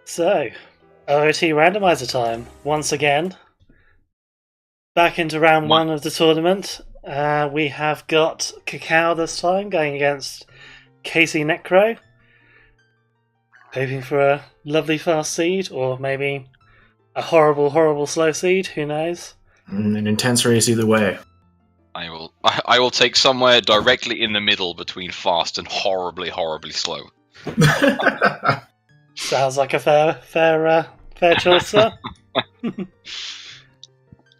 So, OOT randomizer time once again. Back into round one of the tournament. We have got Kakao this time going against KCNecro. Hoping for a lovely fast seed, or maybe a horrible, horrible slow seed. Who knows? An intense race either way. I will take somewhere directly in the middle between fast and horribly, horribly slow. Sounds like a fair choice, sir.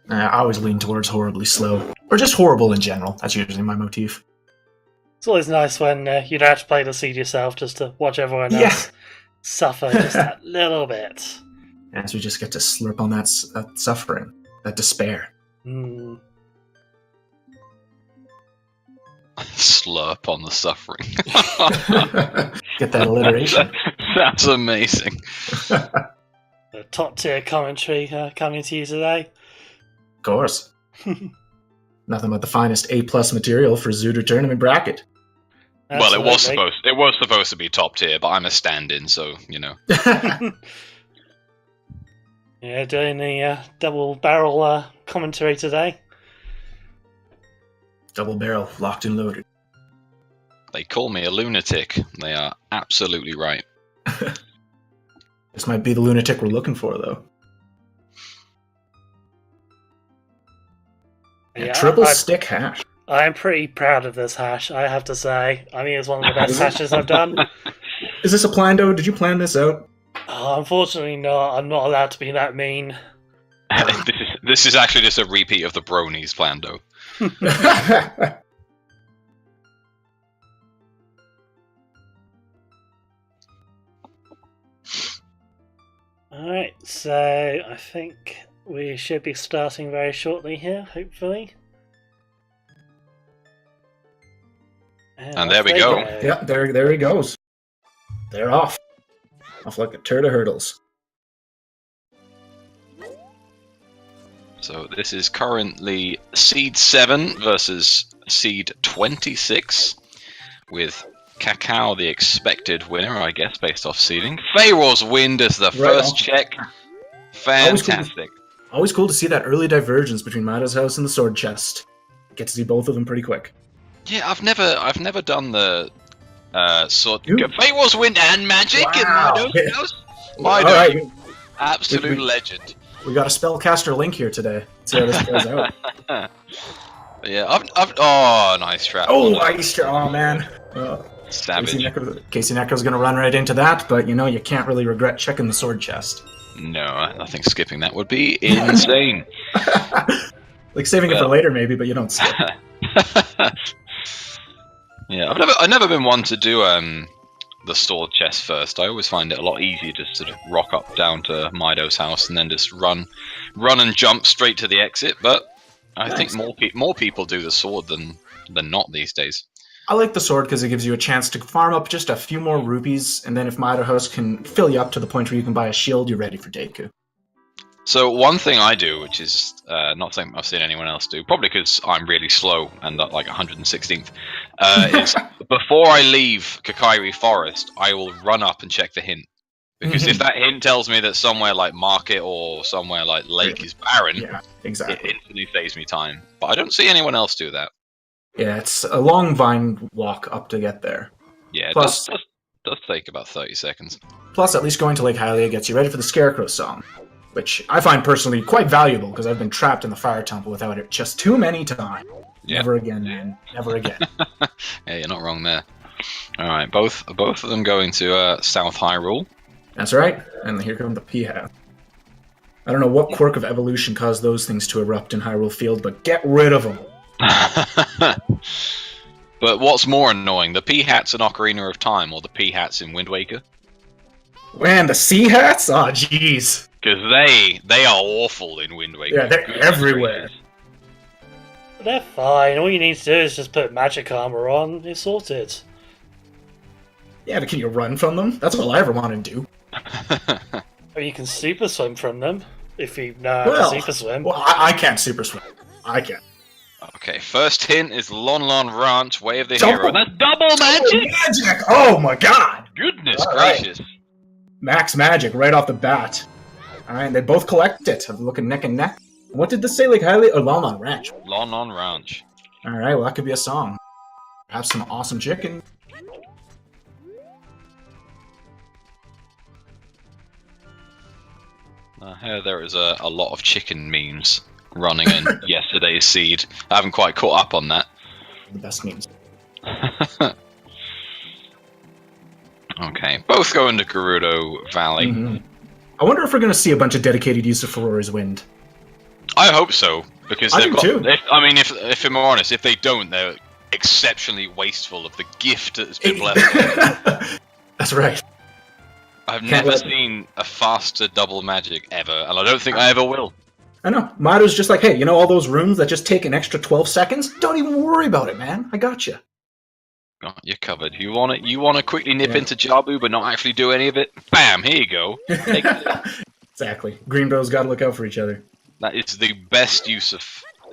I always lean towards horribly slow, or just horrible in general. That's usually my motif. It's always nice when you don't have to play the seed yourself, just to watch everyone else suffer just that little bit. As we just get to slurp on that suffering, that despair. Slurp on the suffering. Get that alliteration. That's amazing. The top tier commentary coming to you today. Of course. Nothing but the finest A+ material for Zooter tournament bracket. Absolutely. Well, it was supposed to be top tier, but I'm a stand-in, so you know. Yeah, doing the double barrel commentary today. Double barrel, locked and loaded. They call me a lunatic. They are absolutely right. This might be the lunatic we're looking for, though. Yeah, triple stick hash. I'm pretty proud of this hash, I have to say. I think it's one of the best hashes I've done. Is this a plando? Did you plan this out? Unfortunately not. I'm not allowed to be that mean. This is actually just a repeat of the Bronies plando. Alright, so I think we should be starting very shortly here, hopefully. And there we go. Yeah, there he goes. They're off. Off like a turd of hurdles. So this is currently Seed 7 versus Seed 26, with Kakao the expected winner, I guess, based off seeding. Pharaoh's Wind is the first check. Fantastic. Always cool to see that early divergence between Mada's house and the sword chest. Get to see both of them pretty quick. Yeah, I've never done the sword. Pharaoh's Wind and magic in Mido's house. Mido, absolute legend. We got a spellcaster link here today. Let's see how this goes out. Yeah, oh, nice trap. Oh, nice trap. Oh, man. Savage. KCNecro's going to run right into that, but you know, you can't really regret checking the sword chest. No, I think skipping that would be insane. Like saving it for later, maybe, but you don't skip. Yeah, I've never been one to do the sword chest first. I always find it a lot easier to sort of rock up down to Mido's house and then just run and jump straight to the exit. But I think more people do the sword than not these days. I like the sword because it gives you a chance to farm up just a few more rupees, and then if Mido House can fill you up to the point where you can buy a shield, you're ready for Deku. So one thing I do, which is not something I've seen anyone else do, probably because I'm really slow and like 116th, is before I leave Kakariko Forest, I will run up and check the hint. Because if that hint tells me that somewhere like Market or somewhere like Lake is barren, it instantly saves me time. But I don't see anyone else do that. Yeah, it's a long vine walk up to get there. Yeah, plus, it does take about 30 seconds. Plus, at least going to Lake Hylia gets you ready for the Scarecrow song, which I find personally quite valuable because I've been trapped in the Fire Temple without it just too many times. Yep. Never again, man. Never again. Yeah, you're not wrong there. Alright, both of them going to South Hyrule. That's right, and here come the P-Hat. I don't know what quirk of evolution caused those things to erupt in Hyrule Field, but get rid of them. But what's more annoying, the P-Hats in Ocarina of Time or the P-Hats in Wind Waker? Man, the C-Hats? Oh, jeez. Because they are awful in Wind Waker. Yeah, they're everywhere. They're fine. All you need to do is just put magic armor on. It's sorted. Yeah, but can you run from them? That's all I ever want to do. Or you can super swim from them if you know how to super swim. Well, I can't super swim. I can't. Okay, first hint is Lon Lon Ranch, Way of the Hero. That's double magic! Oh my god! Goodness gracious. Max magic right off the bat. Alright, they both collect it. I'm looking neck and neck. What did this say, like, highly? Oh, Lon on Ranch. Lon on Ranch. Alright, well, that could be a song. Have some awesome chicken. Here there is a lot of chicken memes running in yesterday's seed. I haven't quite caught up on that. The best memes. Okay, both go into Gerudo Valley. I wonder if we're going to see a bunch of dedicated use of Furora's Wind. I hope so, because I they've do got. too. If I'm honest, if they don't, they're exceptionally wasteful of the gift that's been blessed. That's right. I've never seen a faster double magic ever, and I don't think I ever will. I know. Mado's just like, hey, you know all those runes that just take an extra 12 seconds? Don't even worry about it, man. I got you. Got you covered. You want to quickly nip into Jabu, but not actually do any of it? Bam! Here you go. Take it. Exactly. Greenbow's got to look out for each other. That is the best use of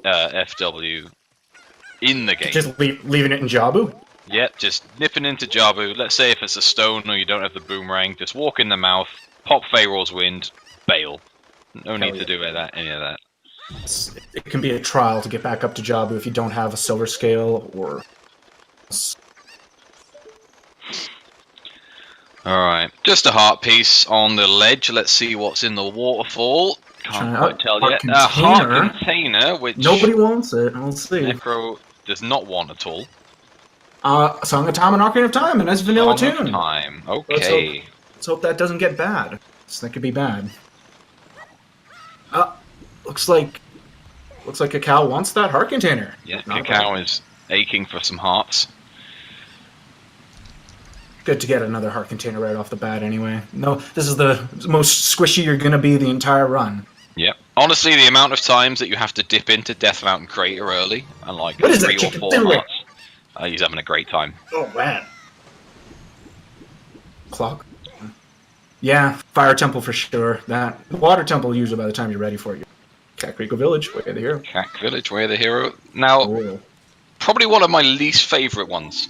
FW in the game. Just leaving it in Jabu? Yep, just nipping into Jabu. Let's say if it's a stone or you don't have the boomerang, just walk in the mouth, pop Pharaoh's Wind, bail. No need to do any of that. It can be a trial to get back up to Jabu if you don't have a silver scale or... Alright, just a heart piece on the ledge. Let's see what's in the waterfall. Can't quite tell yet. A heart container, which... Nobody wants it. We'll see. Necro does not want at all. Song of Time and Ocarina of Time, and that's vanilla Song tune. Of Time. Okay. Let's hope that doesn't get bad. That could be bad. Looks like Kakao wants that heart container. Yeah, Kakao is aching for some hearts. Good to get another heart container right off the bat anyway. No, this is the most squishy you're gonna be the entire run. Yep. Honestly, the amount of times that you have to dip into Death Mountain Crater early, and like what is 3 that or 4 hearts, he's having a great time. Oh man. Clock. Yeah, Fire Temple for sure. That Water Temple usually by the time you're ready for it. Kakariko Village, Way of the Hero. Kak Village, Way of the Hero. Now, probably one of my least favourite ones.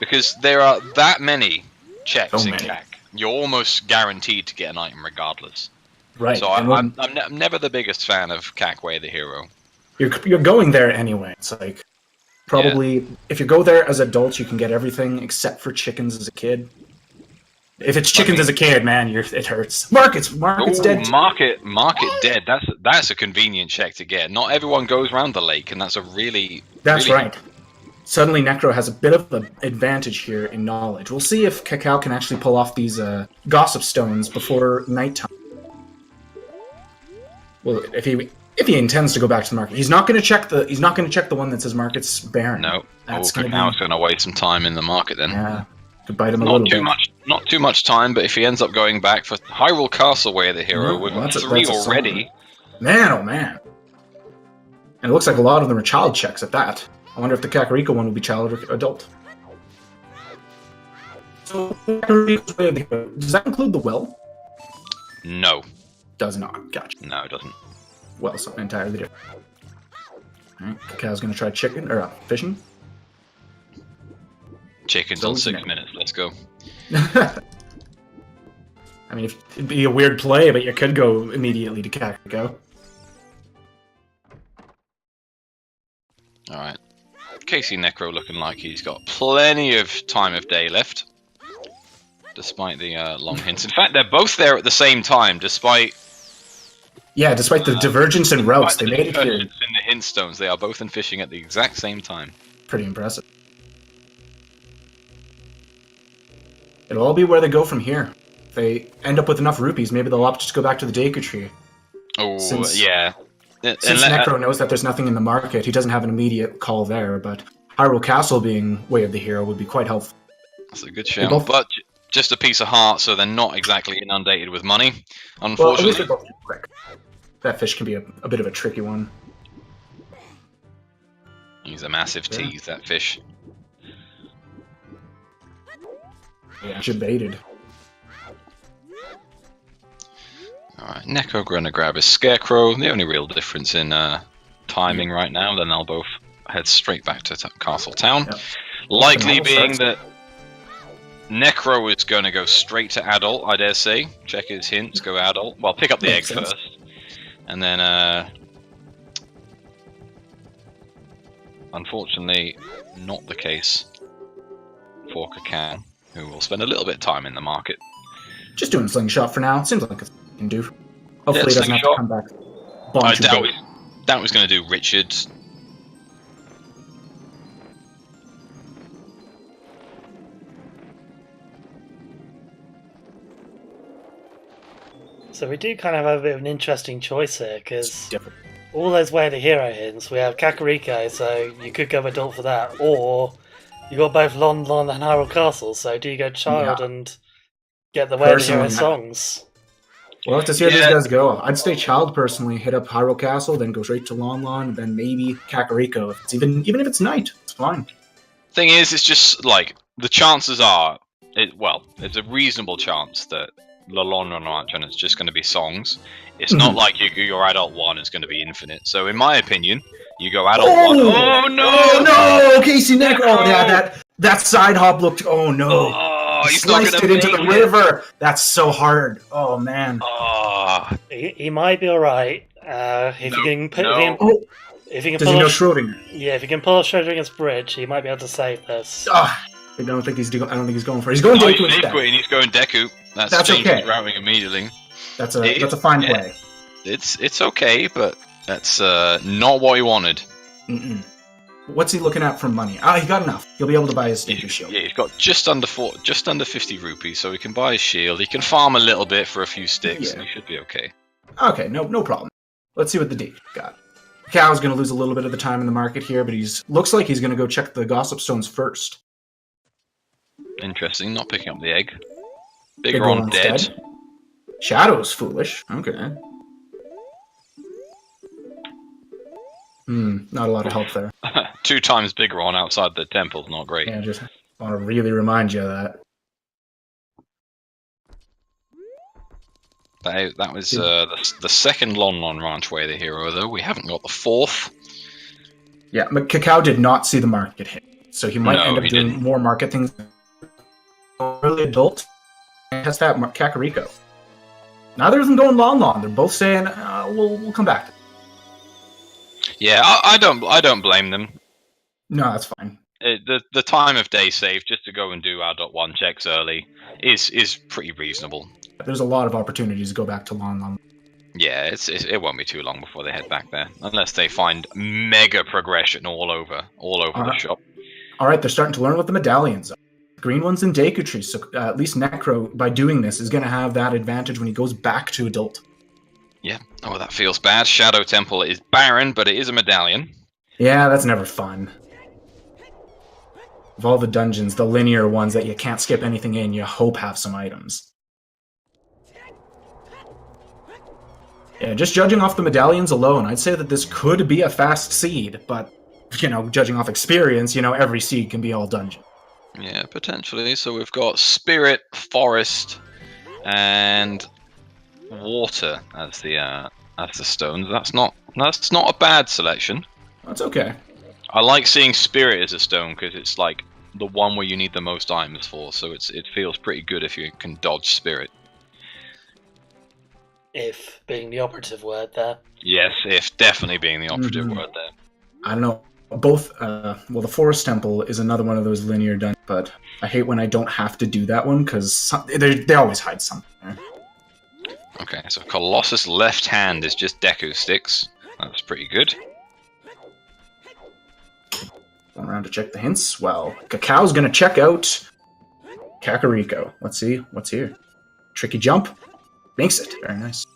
Because there are that many checks in Kak. You're almost guaranteed to get an item regardless. Right. So I'm never the biggest fan of Kak Way of the Hero. You're going there anyway. It's like, probably, if you go there as adults, you can get everything except for chickens as a kid. If it's chickens as a kid, man, it hurts. Market's dead. Market dead. That's a convenient check to get. Not everyone goes around the lake, and that's a really... That's right. Suddenly, Necro has a bit of an advantage here in knowledge. We'll see if Kakao can actually pull off these gossip stones before nighttime. Well, if he intends to go back to the market, he's not going to check the one that says market's barren. No, Kakao's going to waste some time in the market then. Yeah, could bite him a little bit. Not too much time, but if he ends up going back for Hyrule Castle Way of the Hero, we've got 3 already. Man, oh man! And it looks like a lot of them are child checks at that. I wonder if the Kakariko one will be child or adult. So, Kakariko's Way of the Hero, does that include the well? No. Does not. Gotcha. No, it doesn't. Well, something entirely different. Alright, Kakao's gonna try chicken, or fishing. Chickens on 6 minutes, let's go. I mean, it'd be a weird play, but you could go immediately to Kakariko. Alright. KCNecro looking like he's got plenty of time of day left. Despite the long hints. In fact, they're both there at the same time, despite... Yeah, despite the divergence in routes, they made it here. In the hint stones, they are both in fishing at the exact same time. Pretty impressive. It'll all be where they go from here. If they end up with enough rupees, maybe they'll opt to just go back to the Deku Tree. Oh, yeah. Since Necro knows that there's nothing in the market, he doesn't have an immediate call there, but Hyrule Castle being Way of the Hero would be quite helpful. That's a good shout, but just a piece of heart, so they're not exactly inundated with money, unfortunately. Well, quick. That fish can be a bit of a tricky one. He's a massive tease, that fish. Yeah, baited. Alright, Necro gonna grab his Scarecrow. The only real difference in timing right now, then they'll both head straight back to Castle Town. Yep. Likely being that... Necro is going to go straight to adult, I dare say. Check his hints, go adult. Well, pick up the egg first. And then, unfortunately, not the case for Kakao, who will spend a little bit of time in the market. Just doing slingshot for now. Seems like it can do. Hopefully he doesn't have to come back. I doubt he's going to do Richard. So we do kind of have a bit of an interesting choice here, because all those way to hero hints, we have Kakariko, so you could go adult for that, or you got both Lon Lon and Hyrule Castle, so do you go child and get the way to hero songs? We'll have to see how these guys go. I'd stay child personally, hit up Hyrule Castle, then go straight to Lon Lon, and then maybe Kakariko. If it's even if it's night, it's fine. Thing is, it's just like the chances are, it's a reasonable chance that the Lon Lon launch and it's just going to be songs. It's not like your adult one is going to be infinite. So in my opinion, you go adult one. Oh no! Oh no! KCNecro! Oh yeah, that side hop looked. Oh no! Oh, he's sliced it into the river. That's so hard. Oh man. Oh. He might be alright. If you can pull Does he know Schrodinger? Yeah, if you can pull Schrodinger's bridge, he might be able to save this. I don't think he's going for it. He's going Deku instead. He's going Deku. That's okay. Routing immediately. That's a fine play. It's okay, but that's not what he wanted. What's he looking at for money? He got enough. He'll be able to buy his Deku shield. Yeah, he's got just under 50 rupees, so he can buy his shield. He can farm a little bit for a few sticks, and he should be okay. Okay, no problem. Let's see what the Deku got. Cow's going to lose a little bit of the time in the market here, but looks like he's going to go check the Gossip Stones first. Interesting, not picking up the egg. Big Ron dead. Shadow's foolish. Okay. Not a lot of help there. 2 times Big Ron outside the temple's not great. Yeah, just want to really remind you of that. That was the second Lon Lon Ranch way the hero, though. We haven't got the 4th. Yeah, but Kakao did not see the market hit, so he might end up doing more market things. Early adult, test that Kakariko. Neither of them going Lon Lon. They're both saying we'll come back. Yeah, I don't blame them. No, that's fine. The time of day save just to go and do adult 1 checks early is pretty reasonable. There's a lot of opportunities to go back to Lon Lon. Yeah, it won't be too long before they head back there, unless they find mega progression all over the shop. All right, they're starting to learn what the medallions are. Green one's in Deku Tree, so at least Necro, by doing this, is going to have that advantage when he goes back to adult. Yeah. Oh, that feels bad. Shadow Temple is barren, but it is a medallion. Yeah, that's never fun. Of all the dungeons, the linear ones that you can't skip anything in, you hope have some items. Yeah, just judging off the medallions alone, I'd say that this could be a fast seed, but, judging off experience, every seed can be all dungeon. Yeah, potentially. So we've got Spirit, Forest, and Water as the stones. That's not a bad selection. That's okay. I like seeing Spirit as a stone because it's like the one where you need the most items for. So it feels pretty good if you can dodge Spirit. If being the operative word there. Yes, if definitely being the operative word there. I don't know. Both, the Forest Temple is another one of those linear dungeons, but I hate when I don't have to do that one, because they always hide something there. Okay, so Colossus left hand is just Deku sticks. That's pretty good. Going around to check the hints. Well, Kakao's going to check out Kakariko. Let's see what's here. Tricky jump. Makes it. Very nice.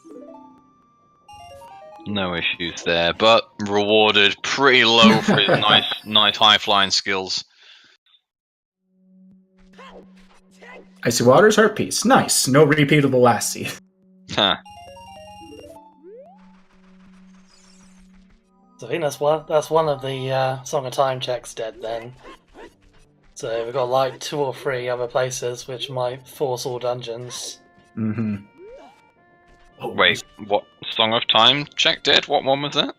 No issues there, but rewarded pretty low for his nice high-flying skills. Icy Waters, Heart Piece. Nice. No repeat of the last seed. Huh. So I think that's one of the Song of Time checks dead then. So we've got like 2 or 3 other places which might force all dungeons. Oh, wait, what? Song of Time check dead? What one was that?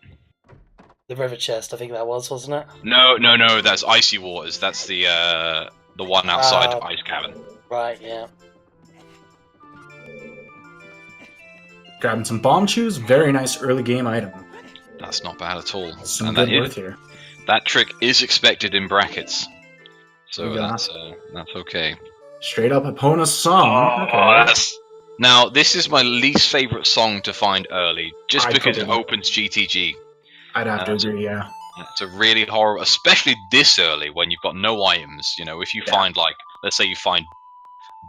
The River Chest, I think that wasn't it? No, that's Icy Waters. That's the one outside Ice Cavern. Right, yeah. Grabbing some bomb chews, very nice early game item. That's not bad at all. Some And good that, worth here. that trick is expected in brackets. So Yeah. that's okay. Straight up Epona song. Oh, Okay. Now, this is my least favourite song to find early, just I because it totally- opens GTG. I'd have to agree, yeah. It's a really horrible, especially this early when you've got no items. You know, if you find, like, let's say you find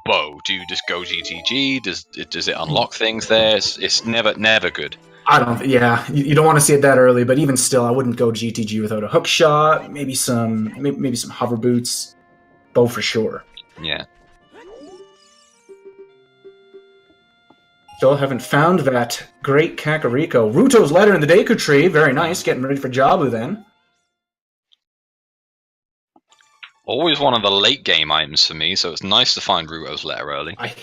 bow, do you just go GTG? Does it unlock things there? It's never good. I don't. Yeah, you don't want to see it that early, but even still, I wouldn't go GTG without a hook shot. Maybe some hover boots, bow for sure. Yeah. Still haven't found that great Kakariko. Ruto's letter in the Deku Tree, very nice. Getting ready for Jabu then. Always one of the late game items for me, so it's nice to find Ruto's letter early. I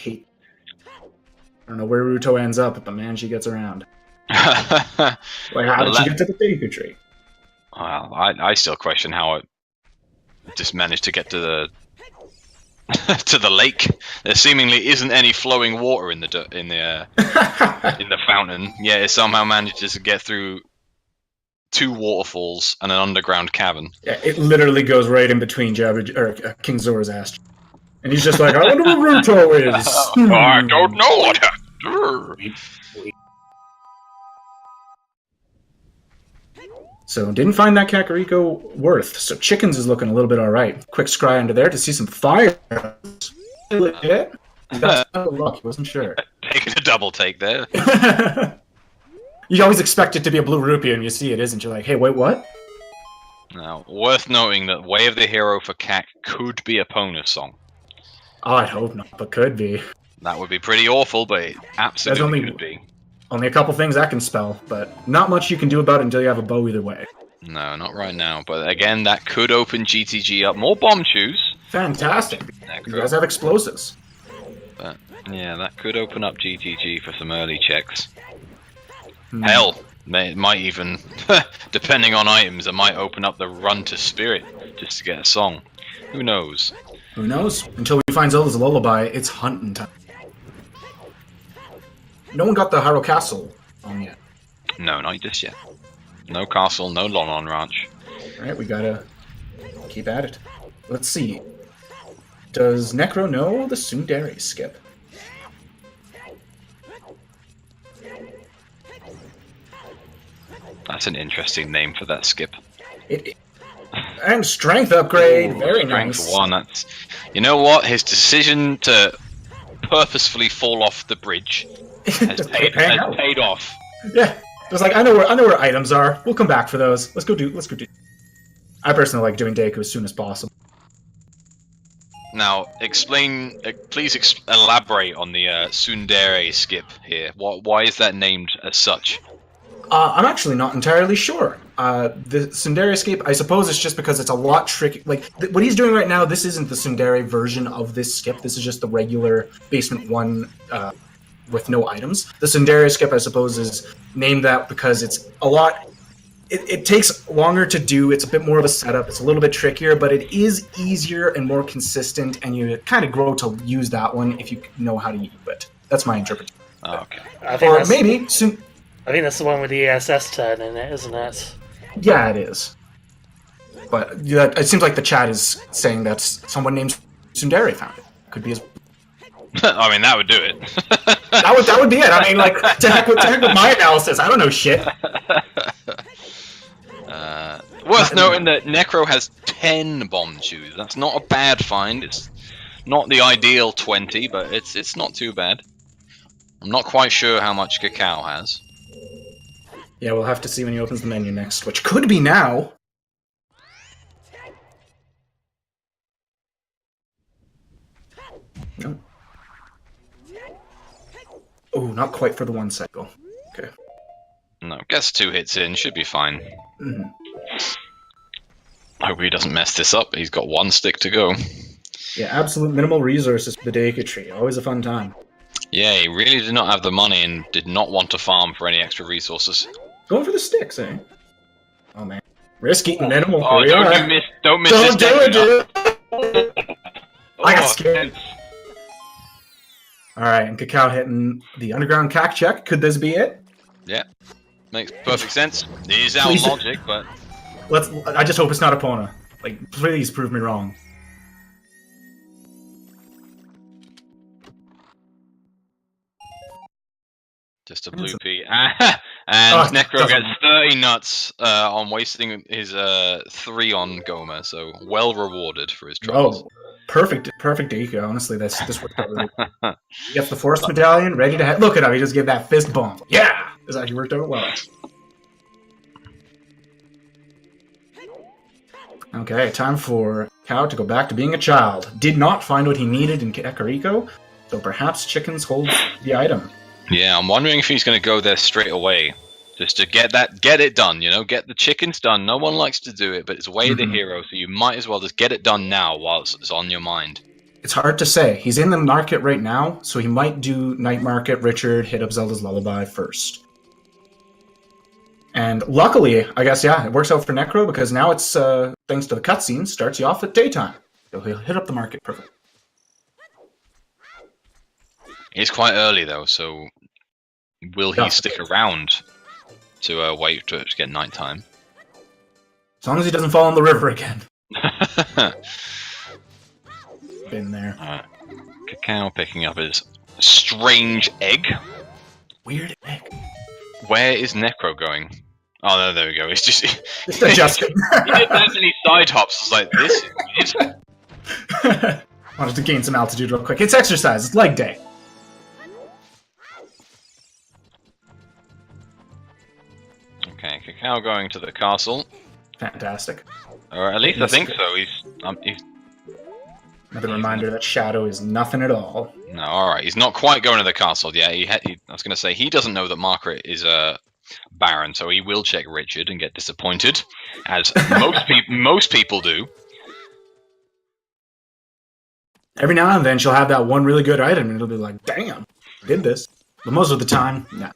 don't know where Ruto ends up, but man, she gets around. Like, how did she get to the Deku Tree? Well, I still question how it just managed to get to the to the lake. There seemingly isn't any flowing water in the in the fountain. Yeah, it somehow manages to get through 2 waterfalls and an underground cavern. Yeah, it literally goes right in between King Zora's ass. And he's just like, I wonder where Ruto is. I don't know what happened. So, didn't find that Kakariko worth. So, Chickens is looking a little bit alright. Quick scry under there to see some fire. Legit? That's not luck, he wasn't sure. Taking a double take there. You always expect it to be a blue rupee and you see it isn't. You're like, hey, wait, what? Now, worth noting that Way of the Hero for Kak could be a bonus song. Oh, I'd hope not, but could be. That would be pretty awful, but it absolutely could be. Only a couple things that can spell, but not much you can do about it until you have a bow either way. No, not right now. But again, that could open GTG up. More bomb chews. Fantastic. You guys have explosives. But yeah, that could open up GTG for some early checks. Hell, it might even, depending on items, it might open up the run to Spirit just to get a song. Who knows? Who knows? Until we find Zelda's Lullaby, it's hunting time. No one got the Hyrule Castle on yet. No, not just yet. No castle, no Lon Ranch. Alright, we gotta keep at it. Let's see. Does Necro know the Tsundere skip? That's an interesting name for that skip. And strength upgrade, Ooh, very strength nice. 1, that's... You know what? His decision to purposefully fall off the bridge has paid off. Yeah, just like I know where items are. We'll come back for those. Let's go do. I personally like doing Deku as soon as possible. Now, please elaborate on the Tsundere skip here. Why is that named as such? I'm actually not entirely sure. The Tsundere escape, I suppose it's just because it's a lot tricky. Like, what he's doing right now, this isn't the Tsundere version of this skip. This is just the regular Basement 1 with no items. The Tsundere skip, I suppose, is named that because it's a lot... It takes longer to do. It's a bit more of a setup. It's a little bit trickier, but it is easier and more consistent, and you kind of grow to use that one if you know how to use it. That's my interpretation. Oh, okay. Or maybe... I think that's the one with the ESS turn in it, isn't it? Yeah, it is. But yeah, it seems like the chat is saying that someone named Tsundere found it. Could be as... I mean, that would do it. that would be it. I mean, like, to heck with my analysis. I don't know shit. Worth noting that Necro has 10 bomb chews. That's not a bad find. It's not the ideal 20, but it's not too bad. I'm not quite sure how much Kakao has. Yeah, we'll have to see when he opens the menu next, which could be now. No. Oh, not quite for the 1 cycle. Okay. No, gets 2 hits in, should be fine. Mm-hmm. Hope he doesn't mess this up. He's got 1 stick to go. Yeah, absolute minimal resources for the Deku Tree. Always a fun time. Yeah, he really did not have the money and did not want to farm for any extra resources. Going for the sticks, eh? Oh man, risky minimal. Oh, don't miss Don't this. do it, dude! I got scared. All right, and Kakao hitting the underground cack check. Could this be it? Yeah, makes perfect sense. It is our Please. logic, but I just hope it's not Epona. Like, please prove me wrong. just a bloopy. And Necro gets 30 nuts on wasting his 3 on Goma, so well rewarded for his troubles. Oh, perfect Deku. Honestly, this worked out really well. He gets the Forest Medallion, ready to head. Look at him, he just gave that fist bump. Yeah! This actually worked out well. Okay, time for Cow to go back to being a child. Did not find what he needed in Kakariko, so perhaps Chickens holds the item. Yeah, I'm wondering if he's going to go there straight away. Just to get it done, you know? Get the chickens done. No one likes to do it, but it's way the hero, so you might as well just get it done now while it's on your mind. It's hard to say. He's in the market right now, so he might do Night Market, Richard, hit up Zelda's Lullaby first. And luckily, I guess, yeah, it works out for Necro, because now it's, thanks to the cutscene, starts you off at daytime. So he'll hit up the market perfect. It's quite early, though, so will he stick around to wait to get nighttime? As long as he doesn't fall in the river again. Been there. Kakao picking up his strange egg. Weird egg. Where is Necro going? Oh no, there we go. It's just It's adjusting. He didn't have any side hops. It's like this is weird. Wanted to gain some altitude real quick. It's exercise. It's leg day. Okay, Kakao going to the castle. Fantastic. Or at least I think so. He's Another reminder that Shadow is nothing at all. no, all right. He's not quite going to the castle. Yeah, I was going to say he doesn't know that Margaret is a Baron, so he will check Richard and get disappointed, as most people do. Every now and then she'll have that one really good item, and it'll be like, "Damn, I did this." But most of the time, nah.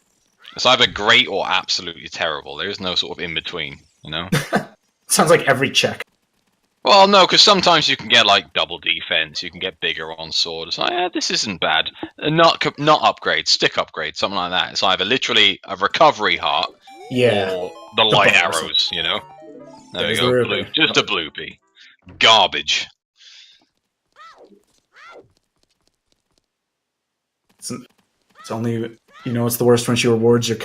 It's either great or absolutely terrible. There is no sort of in between, you know. Sounds like every check. Well, no, because sometimes you can get like double defense. You can get bigger on sword. It's like, yeah, this isn't bad. Not upgrade, stick upgrade, something like that. It's either literally a recovery heart, or the light arrows. You know. There we go. Just a bloopy. Garbage. It's only, it's the worst when she rewards your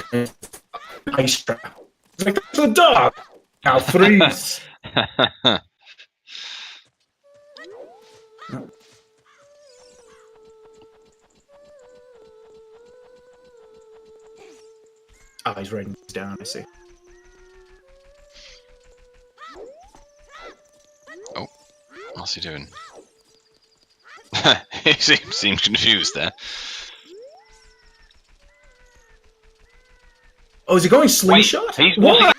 ice trap. It's like, that's a dog! Now freeze! Oh, he's writing this down, I see. Oh, what's he doing? He seems confused there. Oh, is he going slingshot? What?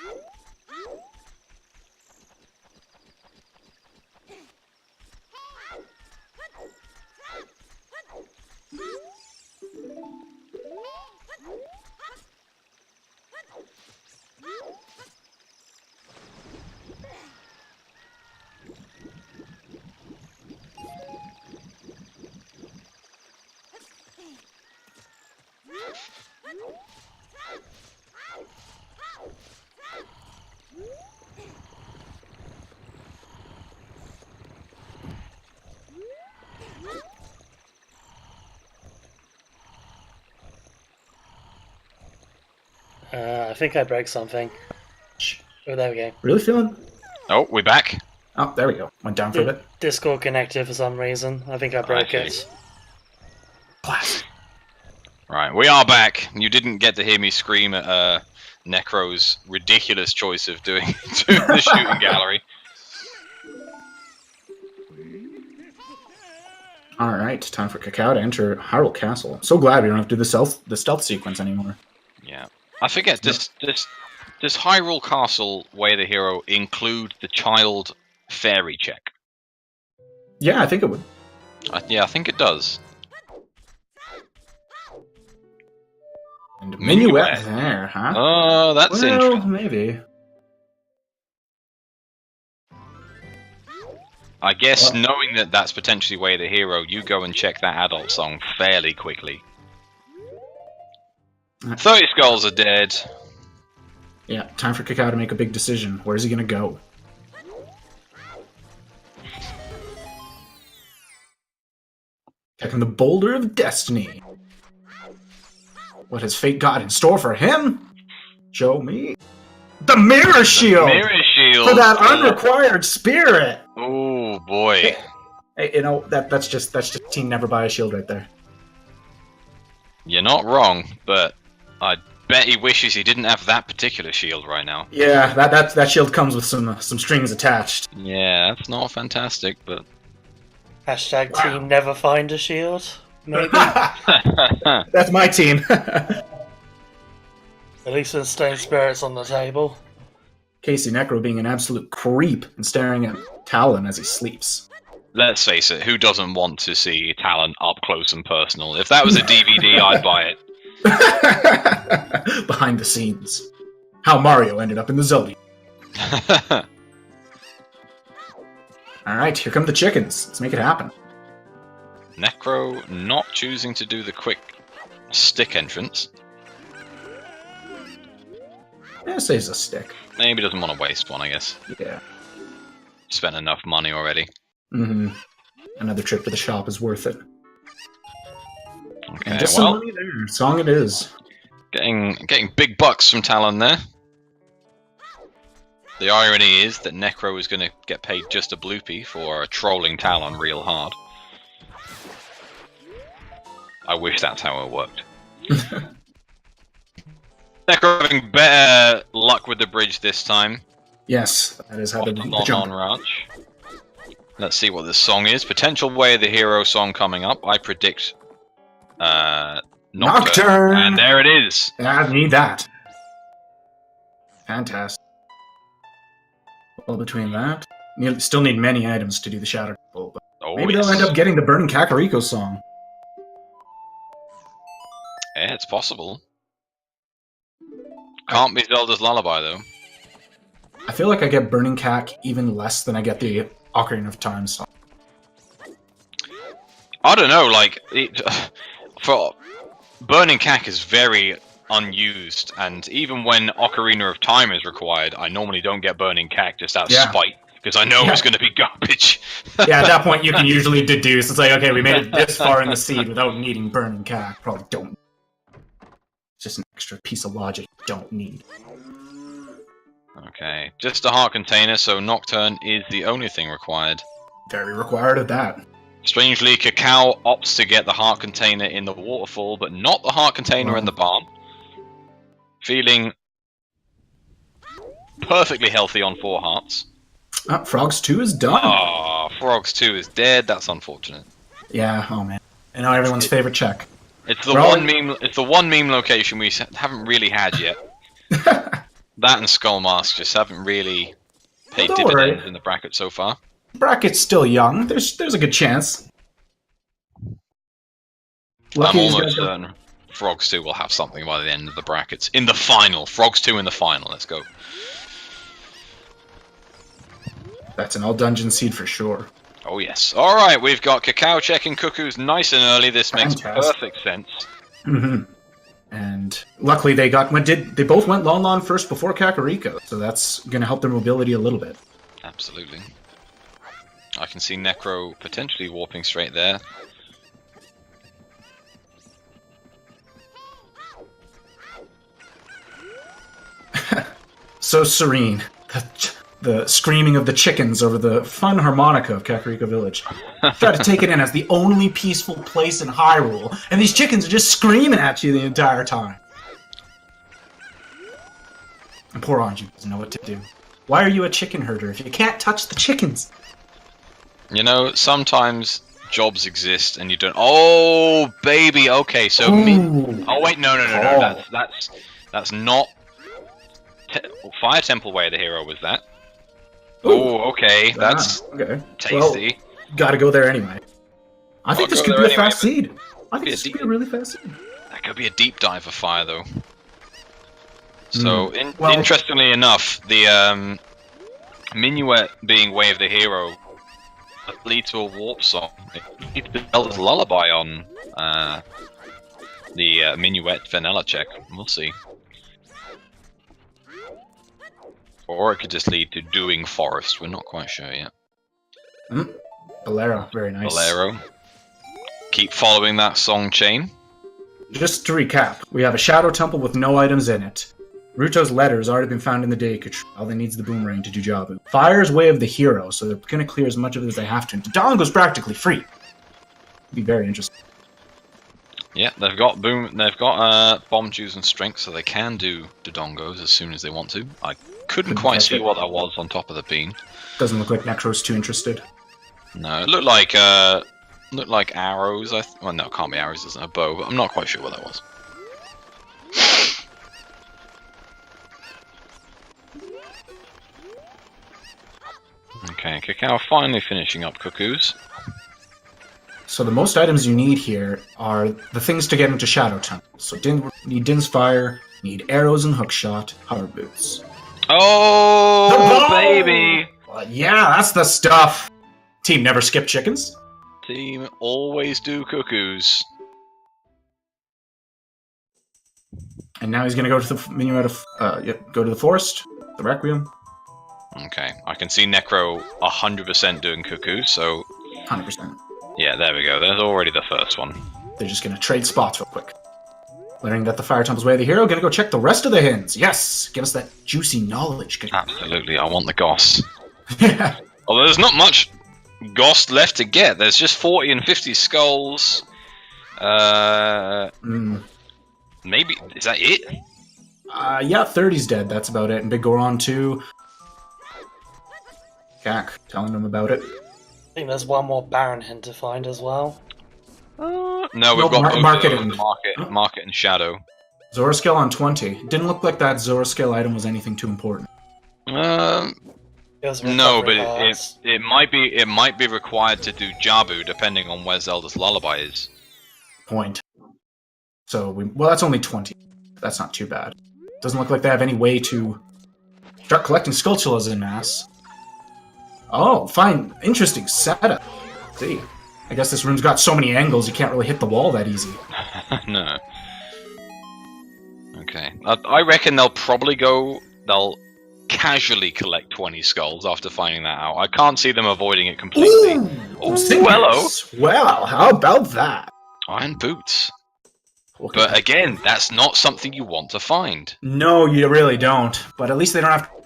I think I broke something. Oh, there we go. Really feeling? Oh, we're back. Oh, there we go. Went down for a bit. Discord connected for some reason. I think I broke it. Classic. Right, we are back. You didn't get to hear me scream at Necro's ridiculous choice of doing the shooting gallery. Alright, time for Kakao to enter Hyrule Castle. So glad we don't have to do the stealth sequence anymore. Yeah. I forget, does Hyrule Castle, Way of the Hero, include the child fairy check? Yeah, I think it would. Yeah, I think it does. And minuet there, huh? Oh, that's interesting. Maybe. I guess knowing that that's potentially Way of the Hero, you go and check that adult song fairly quickly. 30 skulls are dead. Yeah, time for Kakao to make a big decision. Where's he gonna go? Checking the Boulder of Destiny. What has fate got in store for him? Show me. The Mirror Shield! Mirror Shield! For that unrequired spirit! Oh boy. Hey, you know, that's just Team Never Buy a Shield right there. You're not wrong, but I bet he wishes he didn't have that particular shield right now. Yeah, that shield comes with some strings attached. Yeah, that's not fantastic, but... Hashtag Team Never Find a Shield, maybe? That's my team. At least when Stone Spirit's on the table. KCNecro being an absolute creep and staring at Talon as he sleeps. Let's face it, who doesn't want to see Talon up close and personal? If that was a DVD, I'd buy it. Behind the scenes. How Mario ended up in the Zelda. Alright, here come the chickens. Let's make it happen. Necro not choosing to do the quick stick entrance. Yeah, saves a stick. Maybe doesn't want to waste one, I guess. Yeah. Spent enough money already. Mm-hmm. Another trip to the shop is worth it. Okay, and just some money there. Song it is. Getting big bucks from Talon there. The irony is that Necro is going to get paid just a bloopy for trolling Talon real hard. I wish that's how it worked. Necro having better luck with the bridge this time. Yes, that is how the jump. Ranch. Let's see what this song is. Potential Way of the Hero song coming up. I predict Nocturne. And there it is. I need that. Fantastic. Well, between that, you still need many items to do the Shadow Temple, but maybe they'll end up getting the Burning Kakariko song. Yeah, it's possible. Can't be Zelda's Lullaby, though. I feel like I get Burning Kak even less than I get the Ocarina of Time song. I don't know, like, for Burning Kak is very unused, and even when Ocarina of Time is required, I normally don't get Burning Kak just out of spite, because I know it's going to be garbage. Yeah, at that point you can usually deduce. It's like, okay, we made it this far in the seed without needing Burning Kak. Probably don't. It's just an extra piece of logic you don't need. Okay, just a heart container, so Nocturne is the only thing required. Very required of that. Strangely, Kakao opts to get the heart container in the waterfall, but not the heart container in the barn. Feeling perfectly healthy on 4 hearts. Frogs 2 is done. Oh, Frogs 2 is dead. That's unfortunate. Yeah, oh man. I know everyone's favorite check. It's the one meme. It's the one meme location we haven't really had yet. That and Skull Mask just haven't really paid dividends in the bracket so far. Bracket's still young. There's a good chance. I'm almost certain Frogs 2 will have something by the end of the brackets. In the final. Frogs 2 in the final. Let's go. That's an all-dungeon seed for sure. Oh yes. Alright, we've got Kakao checking Cuckoos nice and early. This makes perfect sense. Mm-hmm. And luckily they both went Lon Lon first before Kakariko, so that's going to help their mobility a little bit. Absolutely. I can see Necro potentially warping straight there. So serene. The screaming of the chickens over the fun harmonica of Kakariko Village. Try to take it in as the only peaceful place in Hyrule, and these chickens are just screaming at you the entire time. And poor Anju doesn't know what to do. Why are you a chicken herder if you can't touch the chickens? You know, sometimes jobs exist and you don't... Oh, baby, okay, so... Oh, wait, no. That's not... Fire Temple Way of the Hero was that. Oh, okay, that's tasty. Well, gotta go there anyway. I think this could be a fast seed. I think this could be a really fast seed. That could be a deep dive of fire, though. So, interestingly enough, the Minuet being Way of the Hero lead to a warp song. It leads to Zelda's Lullaby on the Minuet Vanilla check. We'll see. Or it could just lead to Doing Forest. We're not quite sure yet. Bolero, very nice. Bolero. Keep following that song chain. Just to recap, we have a Shadow Temple with no items in it. Ruto's letter has already been found in the Deku Tree. All they need is the boomerang to do Jabu. Fire's way of the hero, so they're going to clear as much of it as they have to. Dodongo's practically free. Be very interesting. Yeah, they've got bomb juice and strength, so they can do Dodongos as soon as they want to. I couldn't quite see what that was on top of the bean. Doesn't look like Necro's too interested. No, it looked like arrows. Well, no, it can't be arrows. It's a bow, but I'm not quite sure what that was. Okay, Kakao finally finishing up Cuckoos. So the most items you need here are the things to get into Shadow Temple. So you need Din's Fire, you need arrows and hookshot, hover boots. Oh, baby! Yeah, that's the stuff. Team never skip chickens. Team always do Cuckoos. And now he's gonna go to the minuet of go to the forest, the Requiem. Okay, I can see Necro 100% doing Cuckoos, so 100%. yeah, there we go. There's already the first one. They're just gonna trade spots real quick. Learning that the Fire Temple's way of the hero, gonna go check the rest of the hints. Yes! Give us that juicy knowledge. Absolutely, I want the Goss. Yeah. Although there's not much Goss left to get. There's just 40 and 50 skulls. Maybe, is that it? Yeah, 30's dead, that's about it. And Big Goron too. Kak, telling them about it. I think there's one more Baron hint to find as well. No, we've got Market and Shadow. Zora skill on 20. Didn't look like that Zora skill item was anything too important. No, but it might be required to do Jabu depending on where Zelda's Lullaby is. Point. So well, that's only 20. That's not too bad. Doesn't look like they have any way to start collecting Skulltulas en masse. Oh, fine, interesting setup. See, I guess this room's got so many angles you can't really hit the wall that easy. No. Okay, I reckon they'll casually collect 20 skulls after finding that out. I can't see them avoiding it completely. Ooh, hello. Well, how about that? Iron boots. But again, that's not something you want to find. No, you really don't. But at least they don't have to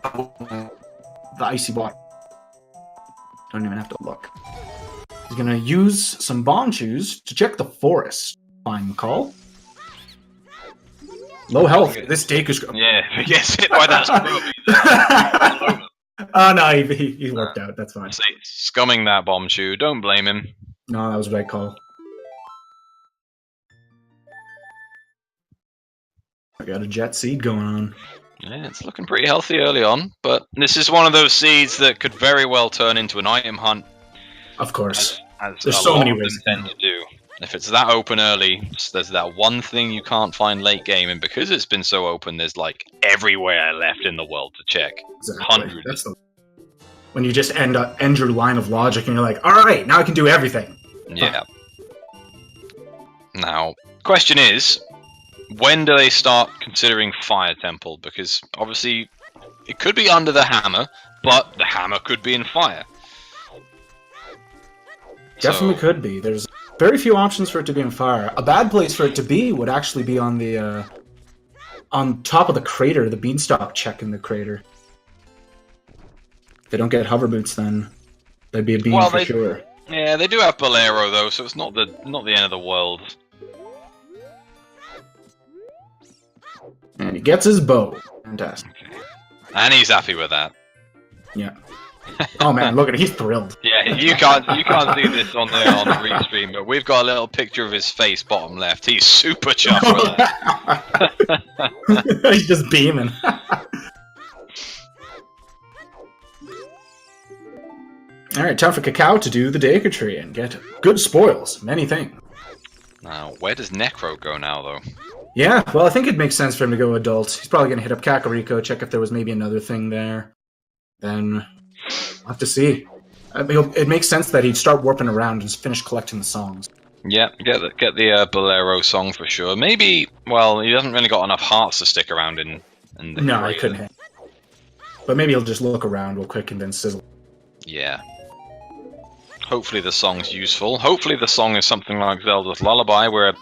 the icy water. Don't even have to look. He's gonna use some bomb shoes to check the forest. Fine call. Low health. This Deku's. Yeah, if he gets hit by that scrub. Oh no, he worked out. That's fine. See, scumming that bomb shoe. Don't blame him. No, that was a right call. I got a jet seed going on. Yeah, it's looking pretty healthy early on, but this is one of those seeds that could very well turn into an item hunt. Of course. As there's so many ways to do. If it's that open early, there's that one thing you can't find late game, and because it's been so open, there's like everywhere left in the world to check. Exactly. Hundreds. That's when you just end your line of logic, and you're like, all right, now I can do everything. Yeah. Now, question is, when do they start considering Fire Temple? Because obviously, it could be under the hammer, but the hammer could be in fire. Definitely could be. There's very few options for it to be in fire. A bad place for it to be would actually be on the on top of the crater, the beanstalk check in the crater. If they don't get hover boots, then there'd be a beam for sure. Yeah, they do have Bolero though, so it's not the end of the world. And he gets his bow. Fantastic. Okay. And he's happy with that. Yeah. Oh man, look at it, he's thrilled. Yeah, you can't see this on the restream, but we've got a little picture of his face, bottom left. He's super chuffed with that. He's just beaming. Alright, time for Kakao to do the Deku Tree and get good spoils, many things. Now, where does Necro go now, though? Yeah, well, I think it makes sense for him to go adult. He's probably going to hit up Kakariko, check if there was maybe another thing there. Then, we'll have to see. I mean, it makes sense that he'd start warping around and finish collecting the songs. Yeah, get the Bolero song for sure. Maybe, well, he hasn't really got enough hearts to stick around in the No, hero I couldn't either. hit. But maybe he'll just look around real quick and then sizzle. Yeah. Hopefully the song's useful. Hopefully the song is something like Zelda's Lullaby, where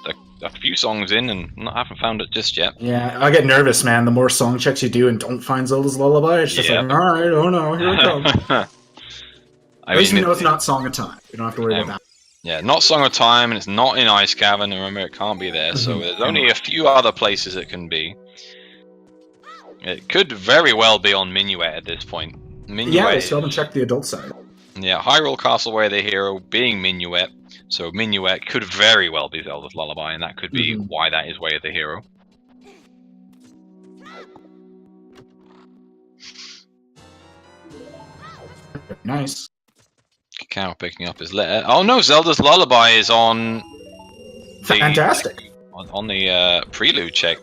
a few songs in and haven't found it just yet. Yeah, I get nervous, man. The more song checks you do and don't find Zelda's Lullaby, it's just like, alright, oh no, here it comes. At least we know it's not Song of Time. We don't have to worry about that. Yeah, not Song of Time, and it's not in Ice Cavern, and remember, it can't be there, so there's only a few other places it can be. It could very well be on Minuet at this point. Minuet, yeah, we still haven't checked the adult side. Yeah, Hyrule Castle Way of the Hero being Minuet, so Minuet could very well be Zelda's Lullaby, and that could be why that is Way of the Hero. Nice. Kakao picking up his letter. Oh no, Zelda's Lullaby is on... Fantastic. On the prelude check.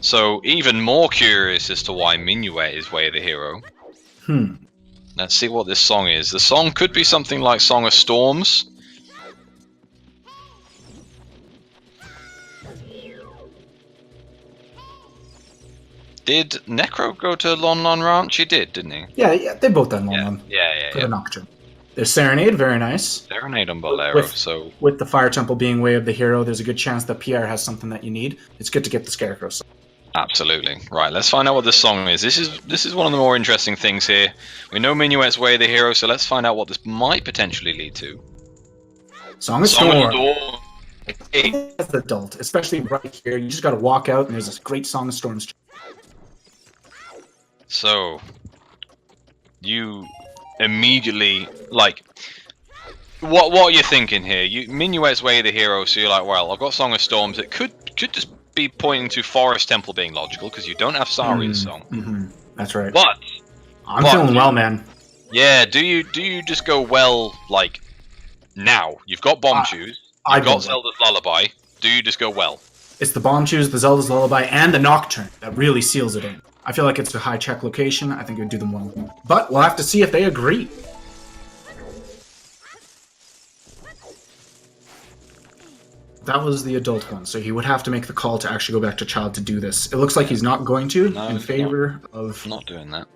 So even more curious as to why Minuet is Way of the Hero. Let's see what this song is. The song could be something like Song of Storms. Did Necro go to Lon Lon Ranch? He did, didn't he? Yeah, they both done Lon Lon. Yeah. For the Nocturne. There's Serenade, very nice. Serenade on Bolero, With the Fire Temple being Way of the Hero, there's a good chance that PR has something that you need. It's good to get the Scarecrow song. Absolutely. Right, let's find out what this song is. This is one of the more interesting things here. We know Minuet's Way of the Hero, so let's find out what this might potentially lead to. Song of Storm. Hey. As an adult, especially right here, you just gotta walk out and there's this great Song of Storms. So, you immediately, like, what are you thinking here? Minuet's Way of the Hero, so you're like, well, I've got Song of Storms. It could just be pointing to Forest Temple being logical, because you don't have Saria's song. That's right. But I'm feeling well, man. Yeah, do you just go, well, like, now? You've got Bomb Shoes, you've got Zelda's Lullaby, do you just go, well? It's the Bomb Shoes, the Zelda's Lullaby, and the Nocturne that really seals it in. I feel like it's a high check location. I think it would do them well. But we'll have to see if they agree. That was the adult one, so he would have to make the call to actually go back to child to do this. It looks like he's not going to, in favor of... Not doing that.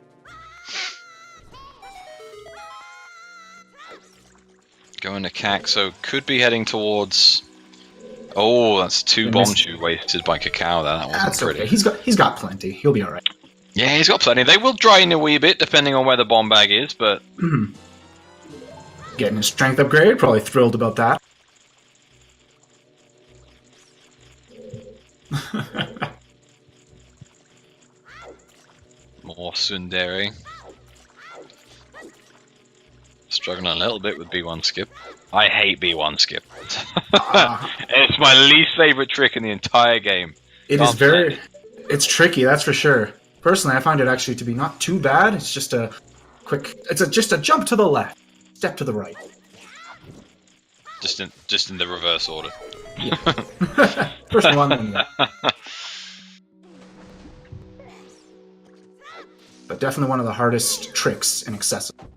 Going to Cac, so could be heading towards... Oh, that's two Bomb Shoe wasted by Kakao there. That wasn't pretty. Okay. He's got plenty. He'll be alright. Yeah, he's got plenty. They will dry in a wee bit, depending on where the bomb bag is, but... Getting his strength upgrade, probably thrilled about that. More Tsundere. Struggling a little bit with B1 skip. I hate B1 skip. It's my least favorite trick in the entire game. It's tricky, that's for sure. Personally, I find it actually to be not too bad. It's just a quick... just a jump to the left, step to the right. Just in the reverse order. Yeah. First one, then yeah. But definitely one of the hardest tricks in Accessible.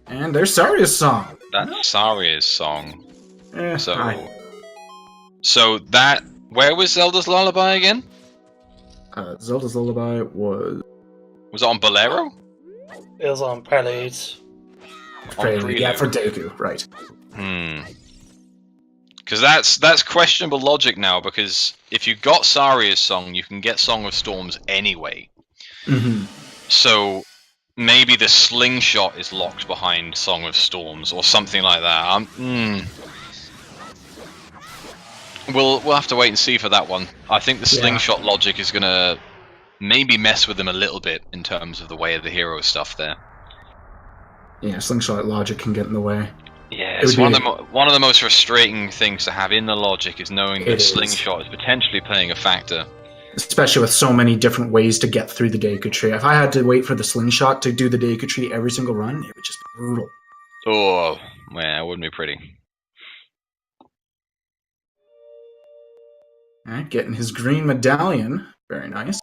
And there's Saria's song. That's Saria's song. So that... Where was Zelda's Lullaby again? Zelda's Lullaby was... Was it on Bolero? It was on Preludes. Prelude, yeah, for Deku, right. Because that's questionable logic now, because if you got Saria's song, you can get Song of Storms anyway. So... maybe the slingshot is locked behind Song of Storms or something like that. We'll have to wait and see for that one. I think the slingshot logic is gonna maybe mess with them a little bit in terms of the Way of the Hero stuff there. Yeah, slingshot logic can get in the way. Yeah, it's one of the most frustrating things to have in the logic is knowing that slingshot is potentially playing a factor. Especially with so many different ways to get through the Deku Tree. If I had to wait for the slingshot to do the Deku Tree every single run, it would just be brutal. Oh, man, it wouldn't be pretty. Alright, getting his green medallion. Very nice.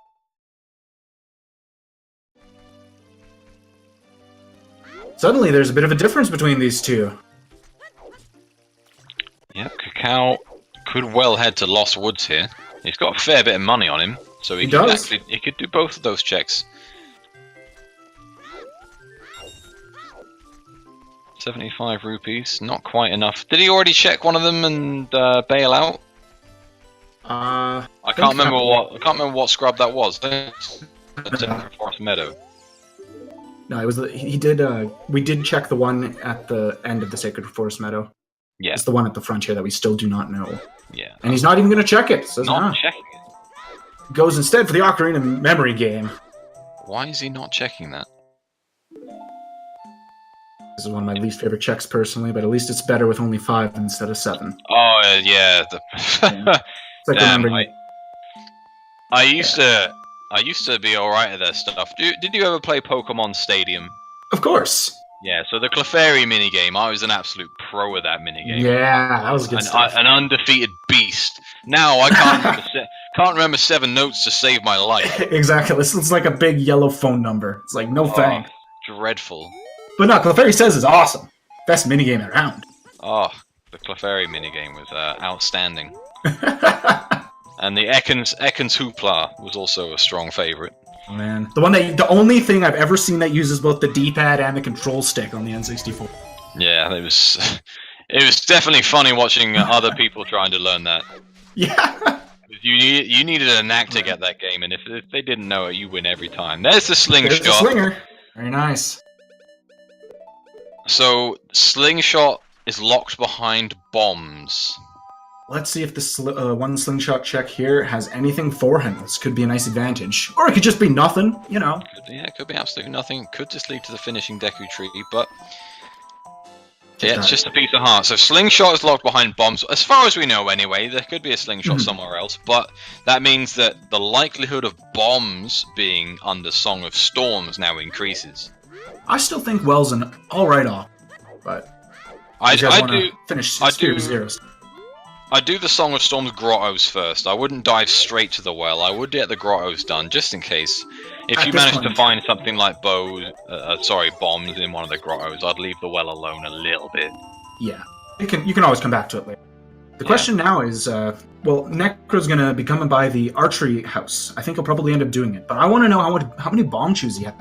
Suddenly, there's a bit of a difference between these two. Yep, Kakao could well head to Lost Woods here. He's got a fair bit of money on him, so he could do both of those checks. 75 rupees, not quite enough. Did he already check one of them and bail out? I can't remember what scrub that was. Forest Meadow. No, it was he did. We did check the one at the end of the Sacred Forest Meadow. Yeah, it's the one at the frontier that we still do not know. Yeah, and he's not even going to check it. Says not checking it. Goes instead for the Ocarina memory game. Why is he not checking that? This is one of my least favorite checks personally, but at least it's better with only 5 instead of 7. Oh yeah. It's like Damn, I used to be alright at that stuff. Did you ever play Pokemon Stadium? Of course. Yeah, so the Clefairy minigame, I was an absolute pro at that minigame. Yeah, that was good stuff. An undefeated beast. Now I can't remember 7 notes to save my life. Exactly. This looks like a big yellow phone number. It's like, no thanks. Dreadful. But no, Clefairy Says is awesome. Best minigame around. Oh, the Clefairy minigame was outstanding. And the Ekans Hoopla was also a strong favorite. Oh, man, the only thing I've ever seen that uses both the D-pad and the control stick on the N64. Yeah, it was definitely funny watching other people trying to learn that. Yeah. You needed a knack to get that game, and if they didn't know it, you win every time. There's the slingshot. There's the slinger. Very nice. So, slingshot is locked behind bombs. Let's see if this one slingshot check here has anything for him. This could be a nice advantage. Or it could just be nothing, you know. It could be absolutely nothing. Could just lead to the finishing Deku Tree, but... yeah, it's just a piece of heart. So slingshot is locked behind bombs. As far as we know anyway, there could be a slingshot somewhere else, but that means that the likelihood of bombs being under Song of Storms now increases. I still think Wells an alright off, but... I do finish zeros. I do the Song of Storms grottos first. I wouldn't dive straight to the well. I would get the grottos done, just in case. If you manage to find something like bombs in one of the grottos, I'd leave the well alone a little bit. Yeah, you can always come back to it later. The question now is, well, Necro's going to be coming by the archery house. I think he'll probably end up doing it, but I want to know how many bomb chews he has,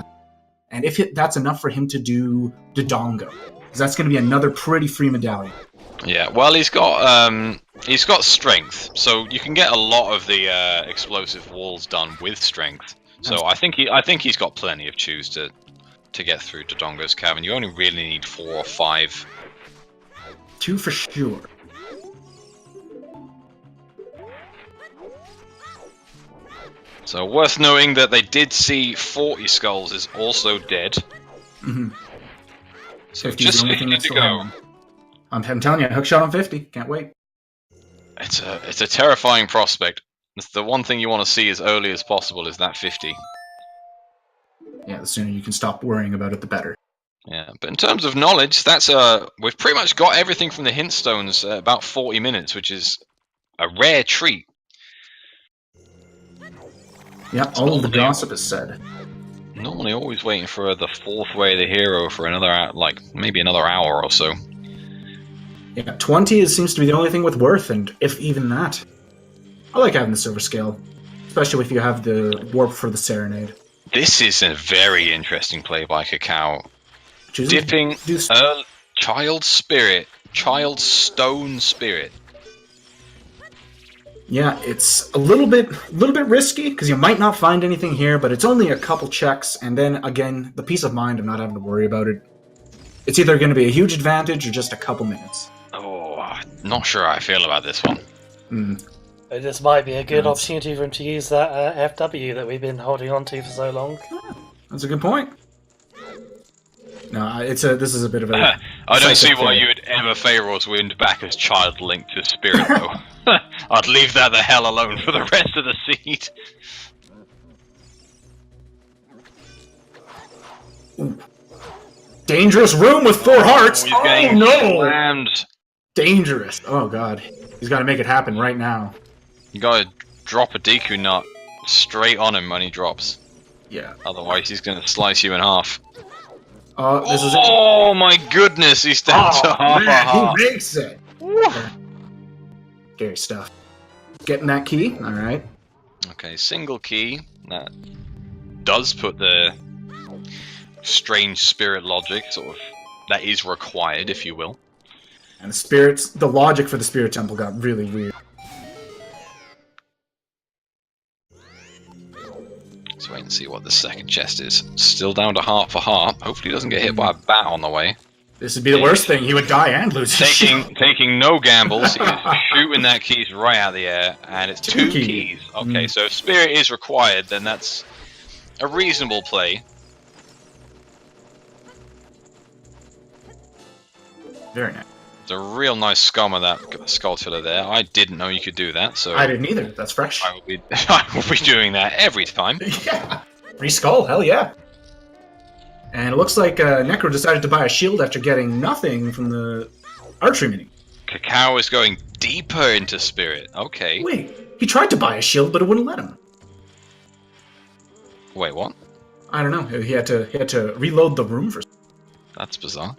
and if that's enough for him to do Dodongo, because that's going to be another pretty free medallion. Yeah, well, he's got strength, so you can get a lot of the explosive walls done with strength. So I think he's got plenty of chews to get through Dodongo's Cavern. You only really need 4 or 5. 2 for sure. So worth knowing that they did see 40 Skulls is also dead. Mm-hmm. So just 50 to go. I'm telling you, hookshot on 50. Can't wait. It's a terrifying prospect. It's the one thing you want to see as early as possible is that 50. Yeah, the sooner you can stop worrying about it, the better. Yeah, but in terms of knowledge, we've pretty much got everything from the hint stones about 40 minutes, which is a rare treat. Yeah, all of the gossip is said. Normally, always waiting for the 4th way of the hero for another, maybe another hour or so. Yeah, 20 seems to be the only thing with worth, and if even that. I like having the silver scale, especially if you have the warp for the serenade. This is a very interesting play by Kakao. Dipping child stone spirit. Yeah, it's a little bit risky because you might not find anything here, but it's only a couple checks, and then again, the peace of mind of not having to worry about it. It's either going to be a huge advantage or just a couple minutes. Oh, not sure how I feel about this one. This might be a good opportunity for him to use that FW that we've been holding on to for so long. That's a good point. No, this is a bit of a... I don't see why you would ever favour us wind back as child linked to spirit, though. I'd leave that the hell alone for the rest of the seed. Ooh. Dangerous room with 4 hearts! He's getting slammed. Dangerous. Oh, God. He's got to make it happen right now. You gotta drop a Deku nut straight on him when he drops. Yeah. Otherwise he's gonna slice you in half. This is it. Oh my goodness, he's down to half a Man, heart. he makes it. Scary stuff. Getting that key. All right. Okay, single key. That does put the strange spirit logic, sort of, that is required, if you will. And the logic for the spirit temple got really weird. Let's wait and see what the second chest is. Still down to half a heart. Hopefully he doesn't get hit by a bat on the way. This would be the worst thing. He would die and lose his shield. Taking no gambles. He's shooting that keys right out of the air, and it's two keys. Okay, so if spirit is required, then that's a reasonable play. Very nice. It's a real nice scum of that Skulltula there. I didn't know you could do that, so I didn't either. That's fresh. I will be doing that every time. Yeah. Free skull, hell yeah. And it looks like Necro decided to buy a shield after getting nothing from the archery mini. Kakao is going deeper into spirit. Okay. Wait, he tried to buy a shield, but it wouldn't let him. Wait, what? I don't know. He had to reload the room for. That's bizarre.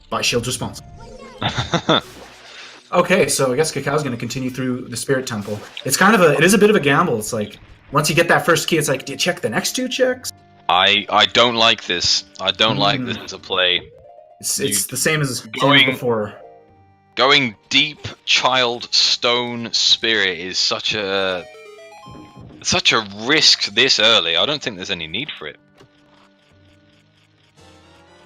Buy shields responsible. Okay, so I guess Kakao's going to continue through the Spirit Temple. It is a bit of a gamble. It's like, once you get that first key, it's like, do you check the next two checks? I don't like this. I don't like this as a play. It's the same as going before. Going deep child stone spirit is such a risk this early. I don't think there's any need for it.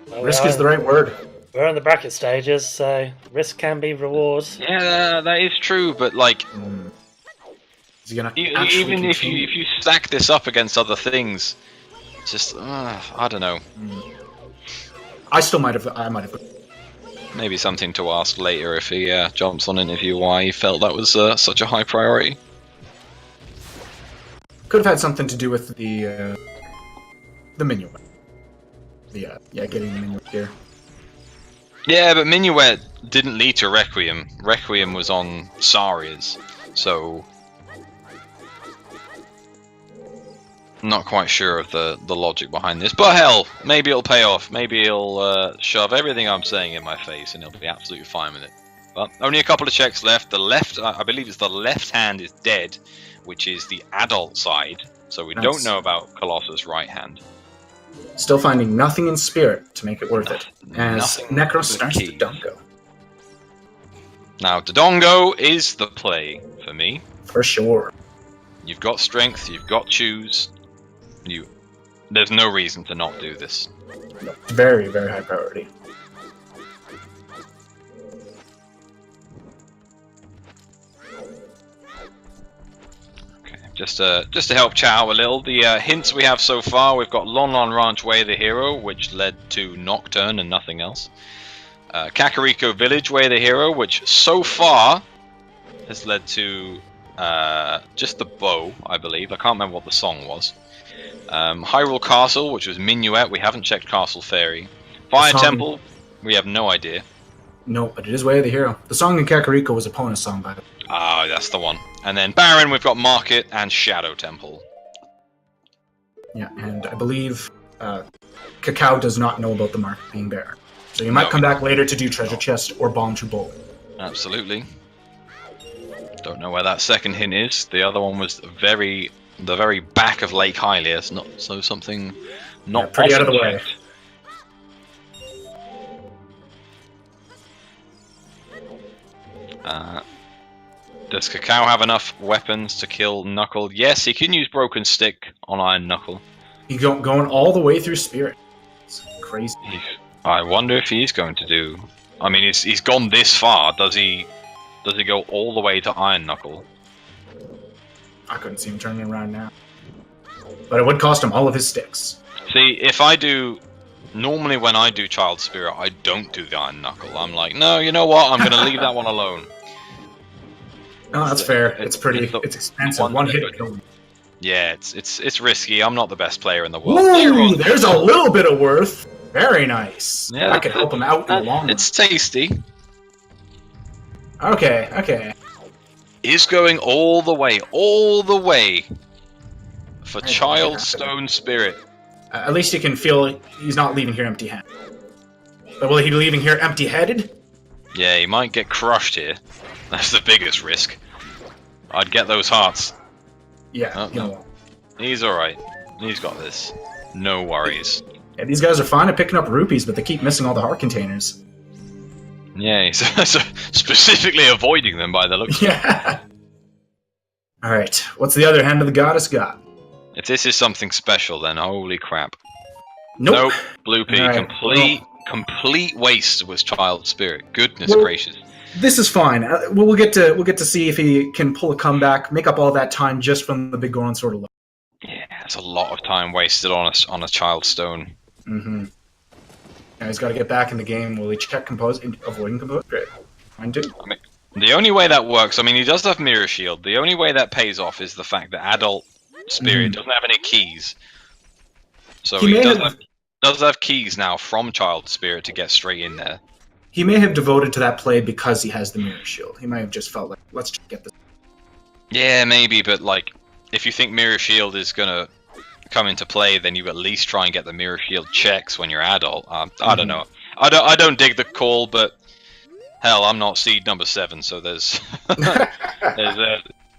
Well, Risk is the right word. We're in the bracket stages, so risk can be reward. Yeah, that is true, but like, Is he gonna even if you stack this up against other things, just I don't know. I might have. Maybe something to ask later if he jumps on interview why he felt that was such a high priority. Could have had something to do with the minuet. Getting the minuet here. Yeah, but Minuet didn't lead to Requiem. Requiem was on Saria's, so not quite sure of the logic behind this. But hell, maybe it'll pay off. Maybe he'll shove everything I'm saying in my face, and he'll be absolutely fine with it. But only a couple of checks left. The left, I believe it's the left hand is dead, which is the adult side. So we don't know about Colossus' right hand. Still finding nothing in spirit to make it worth it. As Nothing Necro but starts keys. Dodongo. Now, Dodongo is the play for me. For sure. You've got strength, you've got choose. There's no reason to not do this. Very, very high priority. Just to help chat out a little, the hints we have so far, we've got Lon Lon Ranch Way of the Hero, which led to Nocturne and nothing else. Kakariko Village Way of the Hero, which so far has led to just the bow, I believe. I can't remember what the song was. Hyrule Castle, which was Minuet. We haven't checked Castle Fairy. Fire Temple, we have no idea. No, but it is Way of the Hero. The song in Kakariko was a Epona song, by the way. Ah, that's the one. And then Baron, we've got Market and Shadow Temple. Yeah, and I believe Kakao does not know about the market being there. So you might come back later to do Treasure Chest or Bomb True Bowl. Absolutely. Don't know where that second hint is. The other one was the very back of Lake Hylia. It's not so something not pretty out of the way. Does Kakao have enough weapons to kill Knuckle? Yes, he can use Broken Stick on Iron Knuckle. He's going all the way through Spirit. It's crazy. I wonder if he's going to do. I mean, he's gone this far. Does he go all the way to Iron Knuckle? I couldn't see him turning around now. But it would cost him all of his sticks. See, if I do. Normally, when I do Child Spirit, I don't do the Iron Knuckle. I'm like, no, you know what? I'm going to leave that one alone. No, that's fair. It's expensive. One hit kill him. Yeah, it's risky. I'm not the best player in the world. Ooh, there's a little bit of worth. Very nice. Yeah, that could help him out in the long run. It's tasty. Okay. Is going all the way for Child Stone Spirit. At least you can feel he's not leaving here empty-handed. But will he be leaving here empty-headed? Yeah, he might get crushed here. That's the biggest risk. I'd get those hearts. Yeah, Oh, you no. know. He's alright. He's got this. No worries. Yeah, these guys are fine at picking up rupees, but they keep missing all the heart containers. Yeah, he's specifically avoiding them by the looks. Yeah. Alright, what's the other hand of the goddess got? If this is something special, then holy crap. Nope. Blue Pea. Alright, Complete waste was Child Spirit. Goodness Well- gracious. This is fine. We'll get to see if he can pull a comeback, make up all that time just from the big Goron sort of look. Yeah, that's a lot of time wasted on a Child Stone. Mm-hmm. Now he's got to get back in the game. Will he check compose? Avoiding compose? Great. Fine too. I mean, the only way that works, I mean, he does have Mirror Shield. The only way that pays off is the fact that Adult Spirit doesn't have any keys. So he does have keys now from Child Spirit to get straight in there. He may have devoted to that play because he has the Mirror Shield. He might have just felt like, let's just get this. Yeah, maybe, but like, if you think Mirror Shield is gonna come into play, then you at least try and get the Mirror Shield checks when you're adult. I don't know. I don't dig the call, but hell, I'm not seed number 7, so there's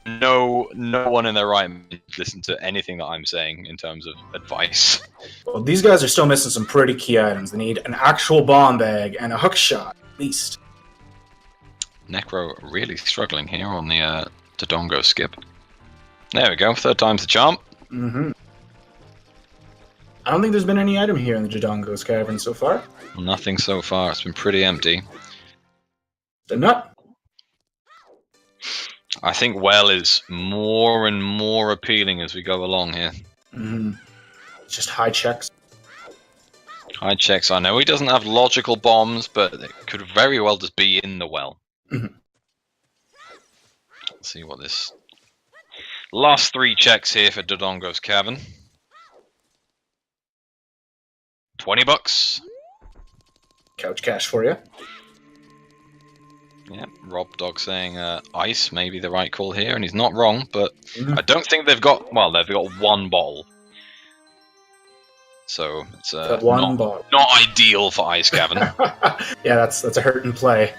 no one in their right mind to listen to anything that I'm saying in terms of advice. Well, these guys are still missing some pretty key items. They need an actual bomb bag and a hook shot, at least. Necro really struggling here on the Dodongo skip. There we go, 3rd time's the charm. Mm-hmm. I don't think there's been any item here in the Dodongo's Cavern so far. Nothing so far, it's been pretty empty. The nut. I think well is more and more appealing as we go along here. Mm-hmm. It's just high checks. High checks, I know he doesn't have logical bombs, but it could very well just be in the well. Mm-hmm. Let's see what this... Last 3 checks here for Dodongo's Cavern. 20 bucks. Couch cash for you. Yeah, Rob Dog saying ice may be the right call here, and he's not wrong, but I don't think they've got... Well, they've got 1 bottle. So, it's bottle. Not ideal for Ice Cavern. Yeah, that's a hurting play.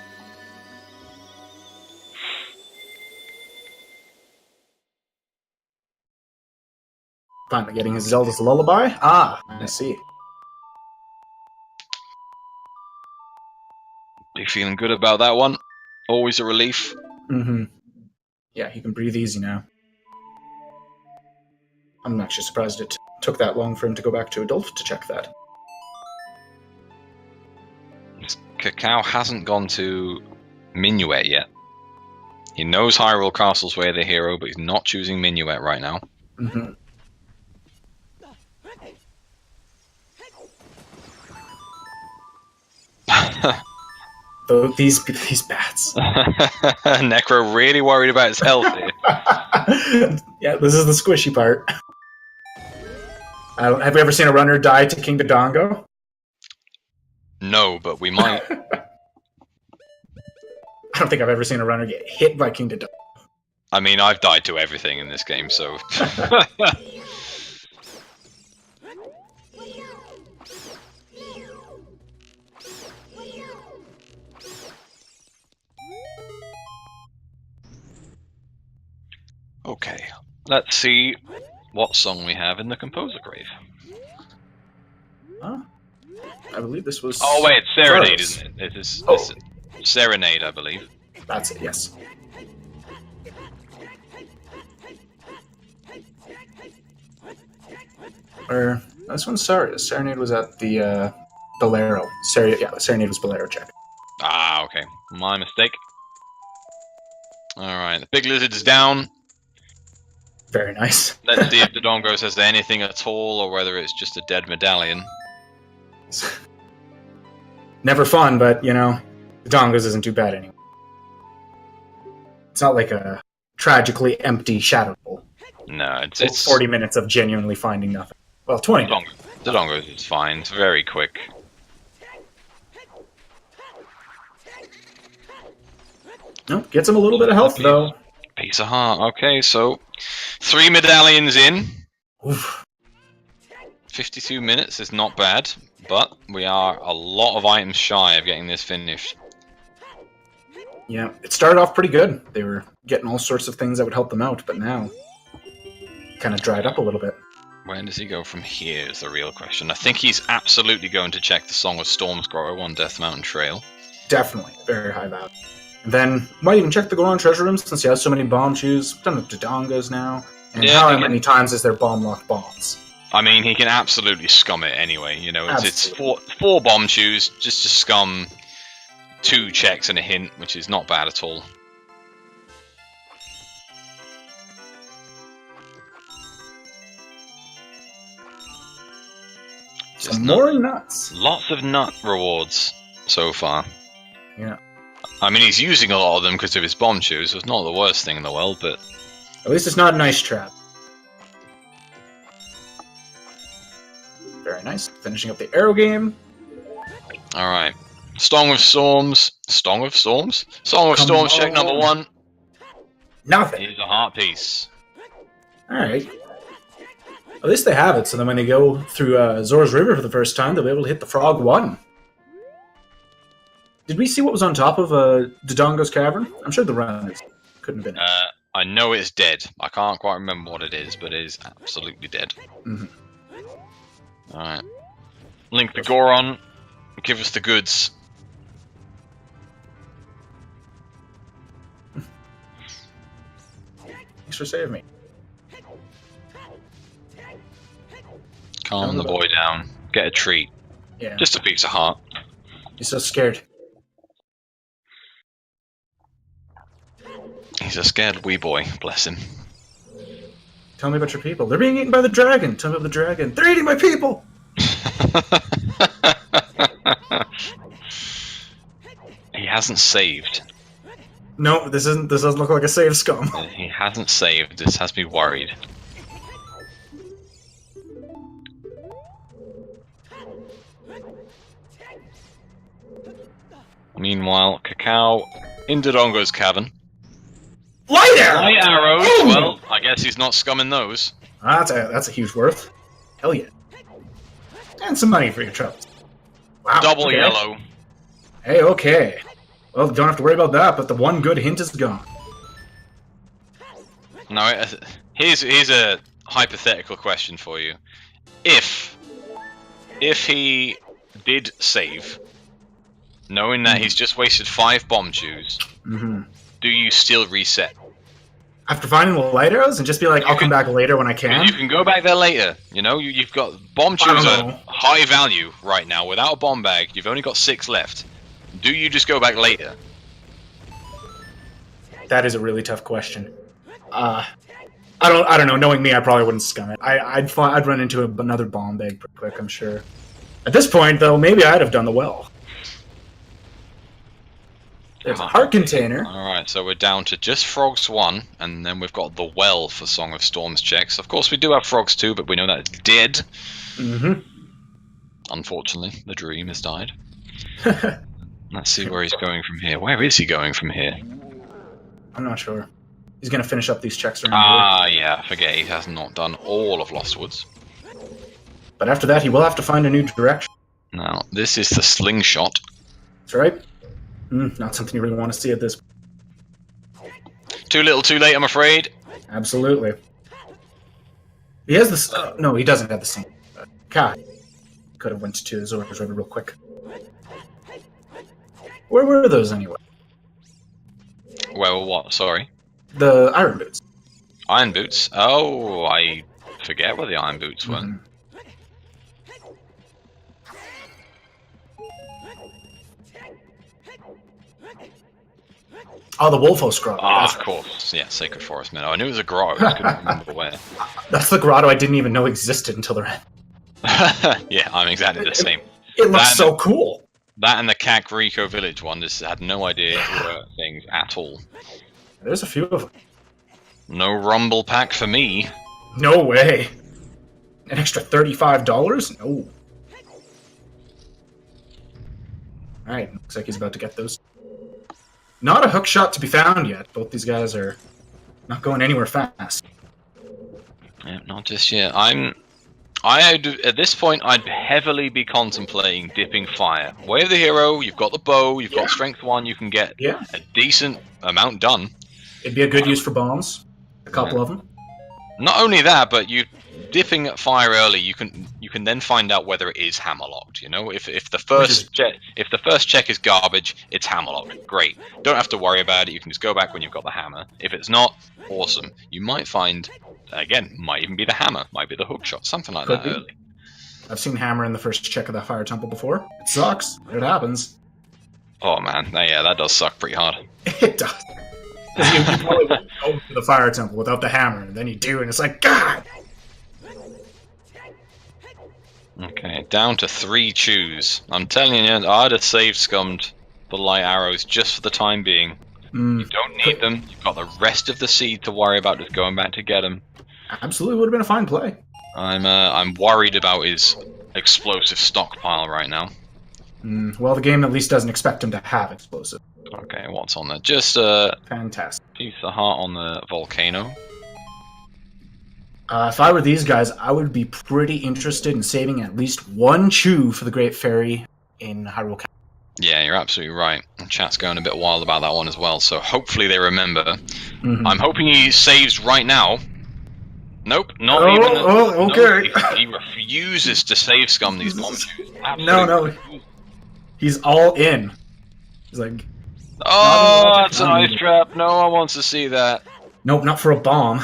Finally getting his Zelda's Lullaby? Ah, I see. You feeling good about that one? Always a relief. Mm-hmm. Yeah, he can breathe easy now. I'm actually surprised it took that long for him to go back to adult to check that. Kakao hasn't gone to Minuet yet. He knows Hyrule Castle's way of the hero, but he's not choosing Minuet right now. Mm-hmm. These bats. Necro really worried about his health here. Yeah, this is the squishy part. Have you ever seen a runner die to King Dodongo? No, but we might. I don't think I've ever seen a runner get hit by King Dodongo. I mean, I've died to everything in this game, so... Okay, let's see what song we have in the Composer Grave. Huh? I believe this was... Oh wait, it's Serenade, Rose. isn't it? This Oh. is Serenade, I believe. That's it, yes. Or this one's Serenade was at the Bolero. Serenade was Bolero check. Ah, okay. My mistake. Alright, the big lizard is down. Very nice. Let's see if Dodongo says anything at all, or whether it's just a dead medallion. Never fun, but you know, the Dongos isn't too bad anymore. It's not like a tragically empty Shadow Bowl. No, it's 40 minutes of genuinely finding nothing. Well, 20 minutes. Dodongo is fine. It's very quick. Nope, gets him a little bit of health, though. Piece of heart. Okay, so 3 medallions in. Oof. 52 minutes is not bad, but we are a lot of items shy of getting this finished. Yeah, it started off pretty good. They were getting all sorts of things that would help them out, but now kind of dried up a little bit. Where does he go from here is the real question. I think he's absolutely going to check the Song of Storms grotto on Death Mountain Trail. Definitely, very high value. And then, might even check the Goron Treasure Room since he has so many bomb shoes. Done with Dodongos now. And how many times is there bomb lock bombs? I mean, he can absolutely scum it anyway. You know, it's four bomb shoes just to scum 2 checks and a hint, which is not bad at all. Some more nuts. Lots of nut rewards so far. Yeah. I mean, he's using a lot of them because of his bomb shoes, so it's not the worst thing in the world, but... At least it's not an ice trap. Very nice. Finishing up the arrow game. Alright. Song of Storms. Song of Storms? Song of Storms, check number 1. Nothing. Here's a heart piece. Alright. At least they have it, so then when they go through Zora's River for the first time, they'll be able to hit the Frog 1. Did we see what was on top of Dodongo's Cavern? I'm sure the runners couldn't have been it. I know it's dead. I can't quite remember what it is, but it is absolutely dead. Alright. Link the Goron. Give us the goods. Thanks for saving me. Calm the boy down. Get a treat. Yeah. Just a piece of heart. He's so scared. He's a scared wee boy, bless him. Tell me about your people. They're being eaten by the dragon. Tell me about the dragon. They're eating my people! He hasn't saved. No, this doesn't look like a save scum. He hasn't saved. This has me worried. Meanwhile, Kakao in Dodongo's Cavern. Light arrows! Light arrows! Ooh. Well, I guess he's not scumming those. That's a huge worth. Hell yeah. And some money for your troubles. Wow. Double yellow. Hey, okay. Well, don't have to worry about that, but the one good hint is gone. No, here's a hypothetical question for you. If he did save, knowing that he's just wasted 5 bomb shoes, do you still reset? After finding the light arrows and just be like, I'll come back later when I can? You can go back there later. You know, you've got bomb shoes are high value right now. Without a bomb bag, you've only got 6 left. Do you just go back later? That is a really tough question. I don't know. Knowing me, I probably wouldn't scum it. I'd run into another bomb bag pretty quick, I'm sure. At this point, though, maybe I'd have done the well. There's a heart container. Alright, so we're down to just Frogs 1, and then we've got the well for Song of Storms checks. Of course, we do have Frogs 2, but we know that's dead. Unfortunately, the dream has died. Let's see where he's going from here. Where is he going from here? I'm not sure. He's going to finish up these checks around here. Yeah, I forget he has not done all of Lost Woods. But after that, he will have to find a new direction. Now, this is the slingshot. That's right. Not something you really want to see at this point. Too little, too late, I'm afraid. Absolutely. He has this... no, he doesn't have the same. God. Could have went to Zora's River real quick. Where were those anyway? Well, what? Sorry. The iron boots. Iron boots? Oh, I forget where the iron boots went. Oh, the Wolfos grotto. Ah, of course. Yeah, Sacred Forest Meadow. I knew it was a grotto, I couldn't remember where. That's the grotto I didn't even know existed until the end. Yeah, I'm exactly the same. It looks so cool. That and the Kakariko village one just had no idea were things at all. There's a few of them. No rumble pack for me. No way. An extra $35? No. Alright, looks like he's about to get those. Not a hook shot to be found yet. Both these guys are not going anywhere fast. Yeah, not just yet. I'm At this point, I'd heavily be contemplating dipping fire. Way of the hero, you've got the bow, you've got strength 1, you can get a decent amount done. It'd be a good use for bombs. A couple of them. Not only that, but you dipping fire early, you can then find out whether it is hammerlocked. You know, if the first check is garbage, it's hammerlocked. Great, don't have to worry about it. You can just go back when you've got the hammer. If it's not, awesome. You might find, again, might even be the hammer, might be the hook shot, something like that early. I've seen hammer in the first check of the fire temple before. It sucks, but it happens. Oh man, yeah, that does suck pretty hard. It does. You probably won't go to the fire temple without the hammer, and then you do, and it's like, God! Okay, down to 3 chews. I'm telling you, I'd have saved scummed the light arrows just for the time being. You don't need them. You've got the rest of the seed to worry about just going back to get them. Absolutely would have been a fine play. I'm worried about his explosive stockpile right now. Well, the game at least doesn't expect him to have explosive. Okay, what's on there? Just fantastic piece of heart on the volcano. If I were these guys, I would be pretty interested in saving at least 1 chew for the Great Fairy in Hyrule Castle. Yeah, you're absolutely right. Chat's going a bit wild about that one as well, so hopefully they remember. I'm hoping he saves right now. Nope, not even. Okay. No, he refuses to save scum these bomb chews. No. He's all in. He's like, oh, that's an ice trap. No one wants to see that. Nope, not for a bomb.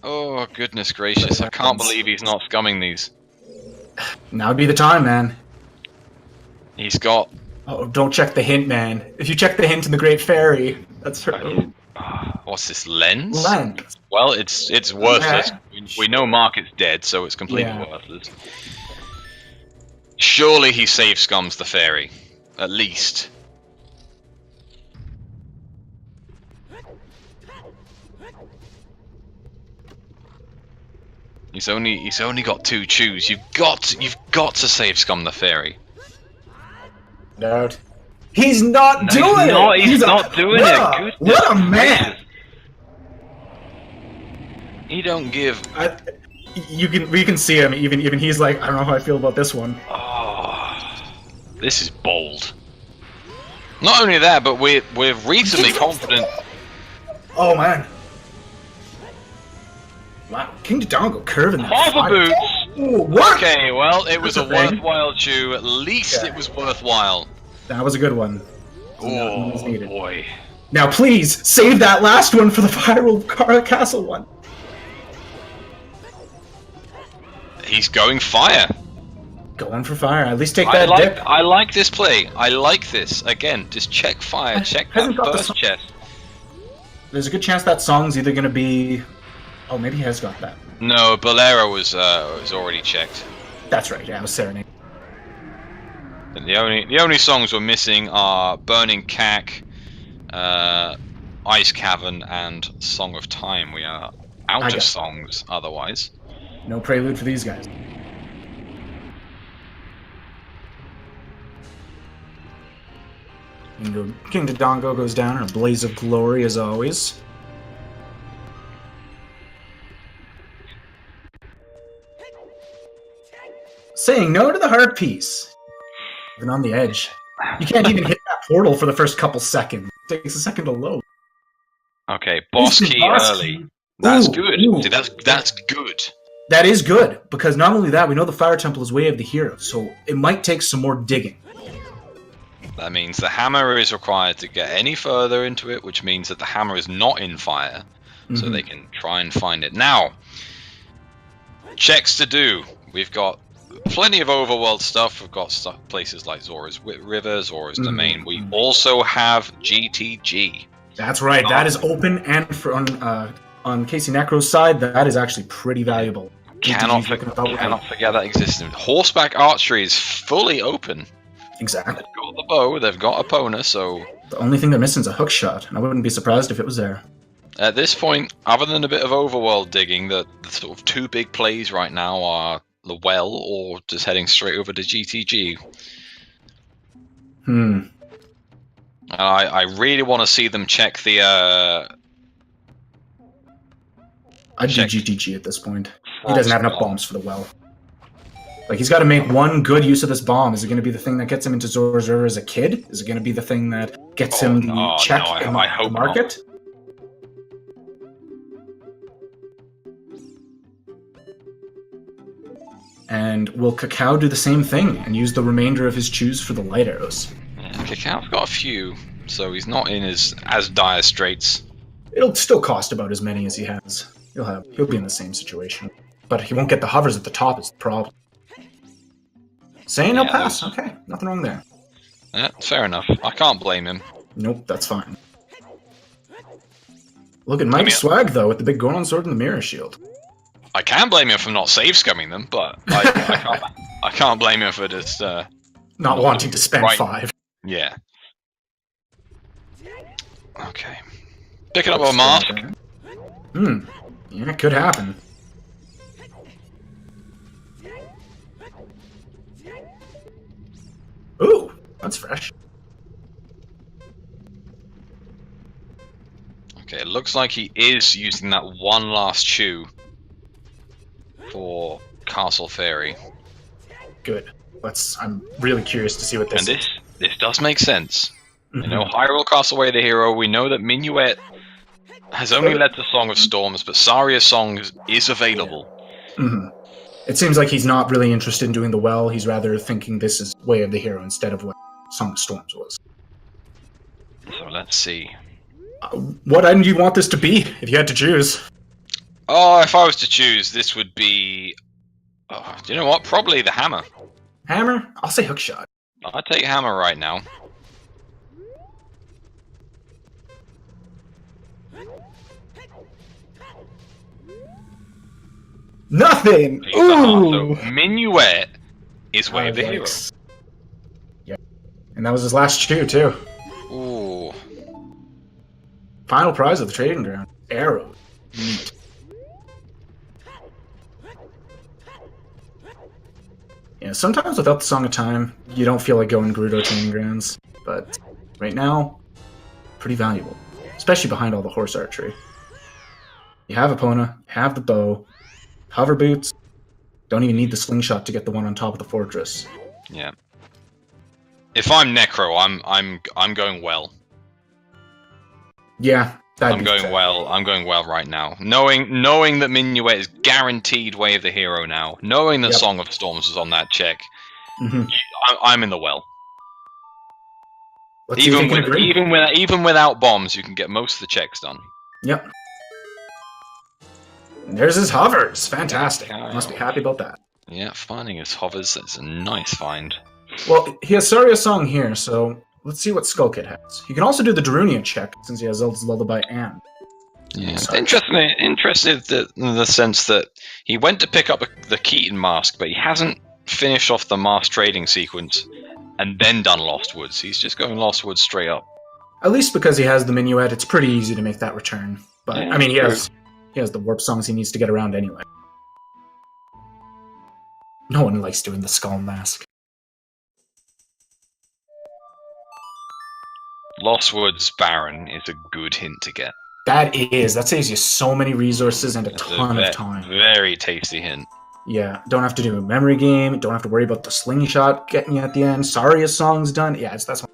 Oh, goodness gracious. I can't believe he's not scumming these. Now would be the time, man. He's got... Oh, don't check the hint, man. If you check the hint in the Great Fairy, that's her... What's this, lens? Lens. Well, it's worthless. We know Market's dead, so it's completely worthless. Surely he save scums the fairy. At least. He's only got 2 chews. You've got to save scum the fairy. No. He's not doing it. He's not doing it. What a man. He don't give. We can see him. Even he's like, I don't know how I feel about this one. Oh, this is bold. Not only that, but we're reasonably confident. Oh man. Wow, King Dodongo curving that. Hover boots. Ooh, what? Okay, well, it was a worthwhile chew. At least it was worthwhile. That was a good one. Oh boy! Now, please save that last one for the Hyrule Castle one. He's going fire. Going for fire. At least take that dip. I like this play. I like this. Again, just check fire. Check that first chest. There's a good chance that song's either going to be... Oh, maybe he has got that. No, Bolero was already checked. That's right. Yeah, it was Serenade. And the only songs we're missing are Burning Cack, Ice Cavern, and Song of Time. We are out of songs otherwise. No prelude for these guys. King Dodongo goes down in a blaze of glory as always. Saying no to the heart piece. Even on the edge. You can't even hit that portal for the first couple seconds. It takes a second to load. Okay, boss key early. That's good. See, that's good. That is good, because not only that, we know the Fire Temple is Way of the Hero, so it might take some more digging. That means the hammer is required to get any further into it, which means that the hammer is not in fire, so they can try and find it. Now, checks to do. We've got plenty of overworld stuff. We've got places like Zora's River, Zora's Domain. We also have GTG. That's right. That is open, and on KCNecro's side, that is actually pretty valuable. Cannot forget that exists. Horseback archery is fully open. Exactly. They've got the bow, they've got Epona, so... The only thing they're missing is a hook shot, and I wouldn't be surprised if it was there. At this point, other than a bit of overworld digging, the sort of 2 big plays right now are the well, or just heading straight over to GTG. I really want to see them check the... I'd do GTG at this point. He doesn't have enough bombs for the well. Like, he's got to make one good use of this bomb. Is it going to be the thing that gets him into Zora's River as a kid? Is it going to be the thing that gets him the check in the market? And will Kakao do the same thing and use the remainder of his chews for the light arrows? Yeah, Kakao's got a few, so he's not in as dire straits. It'll still cost about as many as he has. He'll be in the same situation. But he won't get the hovers at the top is the problem. Saying he'll pass. Okay, nothing wrong there. Yeah, fair enough. I can't blame him. Nope, that's fine. Look at Mike's swag, though, with the big Goron sword and the mirror shield. I can blame him for not save scumming them, but I can't blame him for just... not wanting to spend 5. Yeah. Okay. Picking up a mask. Yeah, it could happen. Ooh, that's fresh. Okay, it looks like he is using that one last chew for Castle Fairy. Good. I'm really curious to see what this is. This does make sense. You know, Hyrule Castle Way of the Hero, we know that Minuet has only led to Song of Storms, but Saria's Song is available. It seems like he's not really interested in doing the well, he's rather thinking this is Way of the Hero instead of what Song of Storms was. So let's see. What end do you want this to be, if you had to choose? Oh, if I was to choose, this would be... Oh, do you know what? Probably the hammer. Hammer? I'll say hookshot. I'd take hammer right now. Nothing! Ooh! So, Minuet is Way of the Hero. Yep. And that was his last chew, too. Ooh. Final prize of the trading ground. Arrow. Neat. Yeah, sometimes without the Song of Time, you don't feel like going Gerudo training grounds. But right now, pretty valuable. Especially behind all the horse archery. You have Epona, you have the bow, hover boots. Don't even need the slingshot to get the one on top of the fortress. Yeah. If I'm Necro, I'm going well. Yeah, I'm going well. I'm going well right now. Knowing that Minuet is guaranteed Way of the Hero now. Knowing that Song of Storms was on that check. I'm in the well. Even without bombs, you can get most of the checks done. Yep. And there's his hovers. Fantastic. Must be happy about that. Yeah, finding his hovers is a nice find. Well, he has Saria's Song here, so let's see what Skull Kid has. He can also do the Darunia check, since he has Zelda's Lullaby and... Yeah, interested in the sense that he went to pick up the Keaton mask, but he hasn't finished off the mask trading sequence and then done Lost Woods. He's just going Lost Woods straight up. At least because he has the Minuet, it's pretty easy to make that return. But, yeah, I mean, he has the warp songs he needs to get around anyway. No one likes doing the Skull Mask. Lost Woods Baron is a good hint to get. That saves you so many resources and a ton of time. Very tasty hint. Yeah, don't have to do a memory game, don't have to worry about the slingshot getting you at the end. Saria's Song's done. Yeah, that's what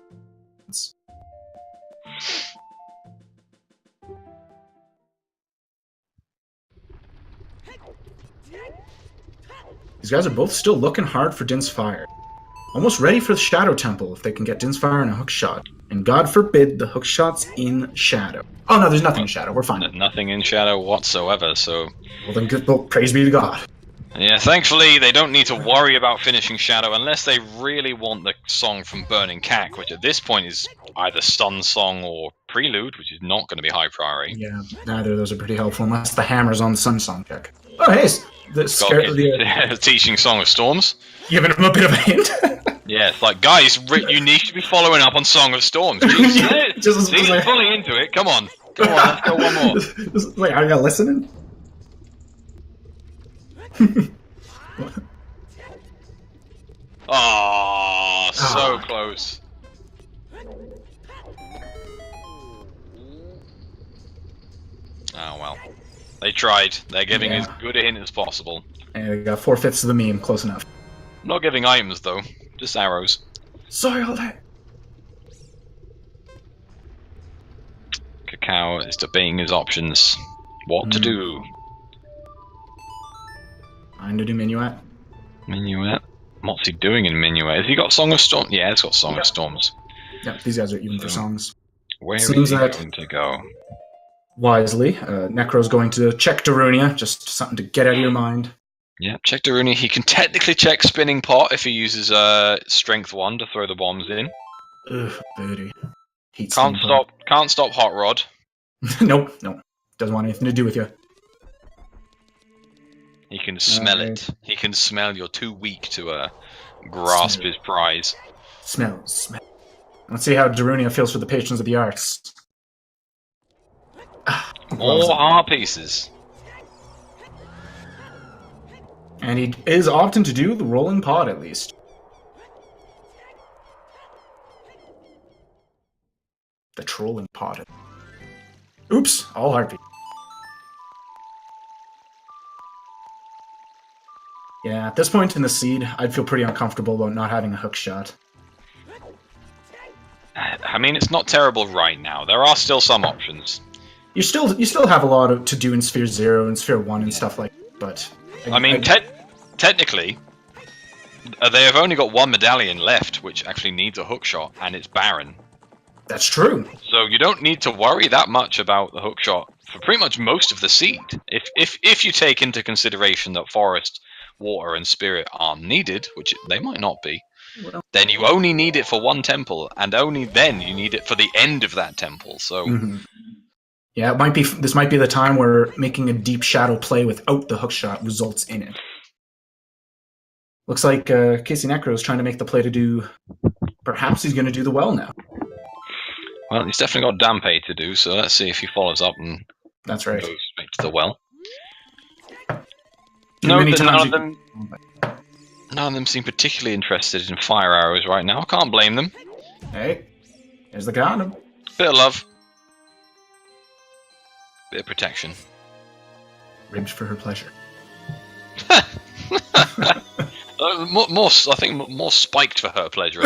These guys are both still looking hard for Din's Fire. Almost ready for the Shadow Temple if they can get Din's Fire and a hookshot. And God forbid the hookshot's in Shadow. Oh no, there's nothing in Shadow, we're fine. Nothing in Shadow whatsoever, so... Well then, good, praise be to God. Yeah, thankfully they don't need to worry about finishing Shadow unless they really want the song from Burning Cack, which at this point is either Sun Song or Prelude, which is not going to be high priority. Yeah, neither of those are pretty helpful unless the hammer's on the Sun Song check. Oh hey, the teaching Song of Storms. Giving him a bit of a hint. Yeah, it's like, guys, you need to be following up on Song of Storms. He's fully into it. Come on, let's go one more. Wait, are you listening? Oh, so close. Oh well. They tried. They're giving as good a hint as possible. And we got 4/5 of the meme, close enough. Not giving items though, just arrows. Sorry, all that. Kakao is debating his options. What to do? I'm to do Minuet. Minuet. What's he doing in Minuet? Has he got Song of Storms? Yeah, it's got Song of Storms. Yeah, these guys are even for songs. Where Seems is he that going to go? wisely, Necro's going to check Darunia, just something to get out of your mind. Yeah, check Daruni. He can technically check Spinning Pot if he uses Strength 1 to throw the bombs in. Ugh, booty. Can't stop Hot Rod. Nope. Doesn't want anything to do with you. He can smell it. He can smell you're too weak to grasp his prize. Smell. Let's see how Darunia feels for the patrons of the arts. More heart pieces. And he is opting to do the rolling pod, at least. The trolling pod. Oops, all heartbeat. Yeah, at this point in the seed, I'd feel pretty uncomfortable about not having a hook shot. I mean, it's not terrible right now. There are still some options. You still have a lot to do in Sphere 0 and Sphere 1 and stuff like that, but... I mean, technically, they have only got one medallion left, which actually needs a hook shot, and it's barren. That's true. So you don't need to worry that much about the hook shot for pretty much most of the seed. If you take into consideration that Forest, Water, and Spirit aren't needed, which they might not be, then you only need it for one temple, and only then you need it for the end of that temple. So, yeah, this might be the time where making a deep shadow play without the hookshot results in it. Looks like KCNecro is trying to make the play to do. Perhaps he's going to do the well now. Well, he's definitely got Dampe to do, so let's see if he follows up and that's right. goes straight to the well. None of them seem particularly interested in fire arrows right now. I can't blame them. Hey, there's the condom. Bit of love. Bit of protection. Ribs for her pleasure. I think more spiked for her pleasure.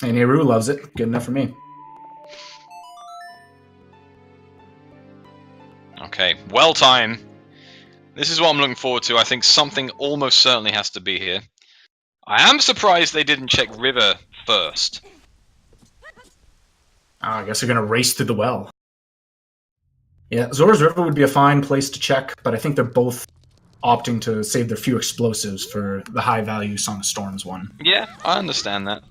And Eru loves it. Good enough for me. Okay, well time. This is what I'm looking forward to. I think something almost certainly has to be here. I am surprised they didn't check River first. I guess they're going to race through the well. Yeah, Zora's River would be a fine place to check, but I think they're both opting to save their few explosives for the high-value Song of Storms one. Yeah, I understand that.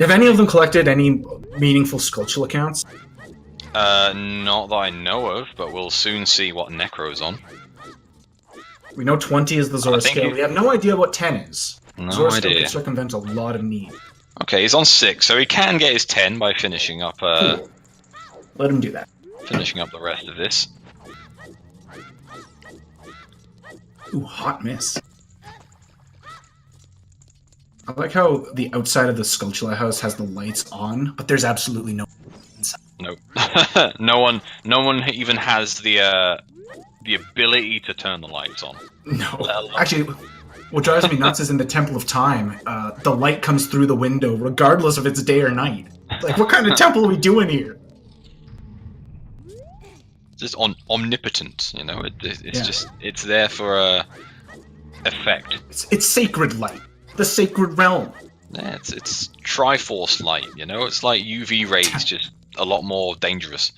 Have any of them collected any meaningful Skulltula accounts? Not that I know of, but we'll soon see what Necro's on. We know 20 is the Zora scale. We have no idea what 10 is. No Zora idea. scale can circumvent a lot of need. Okay, he's on 6, so he can get his 10 by finishing up. Cool. Let him do that. Finishing up the rest of this. Ooh, hot miss. I like how the outside of the Skulltula house has the lights on, but there's absolutely no inside. No. no one even has the ability to turn the lights on. No. Actually, what drives me nuts is in the Temple of Time, the light comes through the window regardless if it's day or night. Like, what kind of temple are we doing here? Just omnipotent, you know. It's there for effect. It's sacred light, the sacred realm. Yeah, it's Triforce light, you know. It's like UV rays, just a lot more dangerous.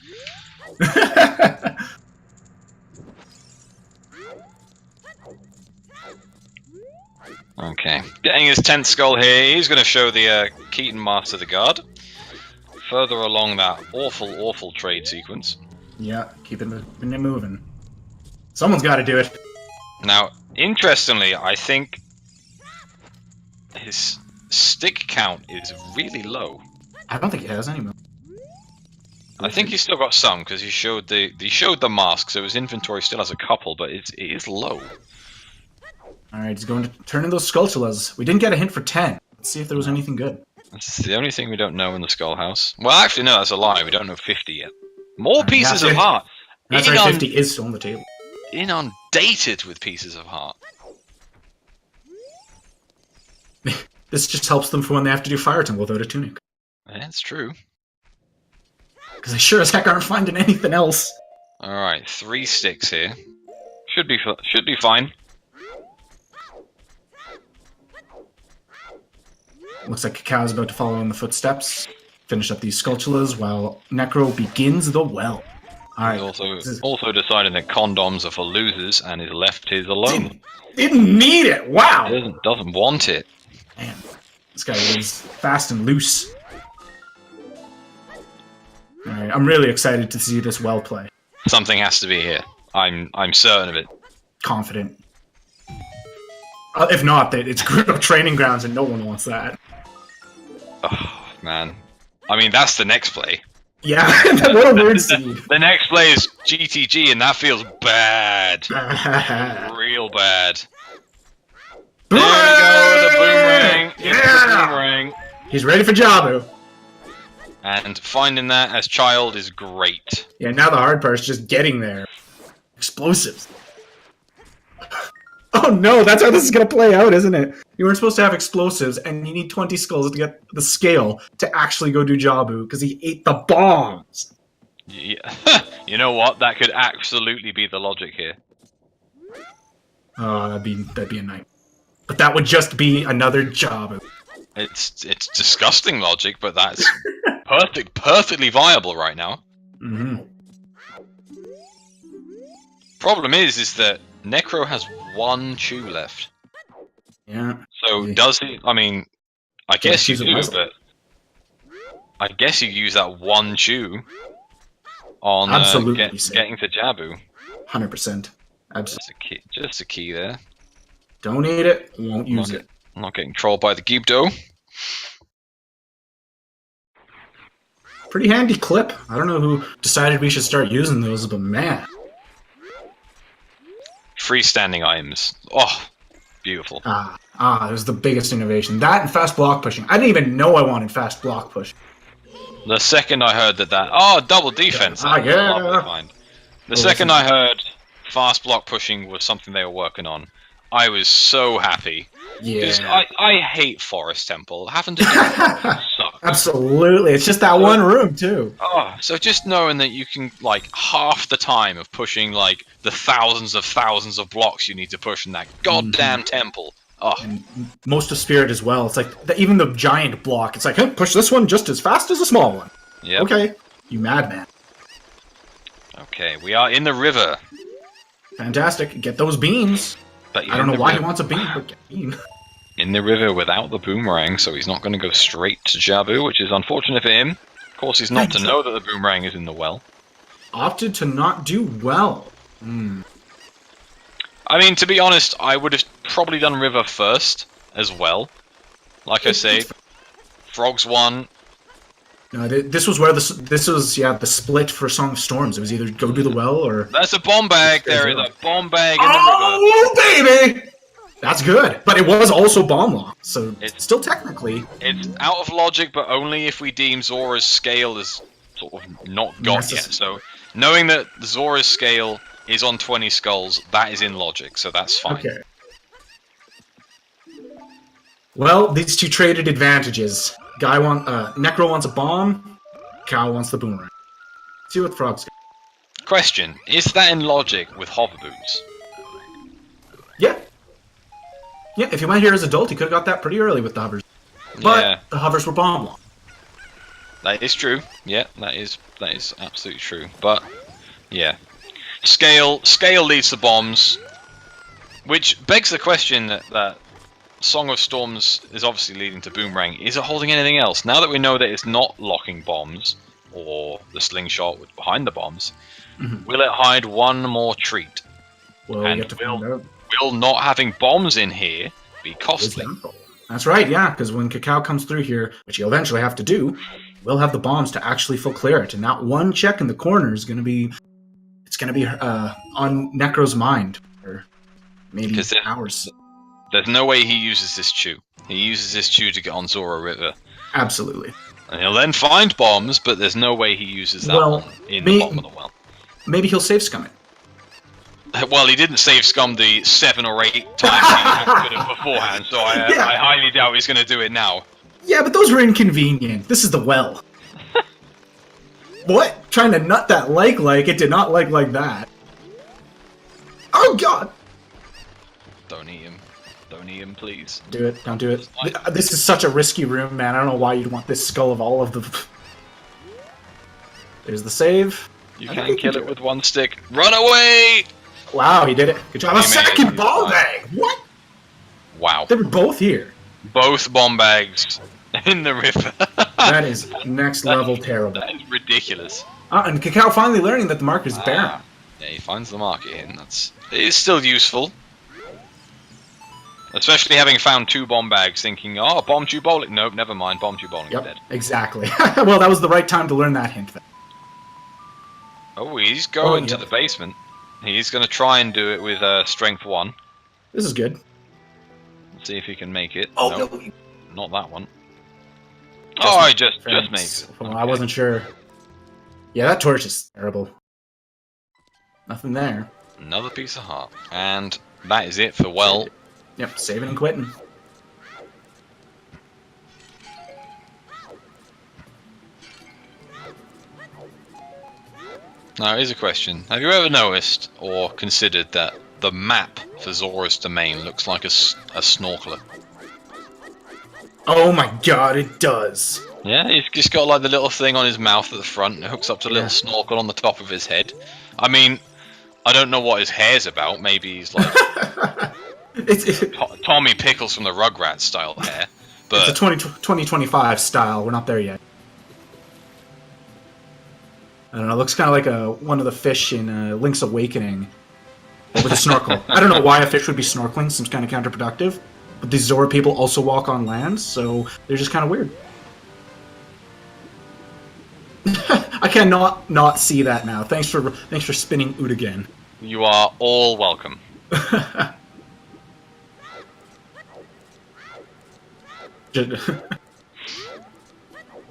Okay, getting his 10th skull here. He's going to show the Keaton Master the Guard further along that awful trade sequence. Yeah, keeping it moving. Someone's got to do it. Now, interestingly, I think his stick count is really low. I don't think he has any more. I think he's still got some because he showed the mask, so his inventory still has a couple, but it is low. All right, he's going to turn in those Skulltulas. We didn't get a hint for 10. Let's see if there was anything good. That's the only thing we don't know in the Skull House. Well, actually, no, that's a lie. We don't know 50 yet. More pieces of heart. That's right, 50 is on the table. In on inundated with pieces of heart. This just helps them for when they have to do Fire Temple without a tunic. That's true. Because they sure as heck aren't finding anything else. Alright, 3 sticks here. Should be fine. Looks like Kakao's about to follow in the footsteps. Finish up these Skulltulas while Necro begins the well. Alright. He's also decided that condoms are for losers and has left his alone. Didn't need it! Wow! He doesn't want it. Man, this guy is fast and loose. Alright, I'm really excited to see this well play. Something has to be here. I'm certain of it. Confident. If not, it's group of training grounds and no one wants that. Oh, man. I mean, that's the next play. Yeah, what a weird seed. The next play is GTG, and that feels bad. Real bad. There we go, the boomerang. Yeah! The boomerang. He's ready for Jabu. And finding that as child is great. Yeah, now the hard part is just getting there. Explosives. Oh no, that's how this is gonna play out, isn't it? You weren't supposed to have explosives, and you need 20 skulls to get the scale to actually go do Jabu, because he ate the bombs! Yeah. You know what? That could absolutely be the logic here. Oh, that'd be a night. But that would just be another Jabu. It's disgusting logic, but that's perfectly viable right now. Mm-hmm. Problem is that Necro has 1 chew left. Yeah. So does he? I mean, I guess you do, but I guess you use that 1 chew on getting to Jabu. 100%. Absolutely. Just a key there. Don't eat it. Won't use it. I'm not getting trolled by the Gyudo. Pretty handy clip. I don't know who decided we should start using those, but man. Freestanding items. Oh, beautiful. It was the biggest innovation. That and fast block pushing. I didn't even know I wanted fast block push. The second I heard that double defense. Yeah. The second I heard fast block pushing was something they were working on, I was so happy. Because I hate Forest Temple. Having to do it sucks. Absolutely. It's just that one room, too. Oh, so just knowing that you can, like, half the time of pushing, like, the thousands of blocks you need to push in that goddamn temple. Oh. And most of Spirit as well. It's like, even the giant block, it's like, hey, push this one just as fast as a small one. Yep. Okay. You madman. Okay, we are in the river. Fantastic. Get those beans. But I don't know why he wants a bean, but get a bean. In the river without the boomerang, so he's not going to go straight to Jabu, which is unfortunate for him. Of course, he's not to know that the boomerang is in the well. Opted to not do well. I mean, to be honest, I would have probably done river first as well. Like I say, Frogs won. No, this was where the split for Song of Storms. It was either go do the well or... That's a bomb bag. There is a bomb bag in the river. Oh, baby! That's good. But it was also bomb lock, so it's still technically... It's out of logic, but only if we deem Zora's scale as sort of not got yet. So knowing that Zora's scale is on 20 skulls, that is in logic, so that's fine. Okay. Well, these two traded advantages. Necro wants a bomb, Cow wants the boomerang. Let's see what Frogs got. Question, is that in logic with hover boots? Yeah. Yeah, if he went here as adult, he could have got that pretty early with the hovers. But the hovers were bomb lock. That is true. Yeah, that is absolutely true. But yeah. Scale leads to bombs. Which begs the question that Song of Storms is obviously leading to Boomerang. Is it holding anything else? Now that we know that it's not locking bombs, or the slingshot behind the bombs, will it hide one more treat? Well, and you have to find out. Will not having bombs in here be costly? That's right, yeah, because when Kakao comes through here, which he'll eventually have to do, we'll have the bombs to actually full clear it. And that one check in the corner is going to be... It's going to be on Necro's mind. Or maybe hours. There's no way he uses this chew. He uses this chew to get on Zora River. Absolutely. And he'll then find bombs, but there's no way he uses that one in the bottom of the well. Maybe he'll save scum it. Well, he didn't save Scum the 7 or 8 times he could have beforehand, so I highly doubt he's going to do it now. Yeah, but those were inconvenient. This is the well. What? Trying to nut that like it did not like that. Oh god! Don't eat him. Don't eat him, please. Do it. Don't do it. This is such a risky room, man. I don't know why you'd want this skull of all of the... There's the save. You can kill it with one stick. Run away! Wow, he did it. Good job. A second ball bag! What? Wow. They were both here. Both bomb bags in the river. That is next level terrible. That is ridiculous. And Kakao finally learning that the marker is barren. Yeah, he finds the marker here, and it is still useful. Especially having found 2 bomb bags, thinking, oh, bomb tube bowling. Nope, never mind, bomb tube bowling instead. Exactly. Well, that was the right time to learn that hint then. Oh, he's going to the basement. He's going to try and do it with strength 1. This is good. Let's see if he can make it. Oh, nope, no. Not that one. I just makes it. Well, I wasn't sure. Yeah, that torch is terrible. Nothing there. Another piece of heart. And that is it for well. Yep, saving and quitting. Now, here's a question. Have you ever noticed or considered that the map for Zora's domain looks like a snorkeler? Oh my god, it does. Yeah, he's just got like the little thing on his mouth at the front. It hooks up to a little snorkel on the top of his head. I mean, I don't know what his hair's about. Maybe he's like Tommy Pickles from the Rugrats style hair. But it's a 2025 style. We're not there yet. I don't know. It looks kind of like one of the fish in Link's Awakening, but with a snorkel. I don't know why a fish would be snorkeling. Seems kind of counterproductive. But these Zora people also walk on land, so they're just kind of weird. I cannot not see that now. Thanks for spinning Oot again. You are all welcome.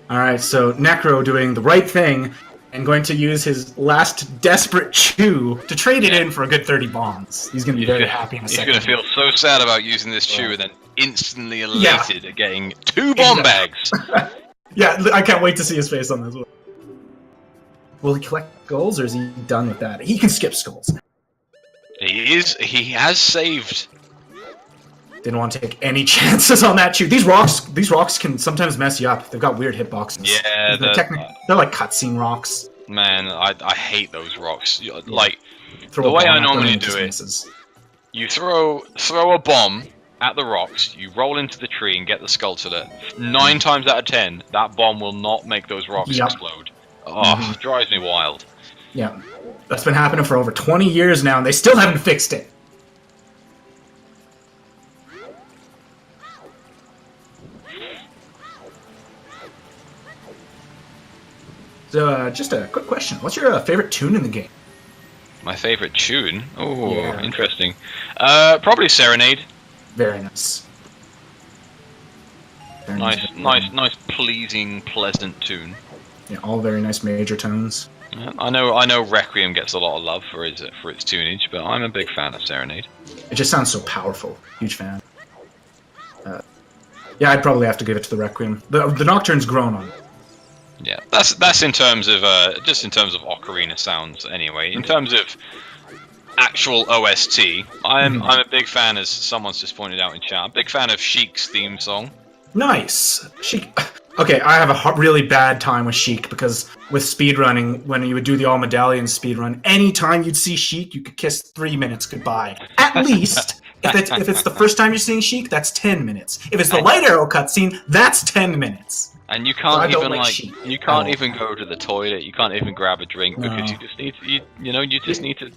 Alright, so Necro doing the right thing and going to use his last desperate chew to trade it in for a good 30 bombs. He's going to be very happy in a second. He's going to feel so sad about using this chew and then instantly elated at getting 2 bomb bags. Yeah, I can't wait to see his face on this one. Will he collect skulls, or is he done with that? He can skip skulls. He has saved. Didn't want to take any chances on that chew. These rocks can sometimes mess you up. They've got weird hitboxes. Yeah, they're like cutscene rocks. Man, I hate those rocks. Like the way I normally do it, you throw a bomb at the rocks, you roll into the tree and get the Skulltula. 9 times out of 10, that bomb will not make those rocks explode. Oh, it drives me wild. Yeah, that's been happening for over 20 years now, and they still haven't fixed it. So, just a quick question. What's your favorite tune in the game? My favorite tune? Oh, interesting. Probably Serenade. Very nice. Nice, pleasing, pleasant tune. Yeah, all very nice major tones. Yeah, I know Requiem gets a lot of love for its tunage, but I'm a big fan of Serenade. It just sounds so powerful. Huge fan. Yeah, I'd probably have to give it to the Requiem. The Nocturne's grown on it. Yeah, that's in terms of just in terms of ocarina sounds anyway. In terms of actual OST, I'm a big fan, as someone's just pointed out in chat. I'm a big fan of Sheik's theme song. Nice. Sheik. Okay, I have a really bad time with Sheik because with speedrunning, when you would do the all medallion speedrun, anytime you'd see Sheik, you could kiss 3 minutes goodbye. At least, if it's the first time you're seeing Sheik, that's 10 minutes. If it's the light arrow cutscene, that's 10 minutes. And you can't even go to the toilet. You can't even grab a drink because you just need to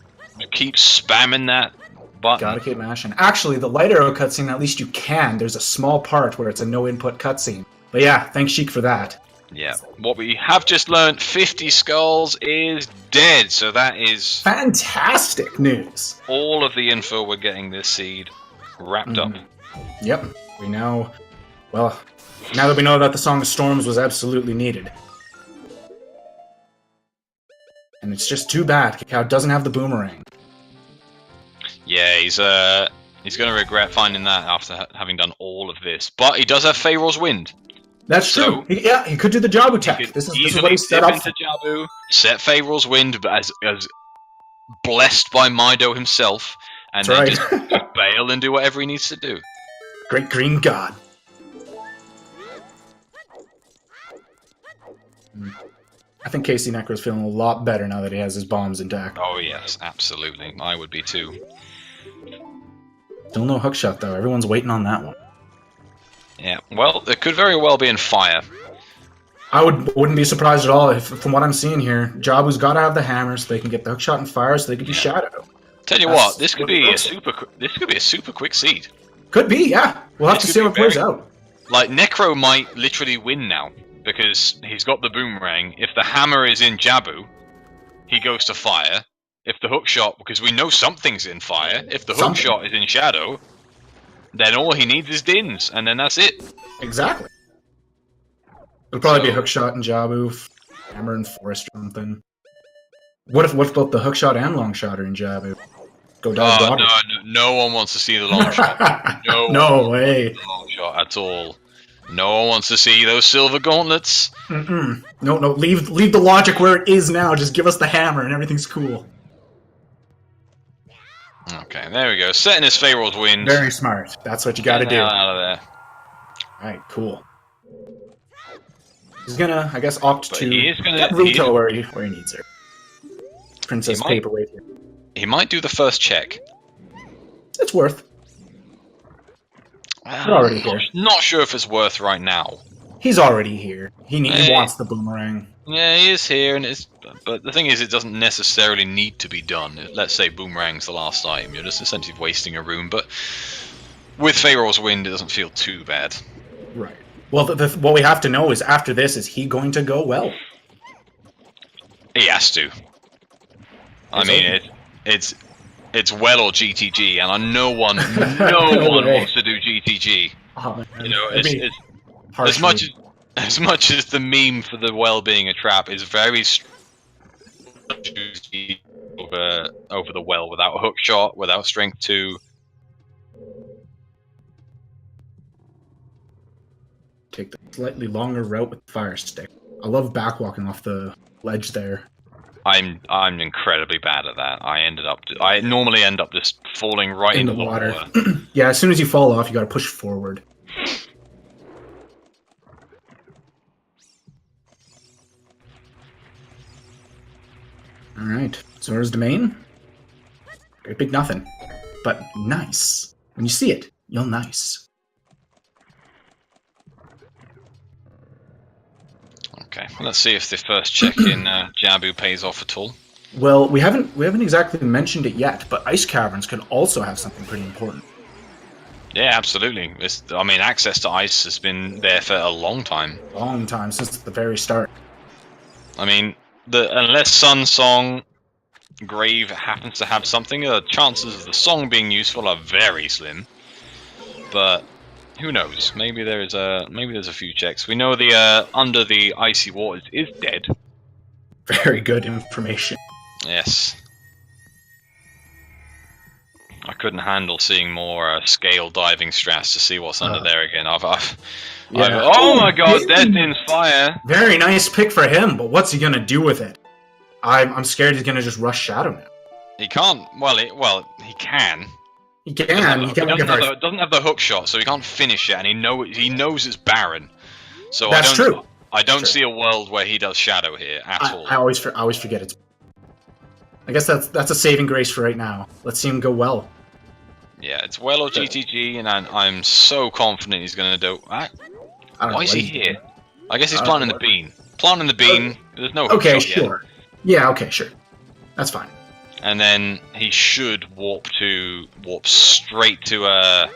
keep spamming that button. Gotta keep mashing. Actually, the light arrow cutscene, at least you can. There's a small part where it's a no input cutscene. But yeah, thanks Sheik for that. Yeah. What we have just learned, 50 skulls is dead. So that is fantastic news. All of the info we're getting this seed wrapped up. Yep. Now that we know that the Song of Storms was absolutely needed. And it's just too bad Kakao doesn't have the boomerang. Yeah, he's gonna regret finding that after having done all of this. But he does have Pharaoh's Wind. That's So, true. He could do the Jabu tech. He could This is easily what he set dip up into for. Jabu, set Pharaoh's Wind, but as blessed by Mido himself, and That's then right. just bail and do whatever he needs to do. Great green god. I think KCNecro is feeling a lot better now that he has his bombs intact. Oh yes, absolutely. I would be too. Still no hookshot though. Everyone's waiting on that one. Yeah. Well, it could very well be in fire. I wouldn't be surprised at all if, from what I'm seeing here, Jabu's got to have the hammer so they can get the hookshot and fire, so they can be Shadow. Tell you what, this could be a super quick seed. Could be, yeah. We'll have to see how it plays out. Like Necro might literally win now because he's got the boomerang. If the hammer is in Jabu, he goes to fire. If the hookshot, because we know something's in fire. If the hookshot is in Shadow, then all he needs is Dins, and then that's it. Exactly. It'll probably be a hookshot and Jabu, hammer and forest or something. What if both the hookshot and long shot are in Jabu? Go down. No one wants to see the long shot. No way. The long shot at all. No one wants to see those silver gauntlets. No. Leave the logic where it is now. Just give us the hammer and everything's cool. Okay, there we go. Setting his Pharaoh's Wind. Very smart. That's what you got to do. Out of there. All right, cool. He's gonna, I guess, opt to get Ruto where he needs her. Princess Paperweight here. He might do the first check. It's worth. We're already here. Not sure if it's worth right now. He's already here. He wants the boomerang. Yeah, he is here, but the thing is, it doesn't necessarily need to be done. Let's say boomerang's the last item. You're just essentially wasting a room, but with Pharaoh's Wind, it doesn't feel too bad. Right. Well, what we have to know is after this, is he going to go well? He has to. I mean, it's well or GTG, and no one wants to do GTG. Oh, you know, it's as much as the meme for the well being a trap is very over the well without a hook shot, without strength 2. Take the slightly longer route with the fire stick. I love backwalking off the ledge there. I'm incredibly bad at that. I normally end up just falling right into the water. Yeah, as soon as you fall off, you got to push forward. All right, Zora's Domain. Great big nothing, but nice. When you see it, you'll nice. Okay, let's see if the first check in Jabu pays off at all. Well, we haven't exactly mentioned it yet, but ice caverns can also have something pretty important. Yeah, absolutely. I mean, access to ice has been there for a long time. Long time, since the very start. I mean, unless Sun Song Grave happens to have something, the chances of the song being useful are very slim. But who knows? Maybe there's a few checks. We know the under the icy waters is dead. Very good information. Yes. I couldn't handle seeing more scale diving strats to see what's under there again. Oh my god, Death in Fire! Very nice pick for him, but what's he gonna do with it? I'm scared he's gonna just rush Shadow now. He can't. Well, he can. He can. He doesn't have the hook shot, so he can't finish it, and he knows it's barren. So that's true. I don't see a world where he does Shadow here at all. I always forget it. I guess that's a saving grace for right now. Let's see him go well. Yeah, it's well or GTG, and I'm so confident he's going to do. Why is he here? I guess he's planting the bean. Planting the bean. There's no hook shot sure. Yet. Yeah, okay, sure. That's fine. And then he should warp straight to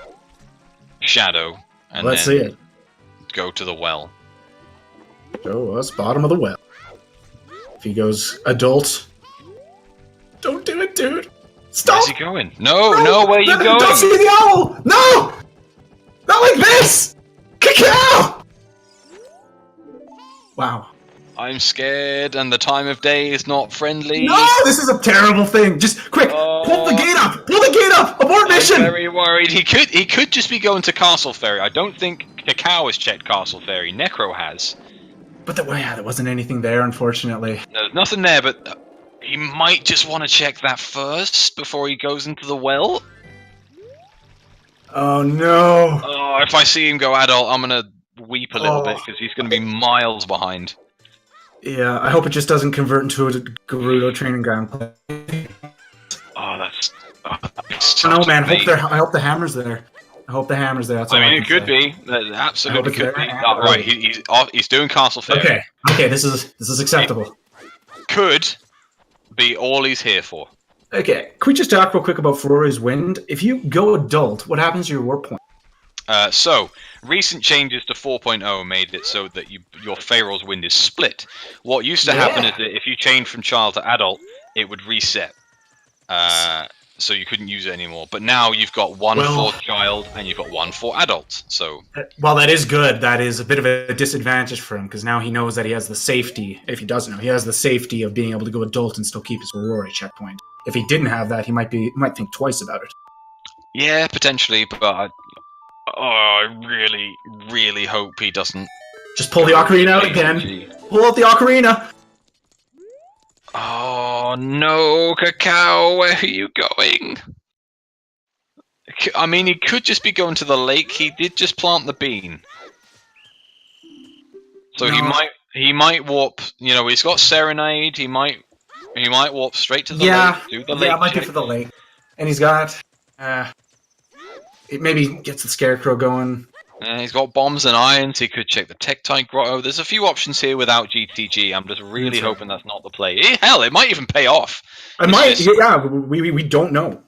Shadow, and let's see it. Go to the well. Show us bottom of the well. If he goes adult, don't do it, dude. Stop. Where's he going? No, where are you going? Don't see the owl. No, not like this. Kakao. Wow. I'm scared, and the time of day is not friendly. No, this is a terrible thing. Just quick, pull the gate up. Pull the gate up. Abort mission. I'm very worried. He could just be going to Castle Ferry. I don't think Kakao has checked Castle Ferry. Necro has. But there wasn't anything there, unfortunately. There's nothing there, but he might just want to check that first before he goes into the well. Oh no. Oh, if I see him go adult, I'm gonna weep a little bit because he's gonna be miles behind. Yeah, I hope it just doesn't convert into a Gerudo training ground. Oh, that's. No, man. I hope the hammer's there. I hope the hammer's there. That's all I mean, can it could say. be. That absolutely could be. Oh, Right, he's doing Castle Ferry. Okay. This is acceptable. Could be all he's here for. Okay. Can we just talk real quick about Furore's Wind? If you go adult, what happens to your warp point? So, recent changes to 4.0 made it so that your Pharaoh's Wind is split. What used to happen is that if you change from child to adult, it would reset. So you couldn't use it anymore. But now you've got one for child and you've got one for adult. So, well, that is good. That is a bit of a disadvantage for him because now he knows that he has the safety. If he doesn't know, he has the safety of being able to go adult and still keep his Aurora checkpoint. If he didn't have that, he might think twice about it. Yeah, potentially, but I really, really hope he doesn't. Just pull the ocarina out again. Pull out the ocarina. Oh no, Kakao, where are you going? I mean, he could just be going to the lake. He did just plant the bean, so no. he might warp. You know, he's got Serenade. He might warp straight to the lake. Do the lake. Yeah, it might be for the lake. And he's got. It maybe gets the Scarecrow going. He's got bombs and irons. He could check the Tektite Grotto. There's a few options here without GTG. I'm just really hoping that's not the play. Hell, it might even pay off. We don't know.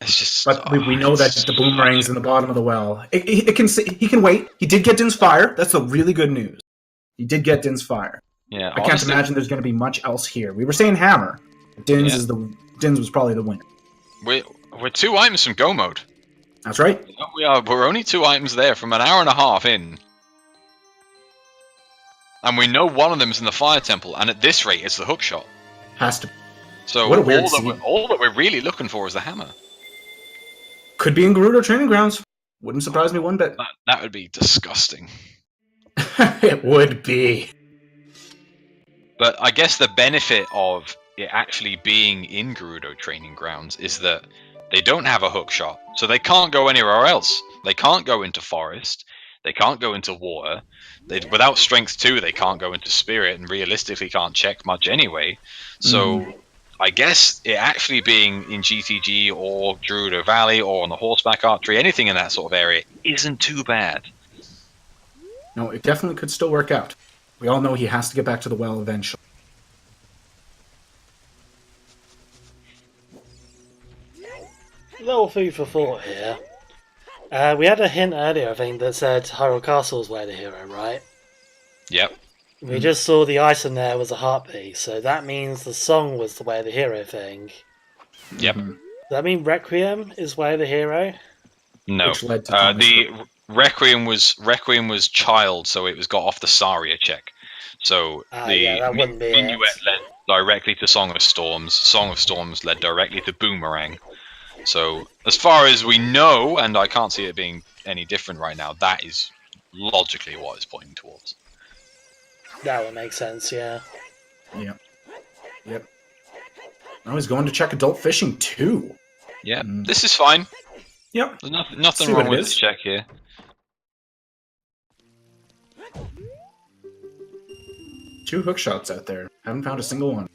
It's just. But we know that the boomerang's in the bottom of the well. He can wait. He did get Din's Fire. That's the really good news. He did get Din's Fire. Yeah, I can't imagine there's going to be much else here. We were saying Hammer. Din's was probably the winner. We're 2 items from Go Mode. That's right. We are. We're only 2 items there from an hour and a half in. And we know one of them is in the Fire Temple, and at this rate, it's the hook shot. Has to. So what a weird all that we're really looking for is the hammer. Could be in Gerudo Training Grounds. Wouldn't surprise me one bit. That would be disgusting. It would be. But I guess the benefit of it actually being in Gerudo Training Grounds is that they don't have a hook shot, so they can't go anywhere else. They can't go into forest. They can't go into water. Without strength 2, they can't go into spirit, and realistically can't check much anyway. So I guess it actually being in GTG or Gerudo Valley or on the horseback archery, anything in that sort of area, isn't too bad. No, it definitely could still work out. We all know he has to get back to the well eventually. Little food for thought here. We had a hint earlier, I think, that said Hyrule Castle is where the hero, right? Yep. We just saw the item there was a heartbeat, so that means the song was the way the hero thing. Yep. Does that mean Requiem is way the hero? No. The Requiem was child, so it was got off the Saria check. So that wouldn't be Minuet led directly to Song of Storms. Song of Storms led directly to Boomerang. So as far as we know, and I can't see it being any different right now, that is logically what it's pointing towards. That would make sense, yeah. Yep. Now he's going to check adult fishing too. Yeah, this is fine. Yep. There's nothing wrong with this check here. Two hook shots out there. Haven't found a single one.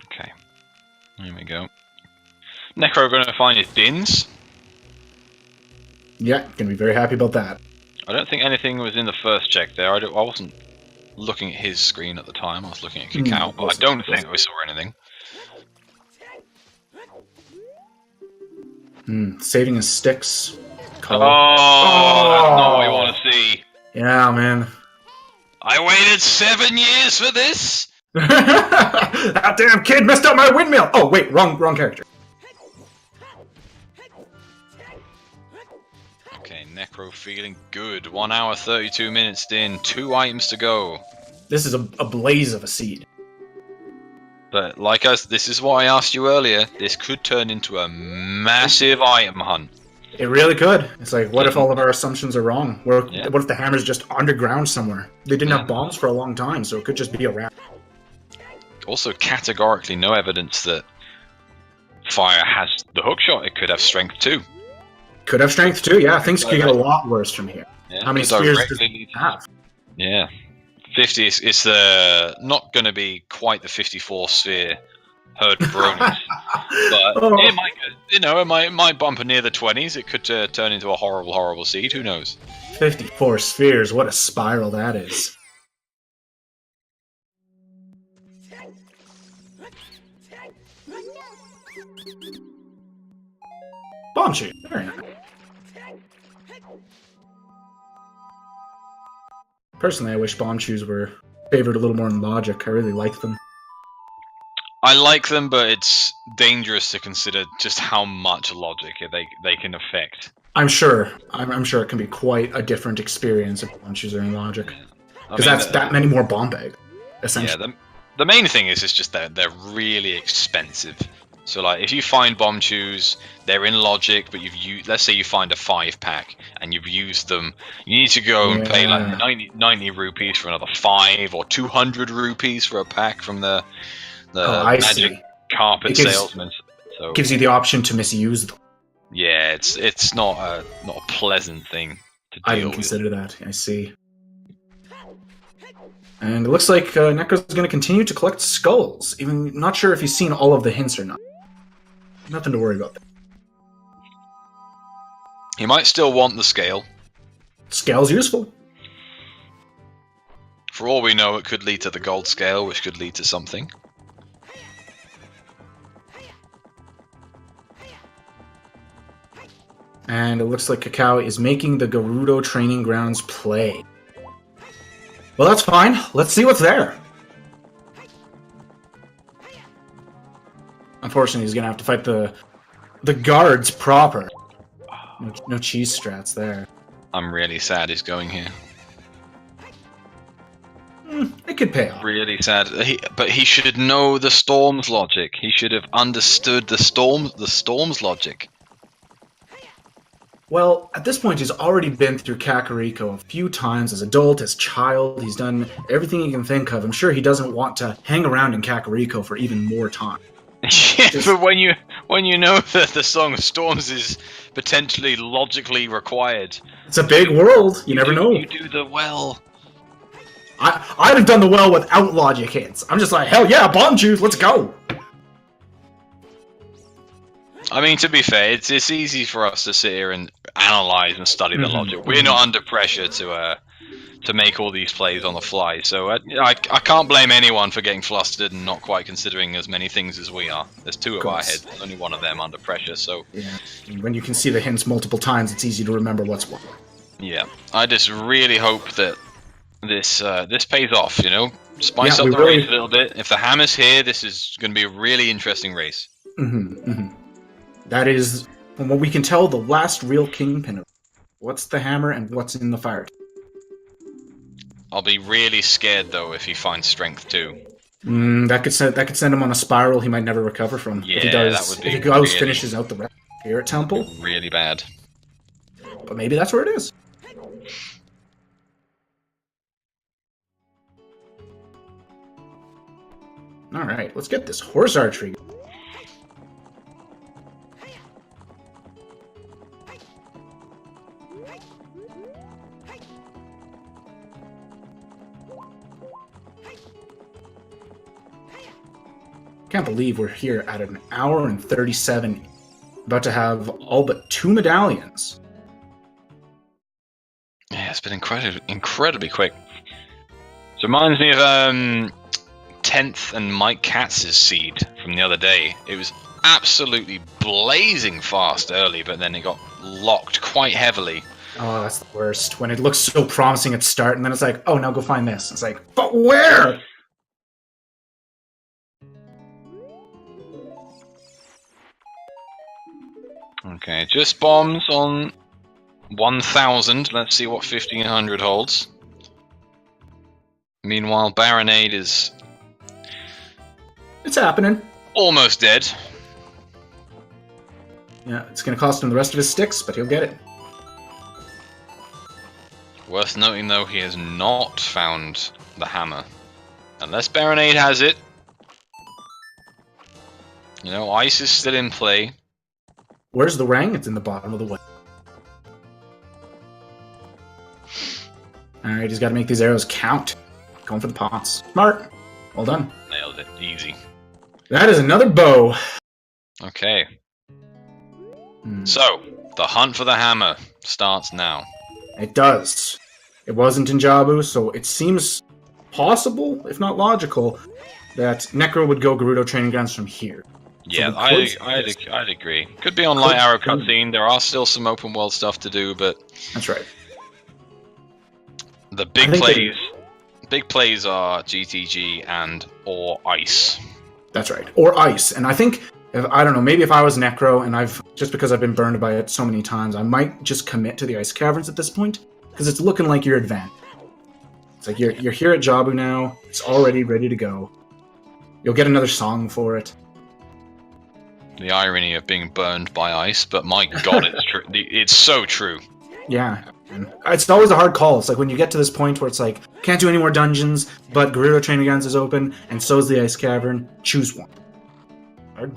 Okay. Here we go. Necro going to find his Dins. Yeah, gonna be very happy about that. I don't think anything was in the first check there. I wasn't looking at his screen at the time. I was looking at Kakao, but I don't think we saw anything. Saving his sticks. That's not what we want to see. Yeah, man. I waited 7 years for this. That damn kid messed up my windmill! Oh, wait, wrong character. Okay, Necro feeling good. 1 hour 32 minutes in, 2 items to go. This is a blaze of a seed. But like us, this is what I asked you earlier. This could turn into a massive item hunt. It really could. It's like, what if all of our assumptions are wrong? What if the hammer's just underground somewhere? They didn't have bombs for a long time, so it could just be around. Also, categorically, no evidence that fire has the hookshot. It could have strength too. Could have strength too, yeah. Things could get a lot worse from here. Yeah, how many spears does it have? Yeah. 50 it's not going to be quite the 54 sphere herd bronies, but it might, it might bump near the 20s. It could turn into a horrible seed. Who knows? 54 spheres. What a spiral that is. Bomb shoot. Very nice. Personally, I wish bomb shoes were favored a little more in logic. I really like them. I like them, but it's dangerous to consider just how much logic they can affect. I'm sure. I'm sure it can be quite a different experience if bomb shoes are in logic. Because that's that many more bomb bags, essentially. Yeah, the main thing is just that they're really expensive. So like, if you find bomb shoes, they're in logic, but let's say you find a 5-pack and you've used them, you need to go and pay like 90 rupees for another 5, or 200 rupees for a pack from the magic carpet salesman. So it gives you the option to misuse them. Yeah, it's not a pleasant thing to deal with. I didn't consider that. I see. And it looks like Necro's going to continue to collect skulls. Even not sure if he's seen all of the hints or not. Nothing to worry about there. He might still want the scale. Scale's useful. For all we know, it could lead to the gold scale, which could lead to something. And it looks like Kakao is making the Gerudo training grounds play. Well, that's fine. Let's see what's there. Unfortunately, he's going to have to fight the guards proper. No cheese strats there. I'm really sad he's going here. It could pay off. Really sad. But he should know the storm's logic. He should have understood the storm's logic. Well, at this point, he's already been through Kakariko a few times as adult, as child. He's done everything he can think of. I'm sure he doesn't want to hang around in Kakariko for even more time. Yeah, but when you know that the Song of Storms is potentially logically required, it's a big world. You never know. You do the well. I'd have done the well without logic hits. I'm just like, hell yeah, bomb juice, let's go. I mean, to be fair, it's easy for us to sit here and analyze and study the logic. We're not under pressure to make all these plays on the fly, so I can't blame anyone for getting flustered and not quite considering as many things as we are. There's two of our heads, only one of them under pressure, so... Yeah, when you can see the hints multiple times, it's easy to remember what's what. Yeah, I just really hope that this pays off, you know? Spice up the race a little bit. If the hammer's here, this is going to be a really interesting race. That is, from what we can tell, the last real kingpin of what's the hammer and what's in the fire. I'll be really scared though if he finds strength too. That could send him on a spiral he might never recover from. Yeah, if he does, that would be if he goes finishes out the rest of the Spirit Temple. Really bad. But maybe that's where it is. All right, let's get this horse archery. Can't believe we're here at an hour and 37, about to have all but 2 medallions. Yeah, it's been incredibly quick. So it reminds me of 10th and Mike Katz's seed from the other day. It was absolutely blazing fast early, but then it got locked quite heavily. Oh, that's the worst. When it looks so promising at start, and then it's like, oh, now go find this. It's like, but where? Okay, just bombs on 1,000. Let's see what 1,500 holds. Meanwhile, Baronade is... It's happening. almost dead. Yeah, it's going to cost him the rest of his sticks, but he'll get it. Worth noting, though, he has not found the hammer. Unless Baronade has it. You know, ice is still in play. Where's the Rang? It's in the bottom of the way. Alright, he's got to make these arrows count. Going for the pots. Smart. Well done. Nailed it. Easy. That is another bow. Okay. So, the hunt for the hammer starts now. It does. It wasn't in Jabu, so it seems possible, if not logical, that Necro would go Gerudo training grounds from here. Yeah, So I'd agree. Could be on Light Arrow cutscene. There are still some open world stuff to do, but that's right. The big plays are GTG and or Ice. That's right, or Ice. And I think, I don't know, maybe if I was Necro and just because I've been burned by it so many times, I might just commit to the Ice Caverns at this point, because it's looking like you're advanced. It's like you're here at Jabu now. It's already ready to go. You'll get another song for it. The irony of being burned by ice, but my god, it's true. It's so true. Yeah, and it's always a hard call. It's like when you get to this point where it's like, can't do any more dungeons, but Gerudo Training Grounds is open, and so is the Ice Cavern. Choose one. Hard.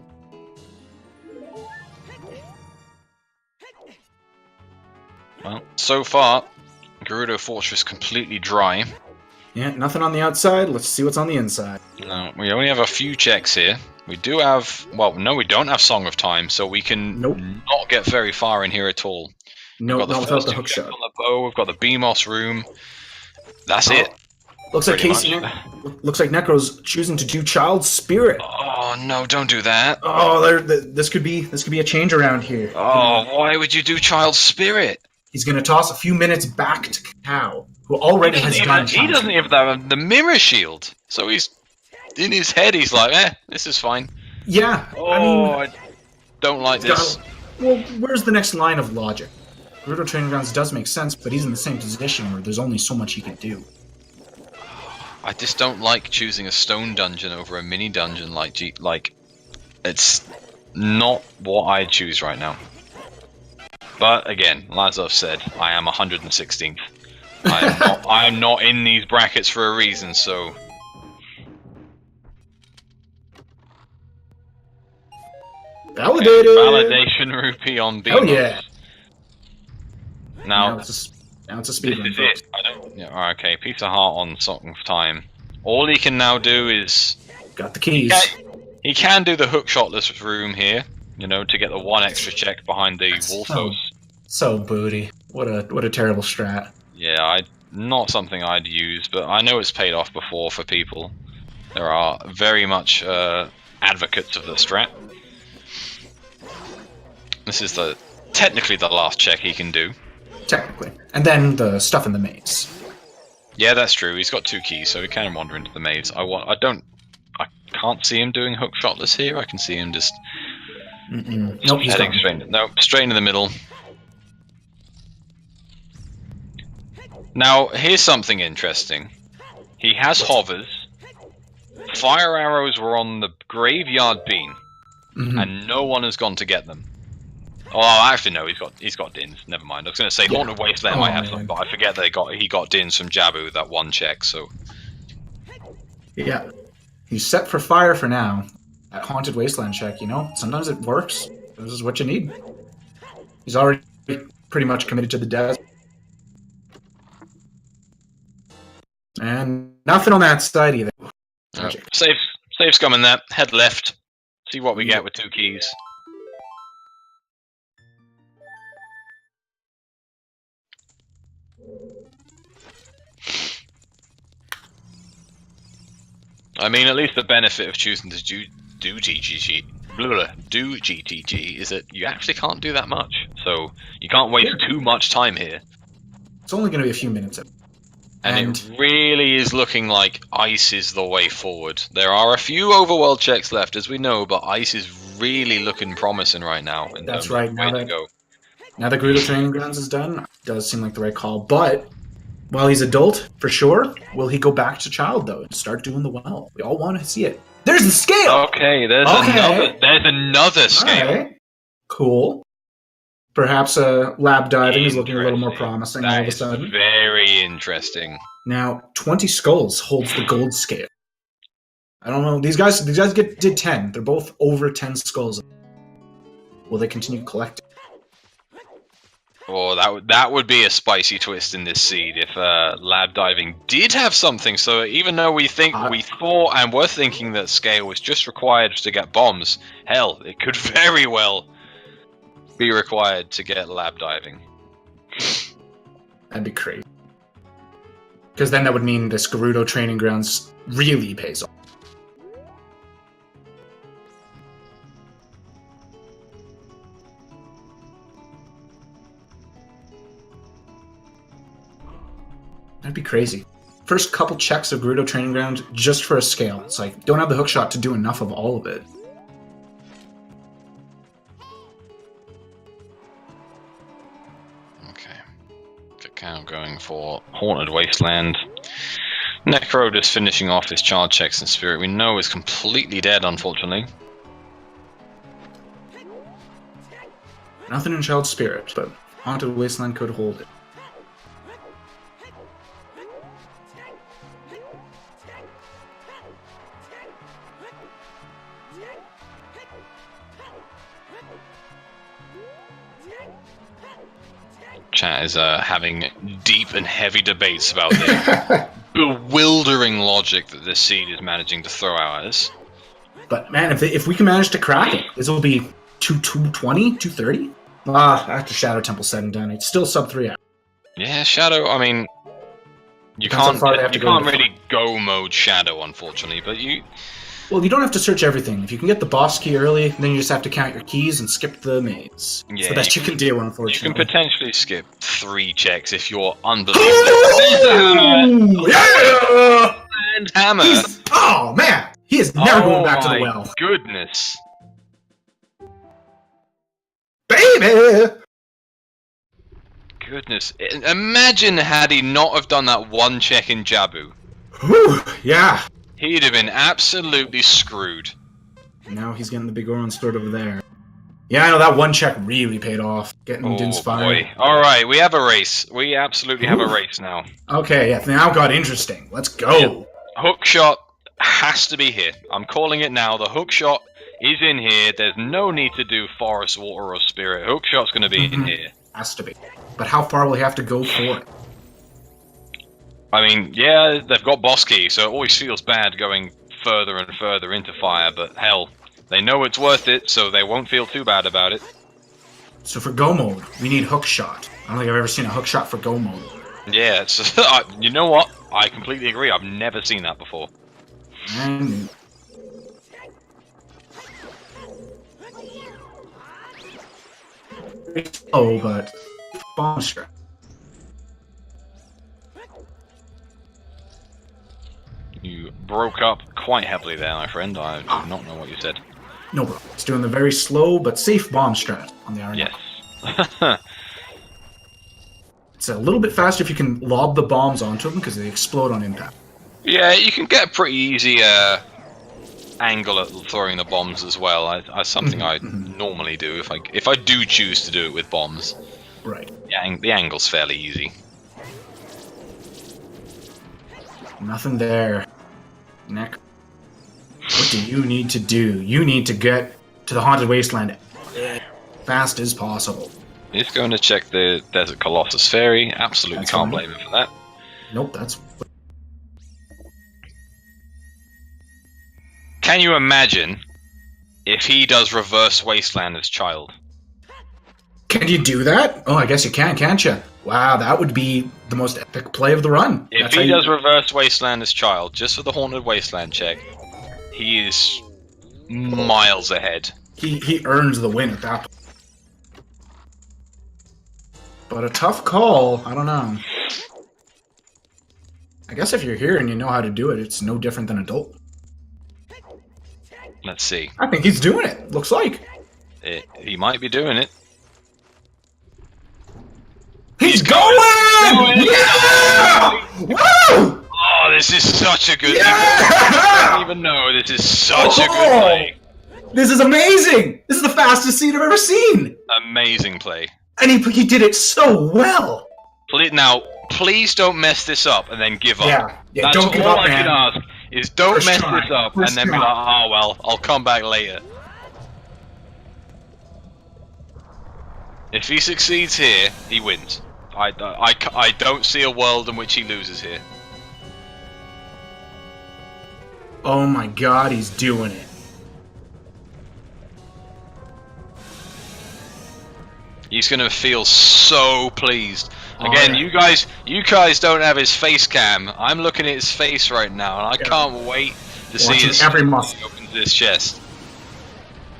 Well, so far, Gerudo Fortress completely dry. Yeah, nothing on the outside. Let's see what's on the inside. No, we only have a few checks here. We do have... Well, no, we don't have Song of Time, so we can not get very far in here at all. No, not without the hook shot. On the bow, we've got the BMOS room. That's it. Looks like looks like Necro's choosing to do Child Spirit. Oh no! Don't do that. Oh, this could be a change around here. Oh, why would you do Child Spirit? He's going to toss a few minutes back to Kakao, who already has done. He doesn't even have the mirror shield, so he's in his head. He's like, this is fine. Yeah. Oh, I don't like this. Well, where's the next line of logic? Gerudo Training Grounds does make sense, but he's in the same position where there's only so much he can do. I just don't like choosing a stone dungeon over a mini dungeon like it's not what I choose right now. But again, as I've said, I am 116th. I am not in these brackets for a reason, so validated. Validation rupee on BMOS. Oh yeah. Now it's a speed run. This is it. Okay, piece of heart on Song of Time. All he can now do is... Got the keys. He can do the hookshotless room here, you know, to get the one extra check behind the Wolfos. So booty. What a terrible strat. Yeah, not something I'd use, but I know it's paid off before for people. There are very much advocates of the strat. This is technically the last check he can do. Technically. And then the stuff in the maze. Yeah, that's true. He's got 2 keys, so he can wander into the maze. I can't see him doing hookshotless here. I can see him just Nope, he's heading gone. straight in the middle. Now, here's something interesting. He has hovers. Fire arrows were on the graveyard bean, and no one has gone to get them. Oh, actually, no, he's got dins. Never mind. I was going to say Haunted Wasteland might have some, but I forget he got dins from Jabu that one check. So yeah, he's set for fire for now. That Haunted Wasteland check, you know, sometimes it works. This is what you need. He's already pretty much committed to the desert. And nothing on that side either. Oh, safe scum in that. Head left. See what we get with 2 keys. I mean, at least the benefit of choosing to do GTG is that you actually can't do that much. So you can't waste too much time here. It's only going to be a few minutes. And it really is looking like ice is the way forward. There are a few overworld checks left, as we know, but ice is really looking promising right now. That's right. Now that Gerudo Training Grounds is done, it does seem like the right call. But while he's adult, for sure, will he go back to child, though, and start doing the well? We all want to see it. There's the scale! Okay, there's another scale. Right. Cool. Perhaps lab diving is looking a little more promising all of a sudden. Very interesting. Now, 20 skulls holds the gold scale. I don't know. These guys did 10. They're both over 10 skulls. Will they continue collecting? Oh, that would be a spicy twist in this seed if lab diving did have something. So even though we thought and were thinking that scale was just required to get bombs, hell, it could very well be required to get lab diving. That'd be crazy. Because then that would mean this Gerudo Training Grounds really pays off. That'd be crazy. First couple checks of Gerudo Training Ground just for a scale. It's like, don't have the hookshot to do enough of all of it. Kakao going for Haunted Wasteland. Necro just finishing off his child checks and Spirit we know is completely dead, unfortunately. Nothing in Child Spirit, but Haunted Wasteland could hold it. Chat is having deep and heavy debates about the bewildering logic that this seed is managing to throw out at us. But man, if we can manage to crack it, this will be 220, 230? After Shadow Temple said and done, it's still sub 3 hours. Yeah, Shadow, I mean, you can't really go mode Shadow, unfortunately, but you... Well, you don't have to search everything. If you can get the boss key early, then you just have to count your keys and skip the maze. Yeah, it's the best you can do, unfortunately. You can potentially skip 3 checks if you're unbelievable. Yeah! And hammer! Oh, man! He is never going back to the well. Goodness. Baby! Goodness. Imagine had he not have done that one check in Jabu. Whew, yeah. He'd have been absolutely screwed. Now he's getting the big orange sword over there. Yeah, I know that one check really paid off. Getting Din's fire. Alright, we have a race. We absolutely have a race now. Okay, yeah, now it got interesting. Let's go. Yep. Hook shot has to be here. I'm calling it now. The hook shot is in here. There's no need to do forest, water, or spirit. Hook shot's going to be in here. Has to be. But how far will he have to go for it? I mean, yeah, they've got boss key, so it always feels bad going further and further into fire, but hell, they know it's worth it, so they won't feel too bad about it. So for go mode, we need hook shot. I don't think I've ever seen a hook shot for go mode. Yeah, it's, you know what? I completely agree. I've never seen that before. Oh, but bomb strike. You broke up quite heavily there, my friend. I do not know what you said. No, bro. It's doing the very slow but safe bomb strat on the RNG. Yes. It's a little bit faster if you can lob the bombs onto them because they explode on impact. Yeah, you can get a pretty easy angle at throwing the bombs as well. That's something I normally do if I do choose to do it with bombs. Right. The angle's fairly easy. Nothing there. Neck. What do you need to do? You need to get to the Haunted Wasteland as fast as possible. He's going to check the Desert Colossus Fairy. Absolutely can't blame him for that. Nope, that's... Can you imagine if he does reverse Wasteland as child? Can you do that? Oh, I guess you can, can't you? Wow, that would be the most epic play of the run. If he does reverse Wasteland as child, just for the Haunted Wasteland check, he is miles ahead. He earns the win at that point. But a tough call, I don't know. I guess if you're here and you know how to do it, it's no different than adult. Let's see. I think he's doing it. Looks like. He might be doing it. He's going! Yeah! Woo! Oh, this is such a good. I don't even know. This is such a good play. This is amazing. This is the fastest scene I've ever seen. Amazing play. And he did it so well. Now, please don't mess this up and then give up. Yeah, That's don't give all up, I man. can ask is don't First mess try. this up First and then be try. like, oh well, I'll come back later. If he succeeds here, he wins. I don't see a world in which he loses here. Oh my god, he's doing it. He's gonna feel so pleased. Again, yeah. you guys don't have his face cam. I'm looking at his face right now, and I can't wait to see his every muscle. he opens his chest.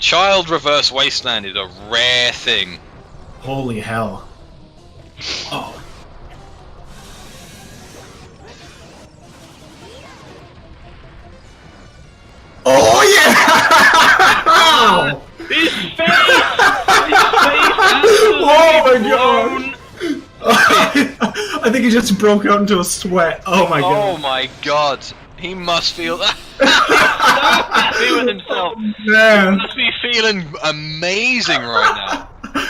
Child reverse wasteland is a rare thing. Holy hell. Oh. Oh yeah! His face! Oh my god! I think he just broke out into a sweat. Oh my god. Oh my god. He must feel that. He's so happy with himself. Man. He must be feeling amazing right now.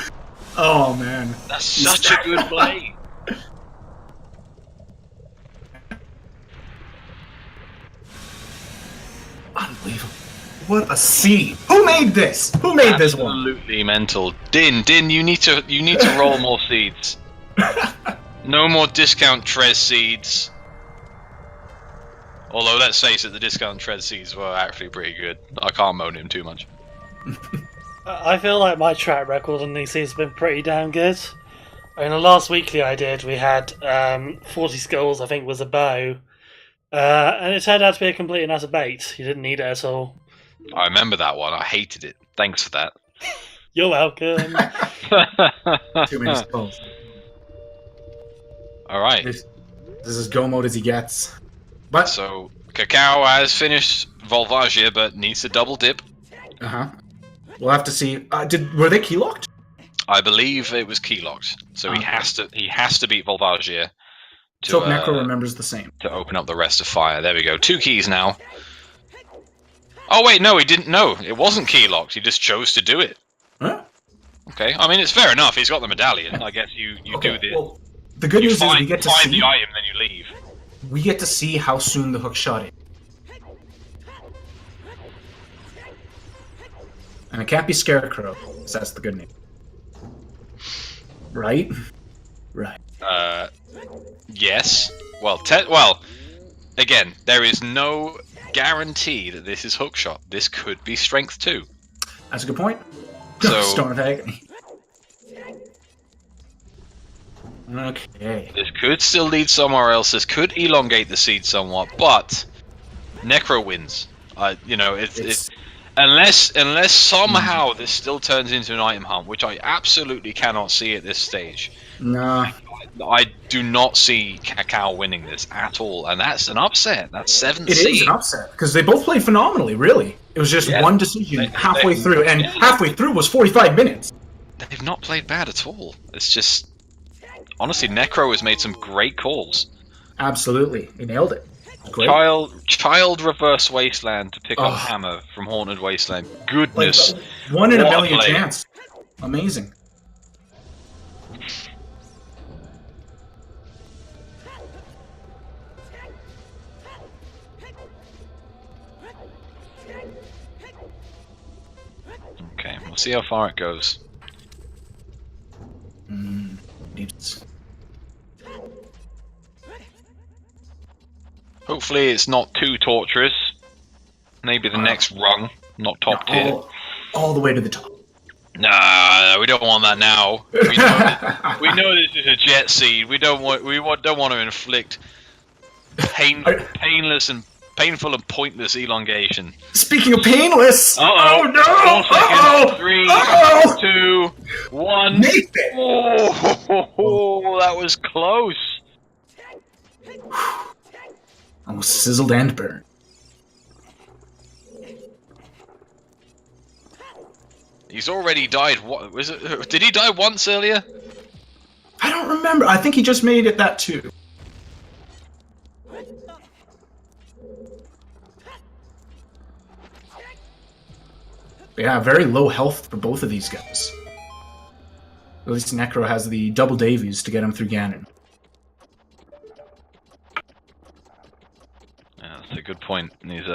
Oh man. That's such a good play. Unbelievable. What a scene. Who made this? Who made this one? Absolutely mental. Din, you need to roll more seeds. No more discount Trez seeds. Although let's face it, the discount Trez seeds were actually pretty good. I can't moan him too much. I feel like my track record on these has been pretty damn good. In the last weekly I did, we had 40 skulls, I think was a bow. And it turned out to be a complete and utter bait. You didn't need it at all. I remember that one. I hated it. Thanks for that. You're welcome. Too many skulls. Alright. This is as go mode as he gets. But So, Kakao has finished Volvagia, but needs to double dip. we'll have to see. Were they key locked? I believe it was key locked, so he has to beat Volvagia So Necro remembers the same. to open up the rest of fire. There we go. 2 keys now. Oh wait, no, he didn't know. It wasn't key locked. He just chose to do it. Huh? Okay, I mean it's fair enough. He's got the medallion. I guess you Okay, do this. well, the good news is we get to find see. the item, then you leave. We get to see how soon the hook shot is. And it can't be Scarecrow, because that's the good name. Right? Right. Yes. Well, again, there is no guarantee that this is hookshot. This could be strength 2. That's a good point. So- Storm of Agony. Okay. This could still lead somewhere else. This could elongate the seed somewhat, but Necro wins. Unless somehow this still turns into an item hunt, which I absolutely cannot see at this stage. Nah. I do not see Kakao winning this at all, and that's an upset. That's 7 It is an upset, because they both played phenomenally, really. It was just one decision halfway through, and halfway through was 45 minutes. They've not played bad at all. It's just... Honestly, Necro has made some great calls. Absolutely. He nailed it. Great. Child reverse wasteland to pick up hammer from Haunted Wasteland. Goodness. Like, 1 in a What a million play. chance. Amazing. Okay, we'll see how far it goes. Hopefully it's not too torturous. Maybe the next rung, not top tier. All the way to the top. Nah, we don't want that now. We know this is a jet seed. We don't want to inflict painful and pointless elongation. Speaking of painless. Uh-oh. Oh no! 3, 2, 1. Nathan! Oh, that was close. Almost sizzled and burned. He's already died. What was it? Did he die once earlier? I don't remember. I think he just made it that too. Yeah, very low health for both of these guys. At least Necro has the double Davies to get him through Ganon. Yeah, that's a good point. He's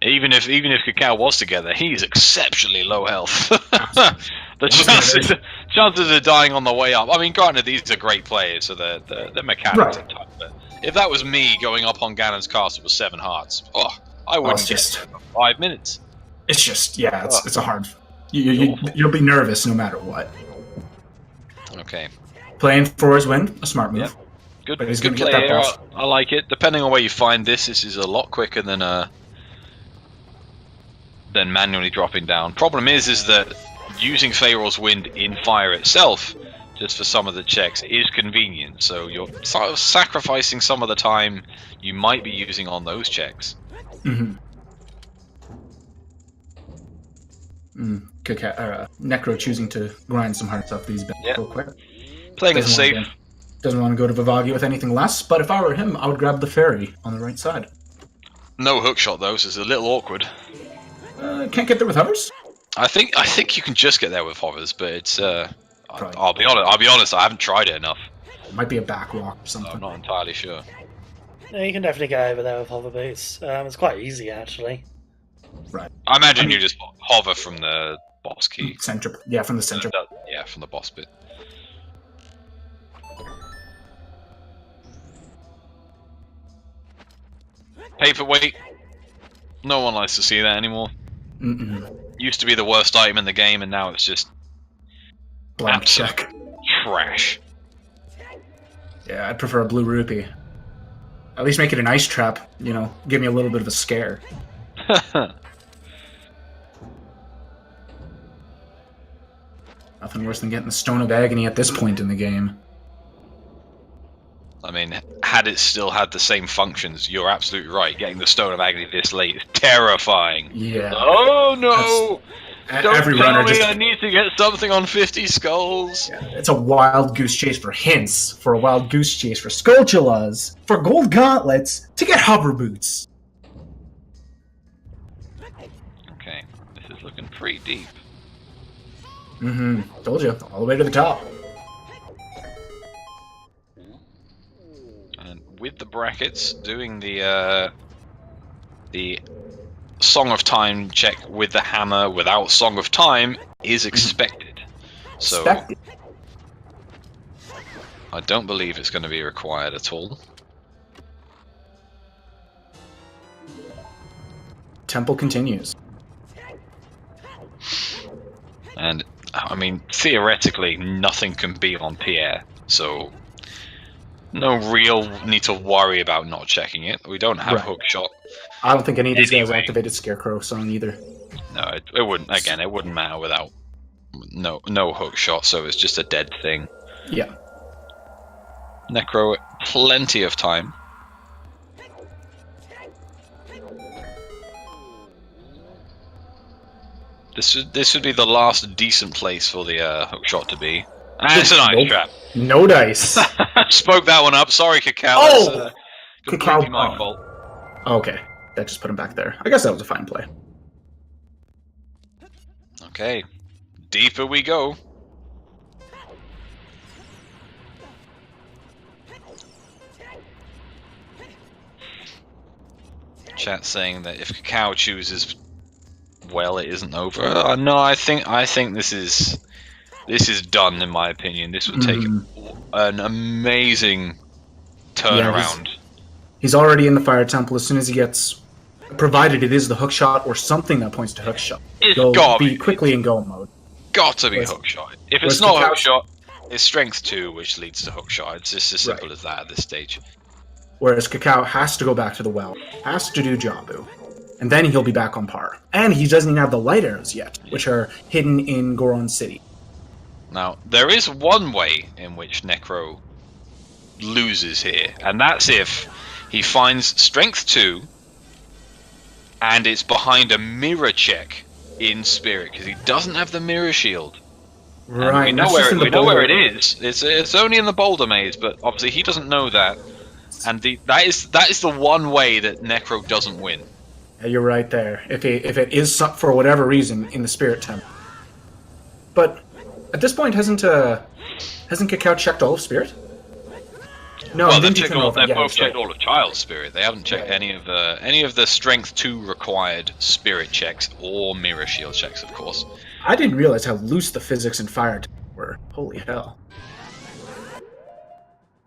even if Kakao was together, he's exceptionally low health. The chances of dying on the way up. I mean, granted, these are great players, so the mechanics are tough. But if that was me going up on Ganon's castle with 7 hearts, I wouldn't get 5 minutes. It's just, yeah, it's a hard. You'll be nervous no matter what. Okay. Playing for his win, a smart move. Yep. Good play here. I like it. Depending on where you find this is a lot quicker than manually dropping down. Problem is that using Pharaoh's Wind in fire itself, just for some of the checks, is convenient. So you're sort of sacrificing some of the time you might be using on those checks. Mm-hmm. Necro choosing to grind some hearts off these bits real quick. Playing it safe. Doesn't want to go to Vivagi with anything less, but if I were him, I would grab the fairy on the right side. No hookshot though, so it's a little awkward. Can't get there with hovers? I think you can just get there with hovers, but it's I'll be honest, I haven't tried it enough. It might be a backwalk or something. I'm not entirely sure. Yeah, you can definitely get over there with hover boots. It's quite easy actually. Right. I imagine you just hover from the boss key. Center. Yeah, from the center. Yeah, from the boss bit. Paperweight. No one likes to see that anymore. Used to be the worst item in the game, and now it's just blank check. Trash. Yeah, I'd prefer a blue rupee. At least make it an ice trap. You know, give me a little bit of a scare. Nothing worse than getting the Stone of Agony at this point in the game. I mean, had it still had the same functions, you're absolutely right. Getting the Stone of Agony this late is terrifying. Yeah. Oh no! Don't every tell runner me just... I need to get something on 50 skulls. Yeah, it's a wild goose chase for hints, for a wild goose chase for Skulltulas, for gold gauntlets, to get hover boots. Okay, this is looking pretty deep. Told you, all the way to the top. And with the brackets, doing the Song of Time check with the hammer without Song of Time is expected. So I don't believe it's going to be required at all. Temple continues. And I mean, theoretically, nothing can be on Pierre, so no real need to worry about not checking it. We don't have hookshot. I don't think any of these guys activated Scarecrow Song either. No, it wouldn't. Again, it wouldn't matter without no hookshot. So it's just a dead thing. Yeah. Necro, plenty of time. This would be the last decent place for the hookshot to be. And it's an ice trap. No dice. Spoke that one up. Sorry, Kakao. Oh! Completely my fault. Okay, that just put him back there. I guess that was a fine play. Okay, deeper we go. Chat saying that if Kakao chooses well, it isn't over. No, I think this is done in my opinion. This would take an amazing turnaround. Yeah, he's already in the Fire Temple as soon as he gets, provided it is the hookshot or something that points to hookshot. It's gotta be quickly in go mode. Got to be hookshot. If it's not hookshot, it's strength 2, which leads to hookshot. It's just as simple as that at this stage. Whereas Kakao has to go back to the well, has to do Jabu, and then he'll be back on par. And he doesn't even have the light arrows yet, which are hidden in Goron City. Now, there is one way in which Necro loses here, and that's if he finds strength 2 and it's behind a mirror check in spirit because he doesn't have the mirror shield. Right. And we know where it is. It's only in the boulder maze, but obviously he doesn't know that. And that is the one way that Necro doesn't win. Yeah, you're right there. If it is for whatever reason in the spirit temple. But at this point, hasn't Kakao checked all of spirit? No, well, they've both checked all of Child's spirit. They haven't checked any of the strength 2 required spirit checks or mirror shield checks, of course. I didn't realize how loose the physics in fire were. Holy hell!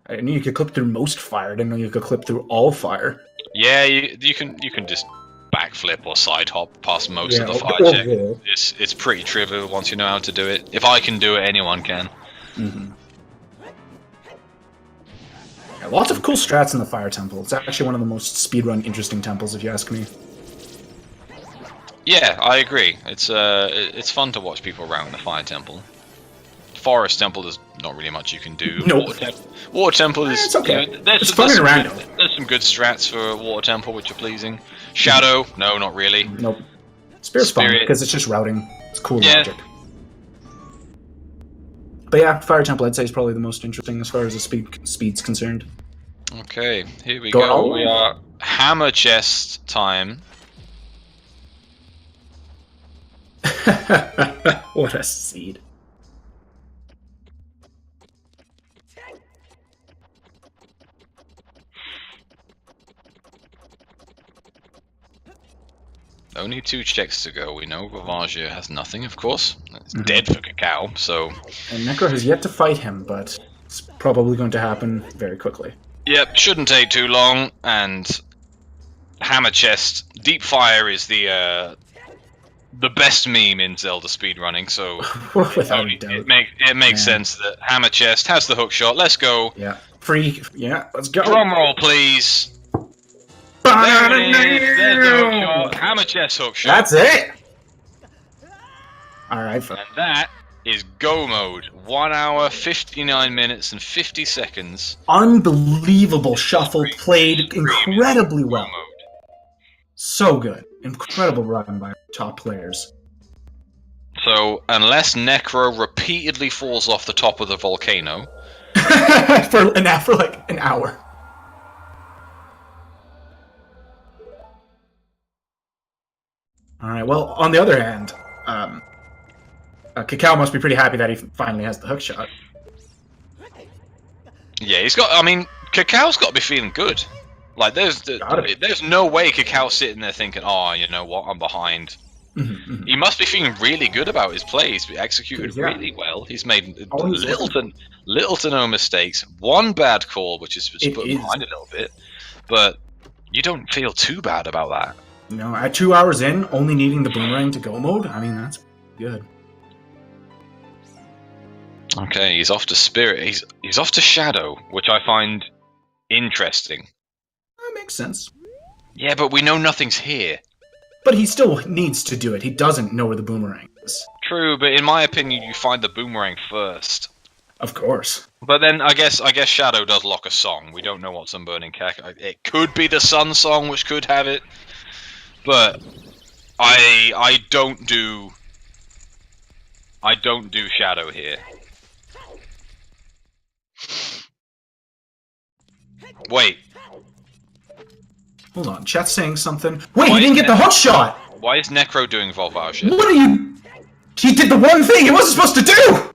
I knew you could clip through most fire. I didn't know you could clip through all fire. Yeah, you can just backflip or side hop past most of the fire check. It's pretty trivial once you know how to do it. If I can do it, anyone can. Mm-hmm. Yeah, lots of cool strats in the fire temple. It's actually one of the most speedrun interesting temples, if you ask me. Yeah, I agree. It's fun to watch people around the fire temple. Forest temple, there's not really much you can do. Nope. Water temple is it's okay. There's some good strats for water temple which are pleasing. Shadow, no, not really. Nope. Spirit's fun because it's just routing. It's cool logic. But yeah, fire temple I'd say is probably the most interesting as far as the speed's concerned. Okay, here we go. We are hammer chest time. What a seed. Only 2 checks to go. We know Ravagea has nothing, of course. It's dead for Kakao, so... And Necro has yet to fight him, but it's probably going to happen very quickly. Yep, shouldn't take too long, and... Hammer chest. Deep fire is the best meme in Zelda speedrunning, so... Without a doubt. It makes sense that Hammer chest has the hook shot. Let's go. Yeah. Free. Yeah, let's go. Drum roll, please. There it is. There's the hook shot. Hammer chest hook shot. That's it. All right. And that is go mode. 1 hour, 59 minutes, and 50 seconds. Unbelievable shuffle, played incredibly well. So good. Incredible run by top players. So, unless Necro repeatedly falls off the top of the volcano... for like an hour. Alright, well, on the other hand, Kakao must be pretty happy that he finally has the hook shot. Yeah, Kakao's got to be feeling good. Like, there's no way Kakao's sitting there thinking, oh, you know what, I'm behind. He must be feeling really good about his play. He's executed really well. He's made little to no mistakes. One bad call, which is just put behind a little bit, but you don't feel too bad about that. No, at 2 hours in, only needing the boomerang to go mode, I mean, that's good. Okay, he's off to Spirit. He's off to Shadow, which I find interesting. That makes sense. Yeah, but we know nothing's here. But he still needs to do it. He doesn't know where the boomerang is. True, but in my opinion, you find the boomerang first. Of course. But then I guess Shadow does lock a song. We don't know what's on Burning Kakao. It could be the Sun song, which could have it. But I don't do Shadow here. Wait. Hold on, chat's saying something. Wait, he didn't get the hook shot! Why is Necro doing Volvagia? What are you... He did the one thing he wasn't supposed to do!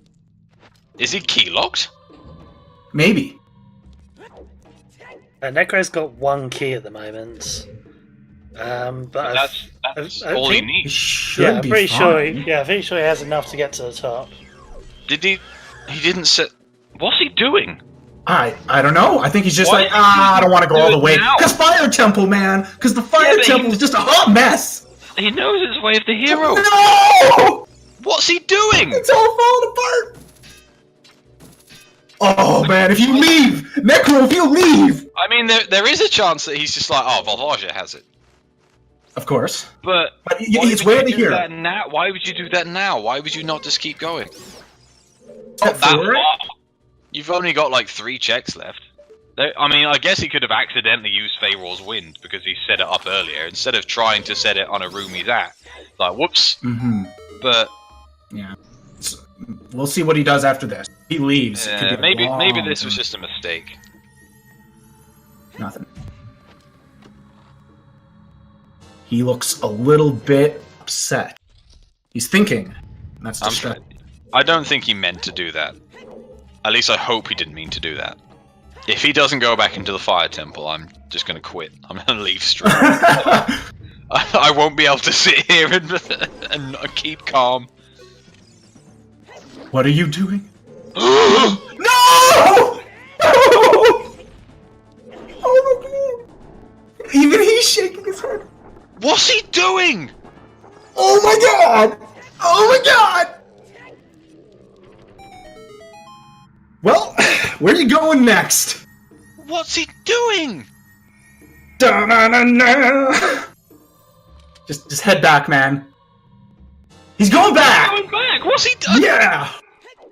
Is he key-locked? Maybe. Necro's got 1 key at the moment. But that's all he needs. I'm pretty sure he has enough to get to the top. Did he didn't set... What's he doing? I don't know. I think he's just I don't want to go all the way. Because Fire Temple, man! Because the Fire Temple is just a hot mess! He knows his way of the hero! No! What's he doing? It's all falling apart! Oh man, if you leave! Necro, if you leave! I mean, there is a chance that he's just like, oh, Volvagia has it. Of course. But it's way to hear. Why would you do that now? Why would you not just keep going? Step forward. You've only got like 3 checks left. I mean, I guess he could have accidentally used Faeror's Wind because he set it up earlier instead of trying to set it on a room he's at. Like, whoops. Mm-hmm. But yeah, we'll see what he does after this. He leaves. Maybe this was just a mistake. Nothing. He looks a little bit upset. He's thinking. That's distracting. I don't think he meant to do that. At least I hope he didn't mean to do that. If he doesn't go back into the Fire Temple, I'm just going to quit. I'm going to leave straight. I won't be able to sit here and keep calm. What are you doing? No! Oh my god! Even he's shaking his head. What's he doing? Oh my god! Oh my god! Well, where are you going next? What's he doing? Da-na-na-na. Just head back, man. He's going back! He's going back? What's he doing? Yeah!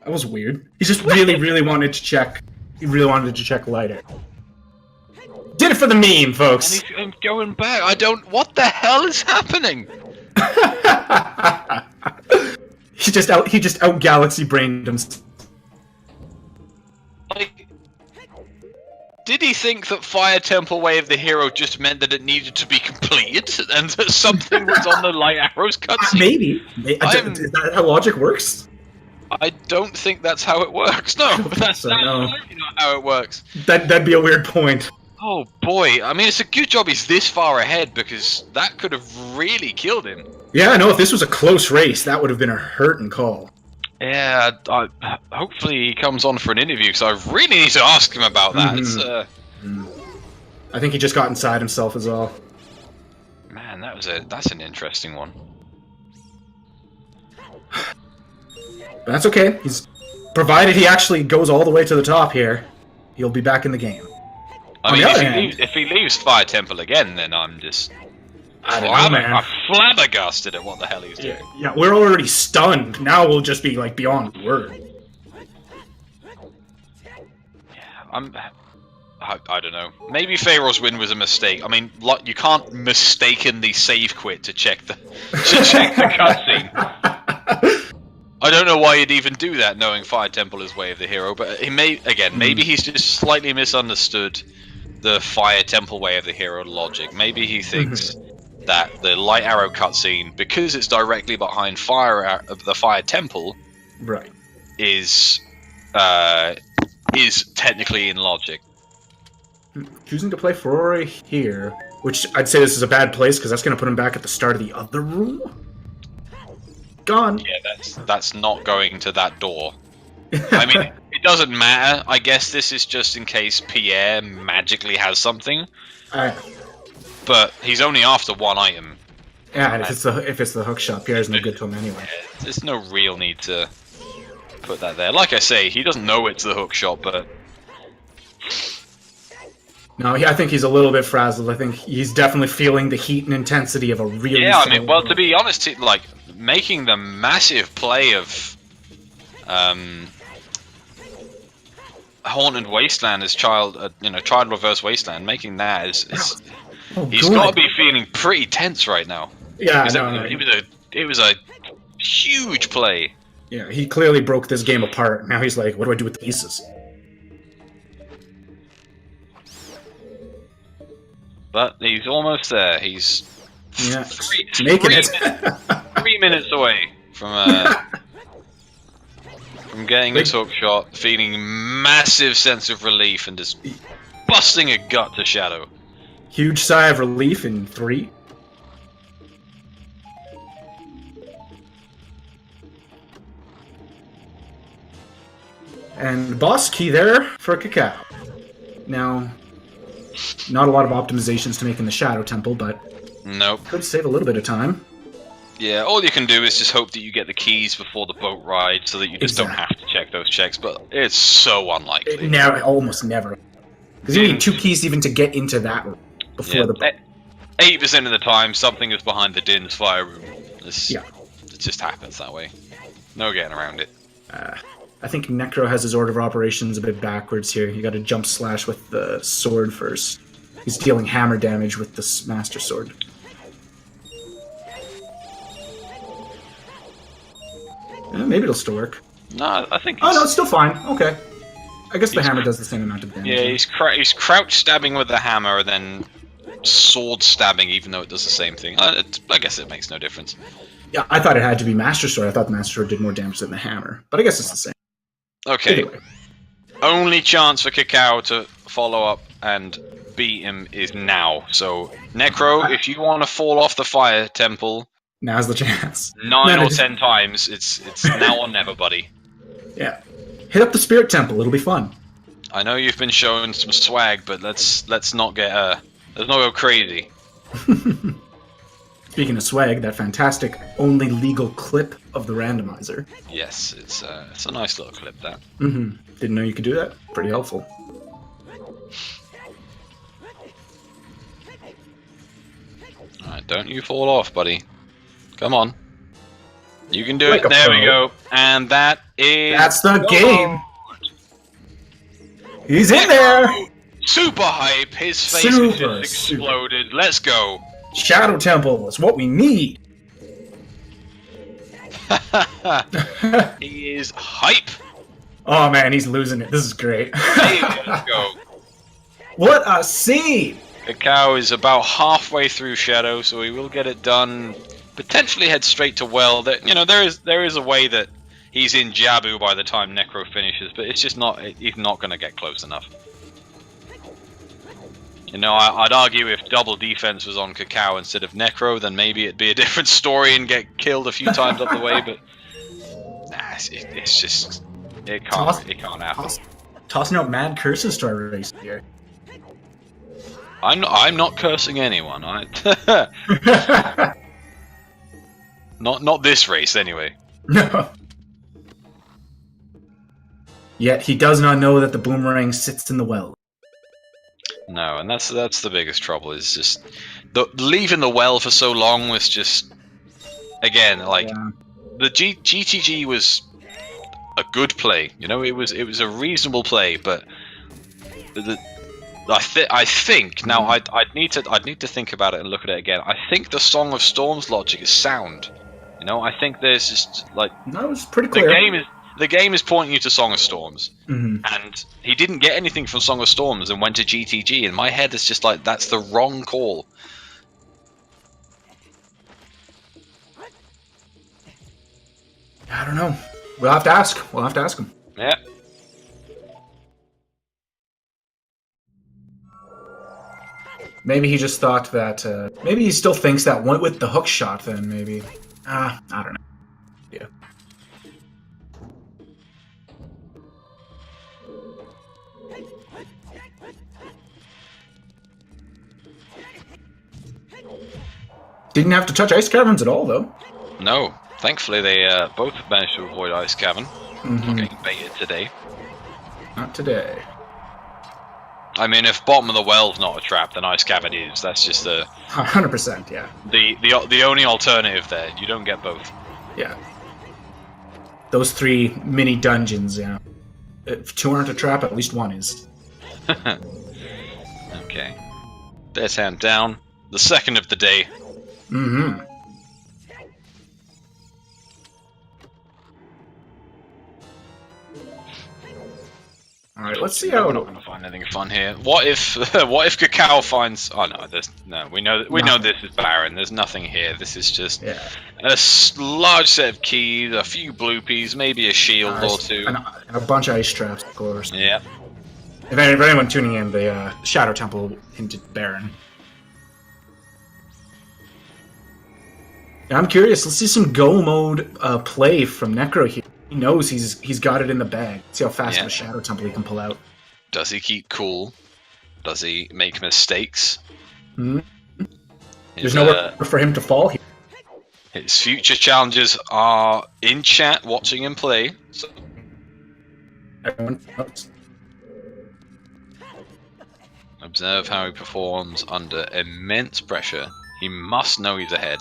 That was weird. He just really wanted to check. He really wanted to check lighter. Did it for the meme, folks. And he's going back. I don't. What the hell is happening? He just out galaxy brained himself. Like, did he think that Fire Temple Way of the Hero just meant that it needed to be completed and that something was on the Light Arrows cutscene? Maybe. Is that how logic works? I don't think that's how it works. No, that's absolutely not how it works. That'd be a weird point. Oh boy, I mean, it's a good job he's this far ahead because that could have really killed him. Yeah, I know. If this was a close race, that would have been a hurting call. Yeah, hopefully he comes on for an interview because I really need to ask him about that. I think he just got inside himself as well. Man, that's an interesting one. But that's okay. Provided he actually goes all the way to the top here, he'll be back in the game. I mean, if he leaves Fire Temple again, then I'm just... I don't know, man. I'm flabbergasted at what the hell he's doing. Yeah, we're already stunned. Now we'll just be, like, beyond word. Yeah, I don't know. Maybe Faeror's Wind was a mistake. I mean, you can't mistakenly save quit to check the cutscene. I don't know why you'd even do that, knowing Fire Temple is Way of the Hero, but maybe he's just slightly misunderstood the Fire Temple Way of the Hero logic. Maybe he thinks that the Light Arrow cutscene, because it's directly behind the Fire Temple, right, is technically in logic. Choosing to play Ferrari here, which I'd say this is a bad place because that's going to put him back at the start of the other room. Gone. Yeah, that's not going to that door. I mean, it doesn't matter. I guess this is just in case Pierre magically has something. But he's only after one item. Yeah, and if it's the hook shot, Pierre's no good to him anyway. There's no real need to put that there. Like I say, he doesn't know it's the hook shot, but... No, I think he's a little bit frazzled. I think he's definitely feeling the heat and intensity of a really... Yeah, I mean, well, to be honest, like, making the massive play of... Haunted Wasteland as Child Reverse Wasteland, making that is he's got to be feeling pretty tense right now. Yeah, it was a huge play. Yeah, he clearly broke this game apart. Now he's like, what do I do with the pieces? But he's almost there. He's making it 3 minutes away from getting his hook shot, feeling massive sense of relief, and just busting a gut to Shadow. Huge sigh of relief in 3. And boss key there for Kakao. Now, not a lot of optimizations to make in the Shadow Temple, but nope. Could save a little bit of time. Yeah, all you can do is just hope that you get the keys before the boat ride so that you just don't have to check those checks, but it's so unlikely. Almost never. Because you need 2 keys even to get into that room before the boat. 80% of the time, something is behind the Din's fire room. It just happens that way. No getting around it. I think Necro has his order of operations a bit backwards here. You got to jump slash with the sword first. He's dealing hammer damage with the Master Sword. Maybe it'll still work. No, I think. Oh no, it's still fine. Okay. I guess the hammer does the same amount of damage. Yeah, he's crouch stabbing with the hammer, then sword stabbing, even though it does the same thing. I guess it makes no difference. Yeah, I thought it had to be Master Sword. I thought the Master Sword did more damage than the hammer, but I guess it's the same. Okay. Anyway. Only chance for Kakao to follow up and beat him is now. So, Necro, if you want to fall off the fire temple, Now's the chance. 9 or 10 times, it's now or never, buddy. Yeah. Hit up the Spirit Temple. It'll be fun. I know you've been showing some swag, but let's not get let's not go crazy. Speaking of swag, that fantastic only legal clip of the randomizer. Yes, it's a nice little clip, that. Didn't know you could do that. Pretty helpful. Alright, don't you fall off, buddy. Come on. You can do Like it. a There we pro. go. And that's the game. He's in Necro, there. Super hype. His face Super, just exploded. Let's go. Shadow Temple is what we need. He is hype. Oh man, he's losing it. This is great. Hey, let's go. What a scene! Kakao is about halfway through Shadow, so he will get it done. Potentially head straight to Well. That there is a way that he's in Jabu by the time Necro finishes, but it's just not. He's not going to get close enough. You know, I'd argue if double defense was on Kakao instead of Necro, then maybe it'd be a different story and get killed a few times up the way. But nah, it's just it can't happen. Tossing out mad curses to our race here. I'm not cursing anyone. Not this race anyway. No. Yet he does not know that the boomerang sits in the well. No, and that's the biggest trouble. Is just leaving the well for so long was just again like the GTG was a good play. You know, it was a reasonable play, but I think now I'd need to think about it and look at it again. I think the Song of Storms logic is sound. You know, I think there's just like no, it's pretty clear. The game is pointing you to Song of Storms, Mm-hmm. and he didn't get anything from Song of Storms and went to GTG. In my head, it's just like that's the wrong call. I don't know. We'll have to ask. We'll have to ask him. Yeah. Maybe he just thought that. Maybe he still thinks that went with the hook shot. Then maybe. I don't know. Yeah. Didn't have to touch ice caverns at all, though. No. Thankfully, they both managed to avoid Ice Cavern. Not getting baited today. Not today. I mean, if bottom of the well's not a trap, then Ice Cavern is. That's just 100%, yeah. The only alternative there. You don't get both. Yeah. Those 3 mini dungeons, yeah. If 2 aren't a trap, at least 1 is. Okay. Death hand down. The second of the day. Mm-hmm. Alright, let's see how... We're not going to find anything fun here. What if Kakao finds... Oh no, we know this is barren. There's nothing here. This is just a large set of keys, a few bloopies, maybe a shield or 2. And a bunch of ice traps, of course. Yeah. If anyone tuning in, the Shadow Temple hinted barren. I'm curious. Let's see some go mode play from Necro here. He knows he's got it in the bag. See how fast of a Shadow Temple he can pull out. Does he keep cool? Does he make mistakes? Mm-hmm. There's nowhere for him to fall here. His future challenges are in chat watching him play. So. Everyone knows. Observe how he performs under immense pressure. He must know he's ahead.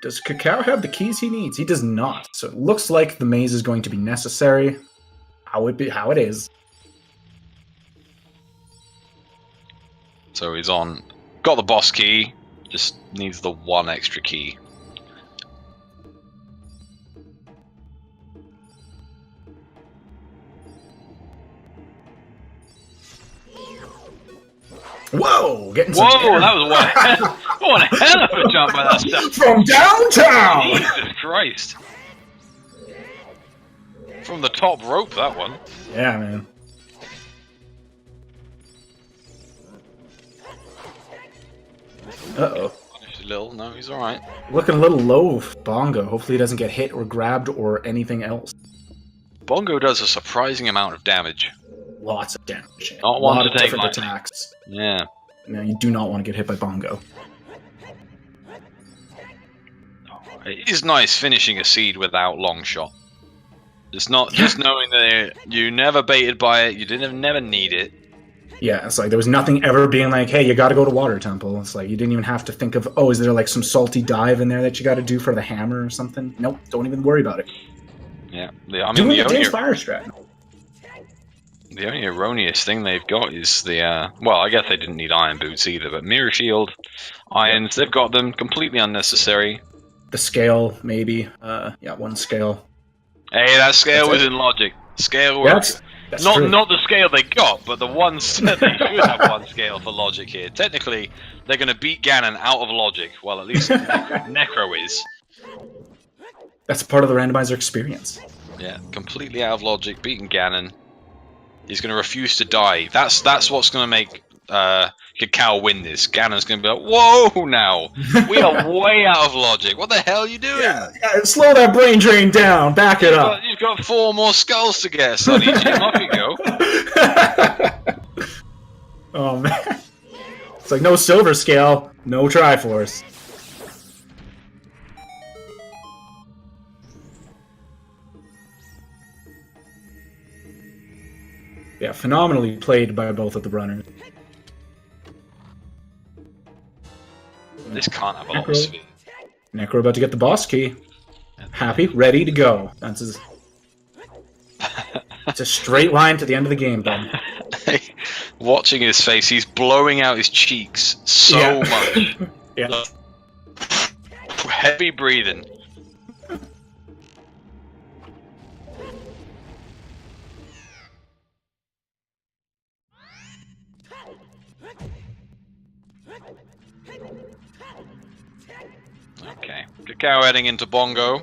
Does Kakao have the keys he needs? He does not. So it looks like the maze is going to be necessary. How it is. So he's on. Got the boss key. Just needs the one extra key. Whoa! Getting some Whoa! air. That was one hell of a jump by that stuff. From downtown! Jesus Christ! From the top rope, that one. Yeah, man. Uh-oh. A little. No, he's alright. Looking a little low, Bongo. Hopefully he doesn't get hit or grabbed or anything else. Bongo does a surprising amount of damage. Lots of damage. Not a one lot to of take different lightly. attacks. Yeah. No, you do not want to get hit by Bongo. It is nice finishing a seed without long shot. It's not just knowing that you never baited by it, you didn't never need it. Yeah, it's like there was nothing ever being like, hey, you gotta go to Water Temple. It's like you didn't even have to think of, oh, is there like some salty dive in there that you gotta do for the hammer or something? Nope, don't even worry about it. Yeah. I mean, Doing the James Fire strat. The only erroneous thing they've got is the, well, I guess they didn't need iron boots either, but mirror shield, irons, they've got them, completely unnecessary. The scale, maybe. Yeah, one scale. Hey, that scale That's was it. in logic. Scale was... That's true. Not the scale they got, but the ones that they should have one scale for logic here. Technically, they're going to beat Ganon out of logic. Well, at least Necro is. That's part of the randomizer experience. Yeah, completely out of logic, beating Ganon. He's going to refuse to die. That's what's going to make Kakao win this. Ganon's going to be like, whoa now! We are way out of logic. What the hell are you doing? Yeah, slow that brain drain down. Back it up. You've got 4 more skulls to get, Sonny Jim. Off you go. Oh, man. It's like no silver scale, no Triforce. Yeah, phenomenally played by both of the runners. This can't have a lot of speed. Necro about to get the boss key. Happy, ready to go. That's his... It's a straight line to the end of the game, Ben. Watching his face, he's blowing out his cheeks so much. Yeah. Heavy breathing. Okay, Kakao heading into Bongo.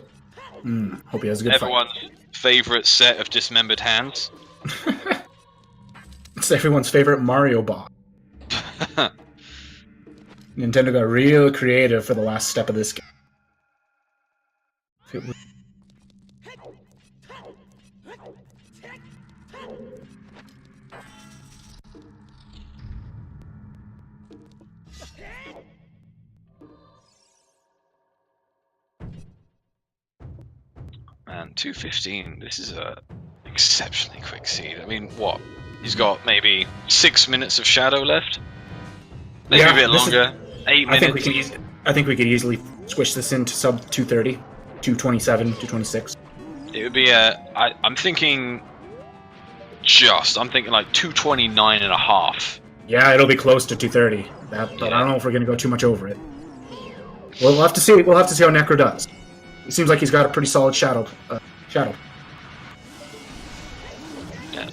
Hope he has a good Everyone's favourite set of dismembered hands. fight. It's everyone's favorite Mario boss. Nintendo got real creative for the last step of this game. Man, 2:15. This is a exceptionally quick seed. I mean, what? He's got maybe 6 minutes of shadow left. Maybe a bit longer. 8 minutes. I think we could easily switch this into sub 230, 227, 226. It would be I'm thinking like 229 and a half. Yeah, it'll be close to 230. But I don't know if we're gonna go too much over it. We'll have to see. We'll have to see how Necro does. It seems like he's got a pretty solid shadow. Yeah,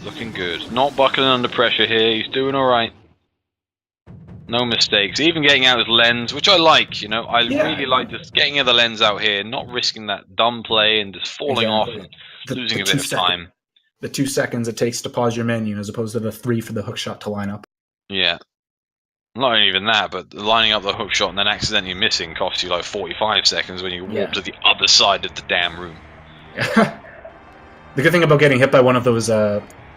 looking good. Not buckling under pressure here. He's doing all right. No mistakes. Even getting out his lens, which I like. You know, I really like just getting the lens out here, not risking that dumb play and just falling off and losing a bit of time. The 2 seconds it takes to pause your menu, as opposed to the 3 for the hook shot to line up. Yeah. Not even that, but lining up the hook shot and then accidentally missing costs you like 45 seconds when you walk to the other side of the damn room. The good thing about getting hit by one of those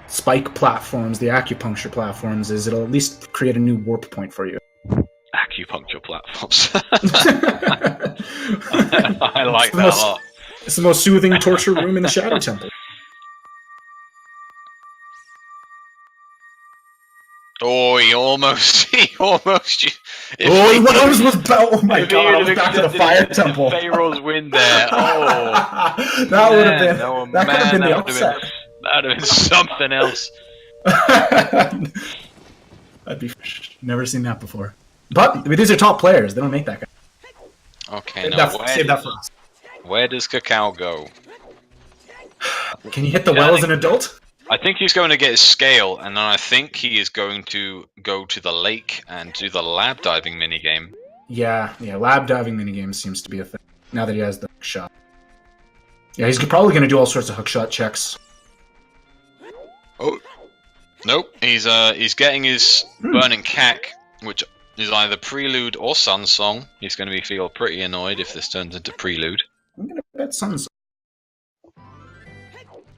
spike platforms, the acupuncture platforms, is it'll at least create a new warp point for you. Acupuncture platforms. I like that a lot. It's the most soothing torture room in the Shadow Temple. Oh, he almost. Oh, what was oh my god! I was back to the fire temple. Pharaoh's win there. Oh, that would have been. Oh, that could have been the that upset. That'd have been something else. I'd be never seen that before. But I mean, these are top players. They don't make that guy. Okay, Save that for us. Where does Kakao go? Can you hit the well as an adult? I think he's going to get his scale, and then I think he is going to go to the lake and do the lab diving minigame. Yeah, lab diving minigame seems to be a thing, now that he has the hook shot. Yeah, he's probably going to do all sorts of hook shot checks. Oh, nope, he's getting his burning cack, which is either Prelude or Sun Song. He's going to feel pretty annoyed if this turns into Prelude. I'm going to bet Sun Song.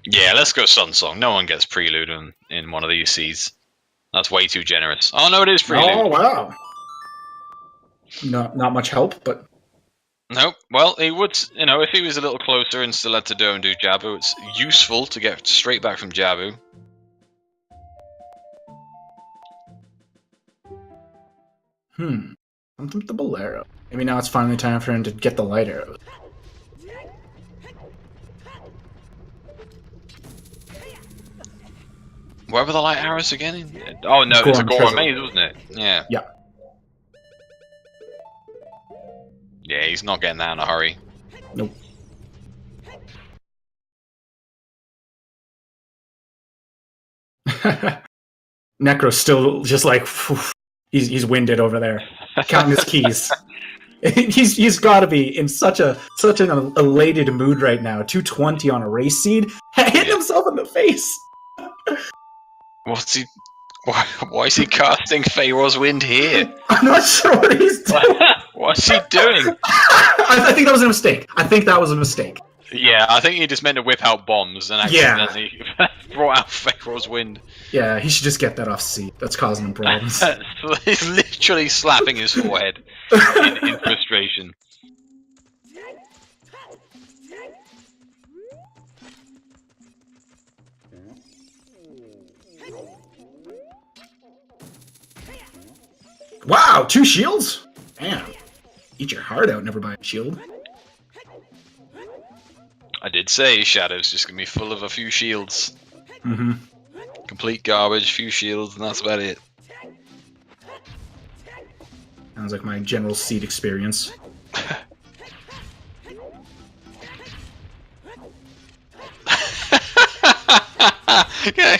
Yeah, let's go Sun Song. No one gets Prelude in one of these seeds. That's way too generous. Oh no, it is Prelude. Oh wow. Not much help, but... Nope. Well, he would, if he was a little closer and still had to do Jabu, it's useful to get straight back from Jabu. Something with the Bolero. Maybe now it's finally time for him to get the light arrows. Where were the light arrows again? Oh no, it's a Goron maze, wasn't it? Yeah. Yeah. Yeah, he's not getting that in a hurry. Nope. Necro's still just like he's winded over there, counting his keys. He's got to be in such an elated mood right now. 220 on a race seed, hitting himself in the face. What's he? Why is he casting Pharaoh's Wind here? I'm not sure what he's doing. What's he doing? I think that was a mistake. Yeah, I think he just meant to whip out bombs and accidentally brought out Pharaoh's Wind. Yeah, he should just get that off seat. That's causing him problems. He's literally slapping his forehead in frustration. Wow, 2 shields? Damn. Eat your heart out, never buy a shield. I did say Shadow's just gonna be full of a few shields. Mm-hmm. Complete garbage, few shields, and that's about it. Sounds like my general seed experience.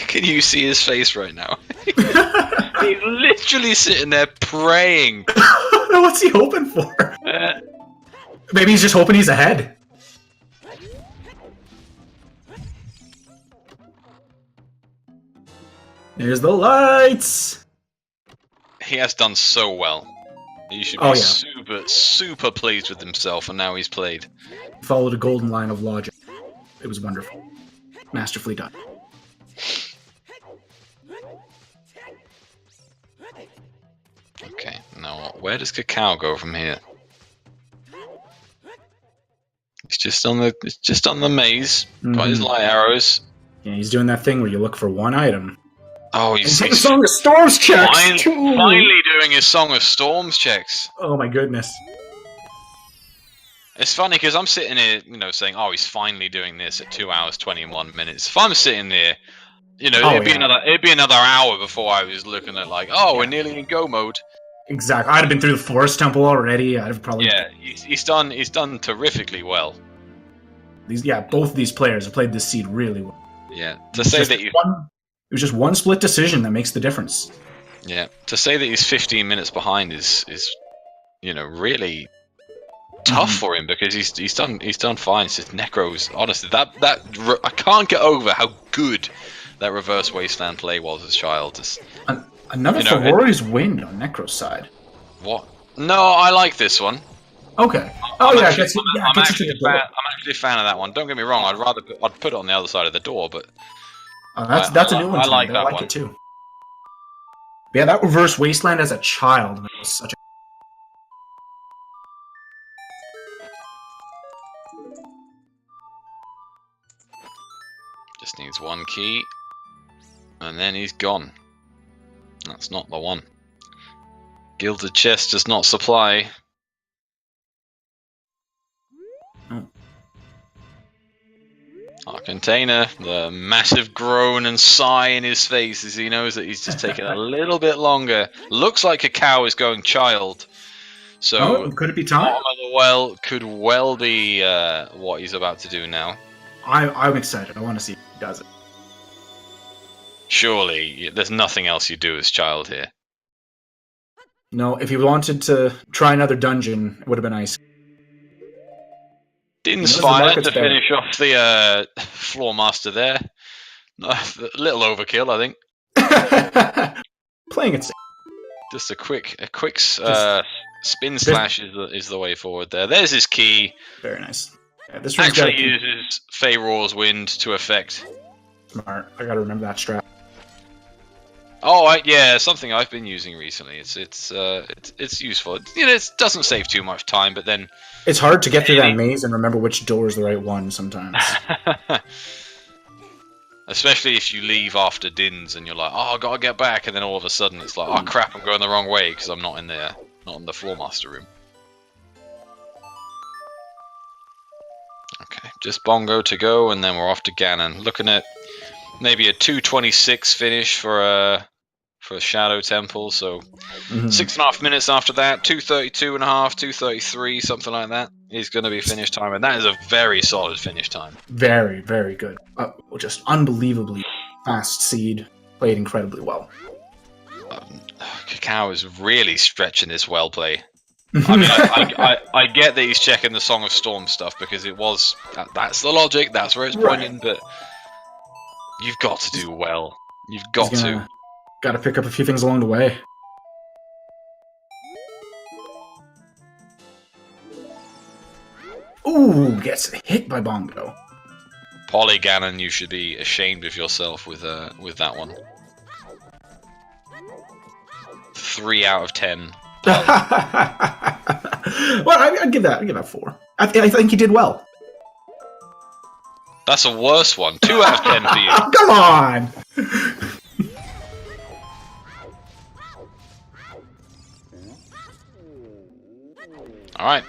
Can you see his face right now? He's literally sitting there praying. What's he hoping for? Maybe he's just hoping he's ahead. There's the lights! He has done so well. He should be super pleased with himself, and now he's played. He followed a golden line of logic. It was wonderful. Masterfully done. Okay, now where does Kakao go from here? It's just on the maze. Got his light arrows. Yeah, he's doing that thing where you look for one item. Oh, he's Song of Storms checks! Finally doing his Song of Storms checks. Oh my goodness. It's funny because I'm sitting here, saying, "Oh, he's finally doing this at 2 hours 21 minutes." If I'm sitting there, it'd be another hour before I was looking at we're nearly in go mode. Exactly. I'd have been through the forest temple already. I'd have probably he's done terrifically well. Both of these players have played this seed really well. Yeah, to say that it was just one split decision that makes the difference. Yeah, to say that he's 15 minutes behind is really tough for him because he's done fine. It's just Necro's honestly that I can't get over how good that reverse wasteland play was as a child. Another Ferrari's wind on Necro's side. What? No, I like this one. Okay. I'm actually a fan of that one. Don't get me wrong. I'd put it on the other side of the door, but that's a new one. I like that one. It too. But yeah, that reverse wasteland as a child was such a. Just needs one key, and then he's gone. That's not the one. Gilded chest does not supply. Oh. Our container, the massive groan and sigh in his face as he knows that he's just taking a little bit longer. Looks like Kakao is going child. So, could it be time? bottom of the well could well be what he's about to do now. I'm excited. I want to see if he does it. Surely, there's nothing else you do as child here. No, if he wanted to try another dungeon, it would have been nice. Din's the fire market's to finish off the floor master there. A little overkill, I think. Playing it safe. Just a quick spin slash is the way forward there. There's his key. Very nice. Yeah, this Actually uses Feyreor's wind to effect. Smart. I gotta remember that strat. Oh, yeah, something I've been using recently. It's useful. It doesn't save too much time, but then it's hard to get through that maze and remember which door is the right one sometimes. Especially if you leave after Din's and you're like, oh, I gotta get back, and then all of a sudden it's like, oh crap, I'm going the wrong way because I'm not in the floor master room. Okay, just Bongo to go, and then we're off to Ganon. Looking at maybe a 2:26 finish for a Shadow Temple, so 6.5 minutes after that, 2:32.5, 2:33, something like that is going to be finish time, and that is a very solid finish time. Very, very good. Just unbelievably fast seed. Played incredibly well. Kakao is really stretching this well play. I mean, I get that he's checking the Song of Storm stuff because that's the logic, that's where it's pointing, but you've got to do well. You've got to. Got to pick up a few things along the way. Ooh, gets hit by Bongo. Poly Ganon, you should be ashamed of yourself with that one. 3 out of 10. Well, I'd give that 4. I think he did well. That's a worse one. 2 out of 10 for you. Come on! Alright.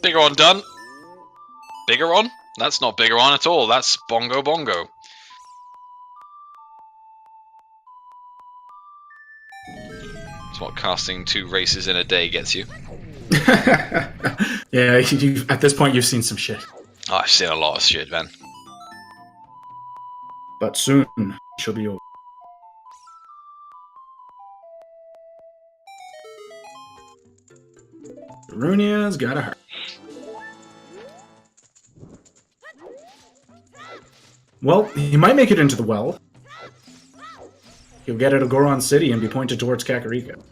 Biggeron done. Biggeron? That's not Biggeron at all. That's Bongo Bongo. That's what casting 2 races in a day gets you. Yeah, at this point you've seen some shit. Oh, I've seen a lot of shit, man. But soon, she'll be over. Runia's got a heart. Well, he might make it into the well. He'll get out of Goron City and be pointed towards Kakariko.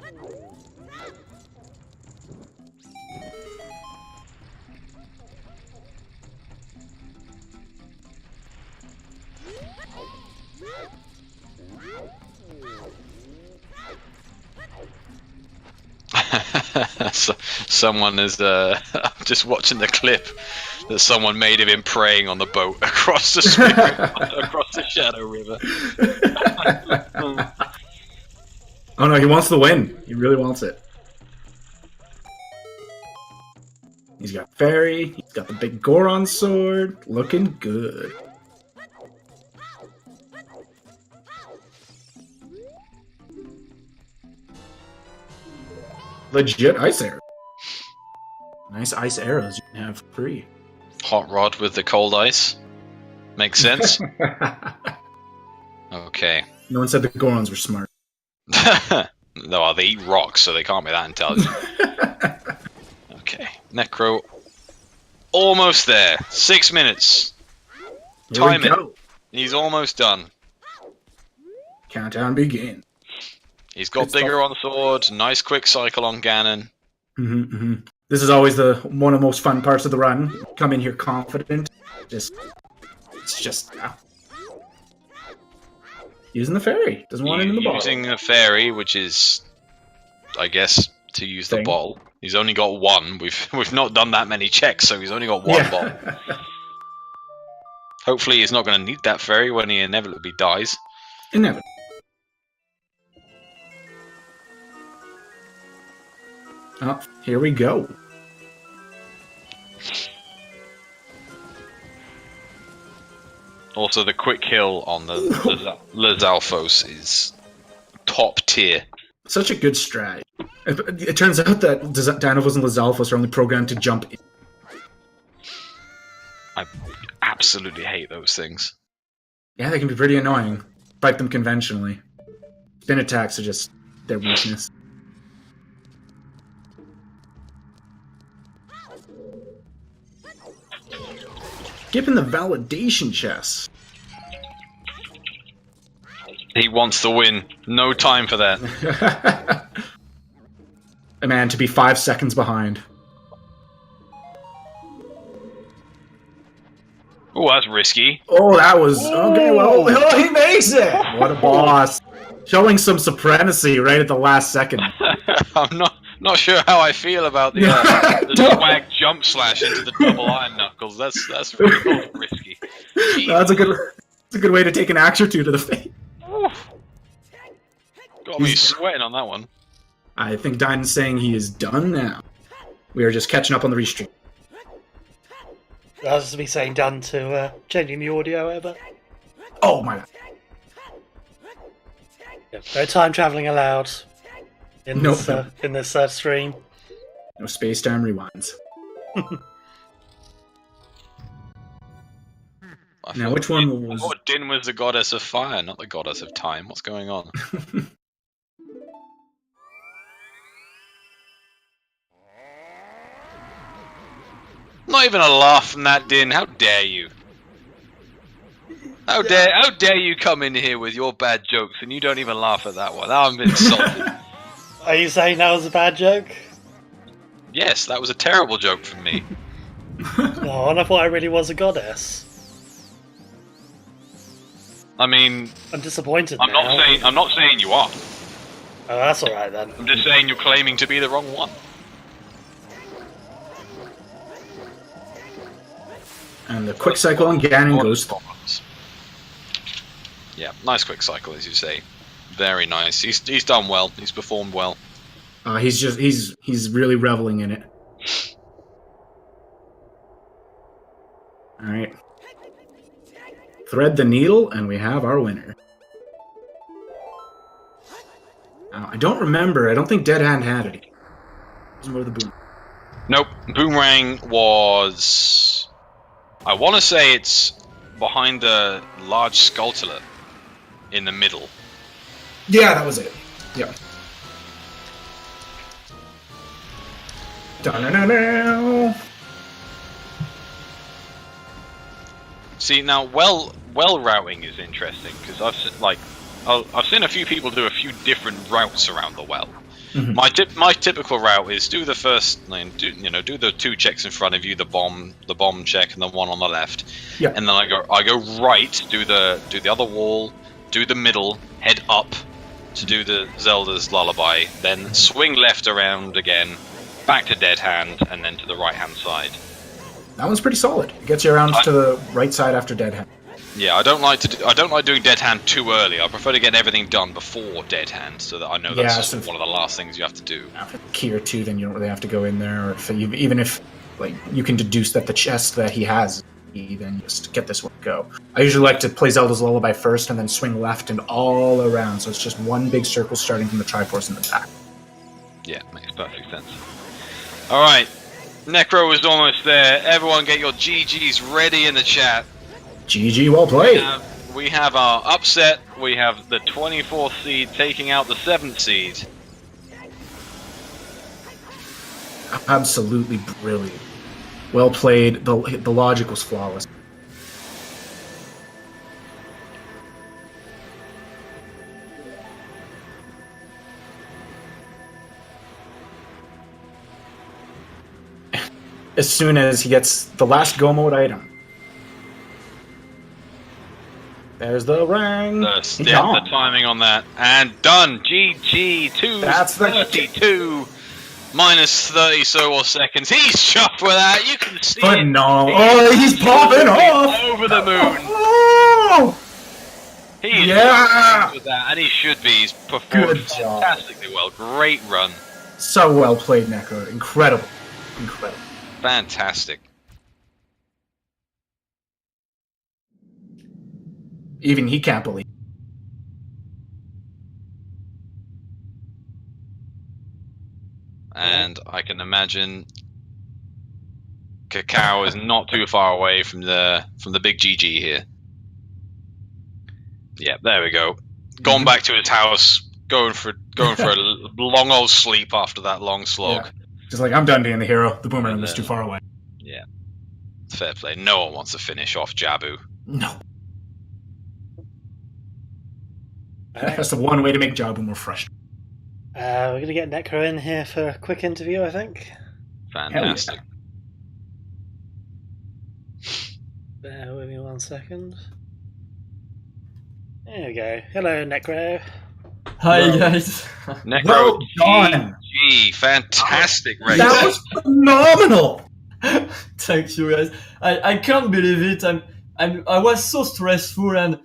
So, someone is just watching the clip that someone made of him praying on the boat across the across the Shadow River. Oh no, he wants the win. He really wants it. He's got Fairy. He's got the big Goron sword. Looking good. Legit ice arrow. Nice ice arrows you can have free. Hot rod with the cold ice. Makes sense. Okay. No one said the Gorons were smart. No, they eat rocks, so they can't be that intelligent. Okay. Necro. Almost there. 6 minutes. Time it. He's almost done. Countdown begin. He's got bigger on sword. Nice quick cycle on Ganon. This is always one of the most fun parts of the run. Come in here confident. It's just using the fairy. Doesn't want it in the bottle. Using the fairy, which is, I guess, to use the bottle. He's only got one. We've not done that many checks, so he's only got one bottle. Hopefully, he's not going to need that fairy when he inevitably dies. Inevitably. Oh, here we go. Also, the quick kill on the Lizalfos is top tier. Such a good strat. It turns out that Dynavos and Lizalfos are only programmed to jump in. I absolutely hate those things. Yeah, they can be pretty annoying. Fight them conventionally. Spin attacks are just their weakness. Given the validation chest. He wants to win. No time for that. Man, to be 5 seconds behind. Oh, that's risky. Oh, that was... Okay, well, oh, he makes it! What a boss. Showing some supremacy right at the last second. I'm not sure how I feel about the swag jump slash into the double iron knuckles. That's real risky. That's a good way to take an axe or two to the face. Got me sweating on that one. I think Dyne's saying he is done now. We are just catching up on the restream. That was me saying done to changing the audio ever. Oh my god. Yeah, no time travelling allowed in Nope. this stream. No space-time rewinds. Now, which one was... I thought Din was the goddess of fire, not the goddess of time. What's going on? Not even a laugh from that, Din. How dare you? How dare you come in here with your bad jokes and you don't even laugh at that one? I'm insulted. Are you saying that was a bad joke? Yes, that was a terrible joke from me. Oh, and I thought I really was a goddess. I mean, I'm disappointed I'm now. not saying you are. Oh, that's alright then. I'm just saying you're claiming to be the wrong one. And the quick cycle on Ganon goes... Yeah, nice quick cycle, as you say. Very nice. He's done well. He's performed well. He's really reveling in it. Alright. Thread the needle, and we have our winner. Now, I don't remember. I don't think Dead Hand had it. It wasn't over the boom. Nope. Boomerang was... I want to say it's behind the large Skulltula in the middle. Yeah, that was it. Yeah. Da-na-na-na. See, now, well routing is interesting because I've seen a few people do a few different routes around the well. Mm-hmm. My typical route is do the first lane, do the 2 checks in front of you, the bomb check, and the one on the left. Yeah. And then I go right, do the other wall, do the middle, head up to do the Zelda's lullaby, then swing left around again, back to Dead Hand, and then to the right hand side. That one's pretty solid. It gets you around to the right side after Dead Hand. Yeah, I don't like doing Dead Hand too early. I prefer to get everything done before Dead Hand, so that I know that's one of the last things you have to do. After key or 2, then you don't really have to go in there. Or even if you can deduce that the chest that he has, then just get this one go. I usually like to play Zelda's Lullaby first, and then swing left and all around. So it's just one big circle starting from the Triforce in the back. Yeah, makes perfect sense. All right, Necro is almost there. Everyone, get your GGs ready in the chat. GG, well played. We have our upset. We have the 24th seed taking out the 7th seed. Absolutely brilliant. Well played. The logic was flawless. As soon as he gets the last Go mode item. There's the ring. The timing on that. And done. GG 232 minus 30 so seconds. He's chuffed with that. You can see it. No. Oh, he's popping off. Over the moon. Oh. He's chuffed with that. And he should be. He's performed Good job. fantastically well. Great run. So well played, Necro. Incredible. Incredible. Fantastic. Even he can't believe. And I can imagine Kakao is not too far away from the big GG here. Yeah, there we go. Gone back to his house, going for a long old sleep after that long slog. Yeah. Just like, I'm done being the hero. The boomerang was too far away. Yeah, fair play. No one wants to finish off Jabu. No. That's the one way to make Jabu more frustrating. We're going to get Necro in here for a quick interview, I think. Fantastic. Bear with me 1 second. There we go. Hello, Necro. Hi, guys. Necro, Well done. GG. Fantastic race. That was phenomenal. Thank you, guys. I can't believe it. I was so stressful and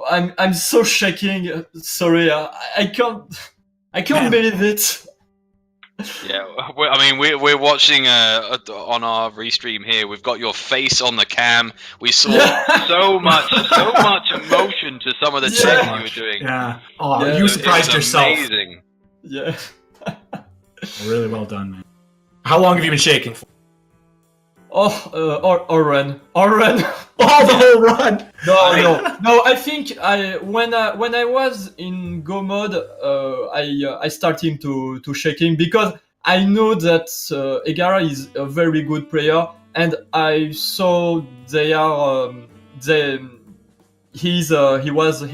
I'm so shaking. Sorry, I can't believe it. Yeah, I mean, we're watching on our restream here. We've got your face on the cam. We saw so much emotion to some of the checks you were doing. Yeah. Oh, you surprised yourself. Amazing. Yeah. Really well done, man. How long have you been shaking for? Or run. Oh, the whole run. No. I think when I was in go mode, I started to shaking because I know that Egara is a very good player, and I saw he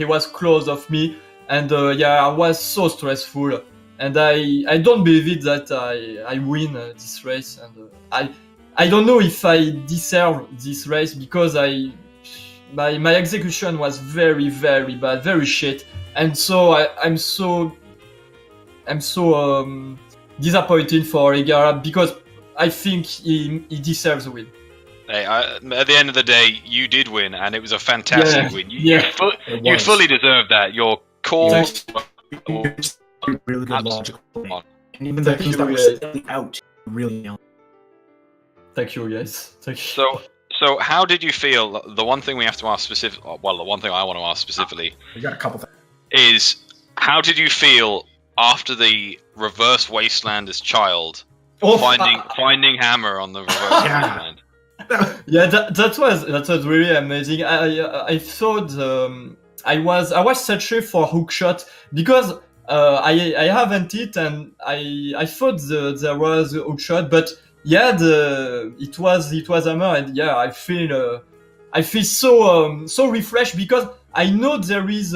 was close of me, and I was so stressful, and I don't believe it that I win this race, and I don't know if I deserve this race because my execution was very, very bad, very shit, and so I'm so disappointed for Egara because I think he deserves a win. Hey, at the end of the day, you did win, and it was a fantastic win. You fully deserved that. Your core, really good logical play, and even the things that were slightly out, really nailed. Thank you, guys. Thank you. So how did you feel? The one thing we have to ask specifically, well, the one thing I want to ask specifically, We got a couple things. is how did you feel after the reverse wasteland as child, finding Hammer on the reverse wasteland? Yeah, that was really amazing. I thought I was searching for hookshot because I haven't it, and I thought there was a hookshot, but yeah, it was Hammer, and yeah, I feel so refreshed because I know there is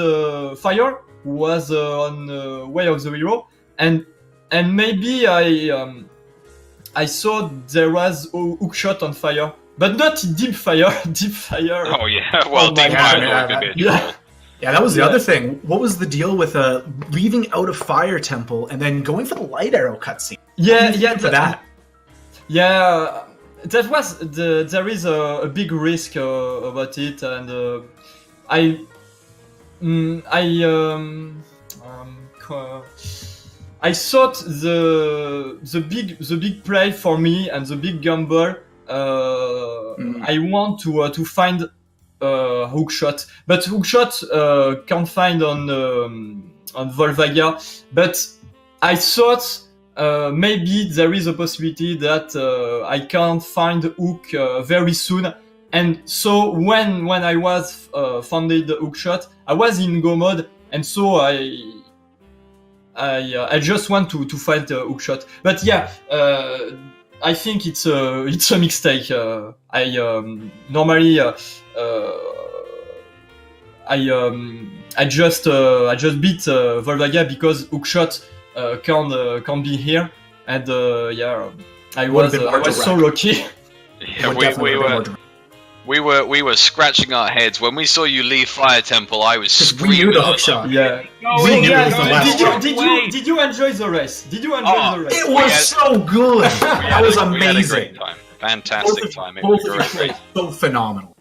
Fire who was on Way of the Hero, and maybe I saw there was hookshot on Fire, but not Deep Fire. Deep Fire. Oh yeah, well, Deep Fire could be a troll. Yeah, that was the other thing. What was the deal with leaving out of Fire Temple and then going for the Light Arrow cutscene? Yeah, for that. Yeah, that was there is a big risk about it, and I thought the big play for me and the big gamble. I want to find hookshot, but hookshot can't find on Volvagia. But I thought maybe there is a possibility that I can find hook very soon. And so when I was founded the hookshot, I was in go mode, and so I just want to find the hookshot. But yeah, I think it's a mistake. I normally I just beat Volvagia because hookshot can't be here, and I was so lucky. Yeah, we were scratching our heads when we saw you leave Fire Temple. I was screaming. We knew the hookshot. Yeah. We knew it was the last. Did you enjoy the race? Did you enjoy the race? It was so good. That was amazing. We had a great time. Fantastic time. It was great. So phenomenal.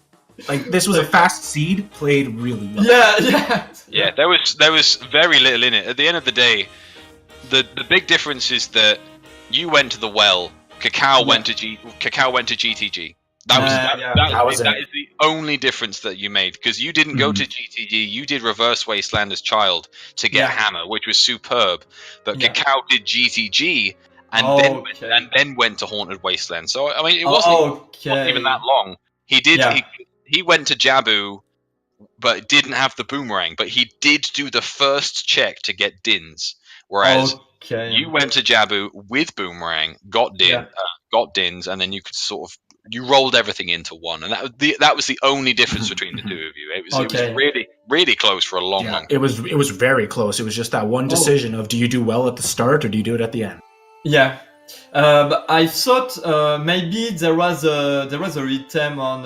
Like, this was a fast seed played really well. Yeah. Yeah, there was very little in it. At the end of the day, the big difference is that you went to the well. Kakao went to GTG. That is the only difference that you made, because you didn't go to GTG. You did Reverse Wasteland as child to get Hammer, which was superb. But Kakao did GTG and then went to Haunted Wasteland. So I mean, it wasn't even that long. He did. He went to Jabu, but didn't have the boomerang. But he did do the first check to get Dins, whereas you went to Jabu with boomerang, got Dins, and then you could sort of rolled everything into one, and that was the only difference between the two of you. It was really, really close for a long time. It was very close. It was just that one decision of, do you do well at the start or do you do it at the end? Yeah. But I thought maybe there was a item on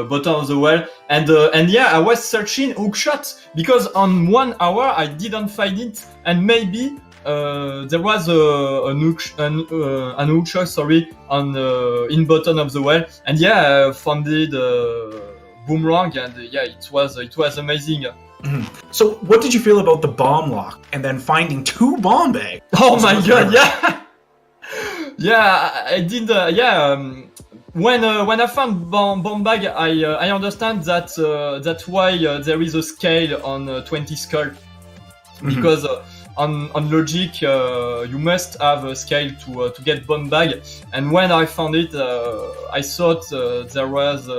bottom of the well, and I was searching hookshot because on 1 hour I didn't find it, and maybe there was an hookshot, on in bottom of the well, and I found it boomerang, and it was amazing. Mm-hmm. So, what did you feel about the bomb lock and then finding 2 bomb bags? Oh my god, I did. When I found bomb bag, I understand that's why there is a scale on 20 skull, because on logic you must have a scale to get bomb bag. And when I found it, I thought there was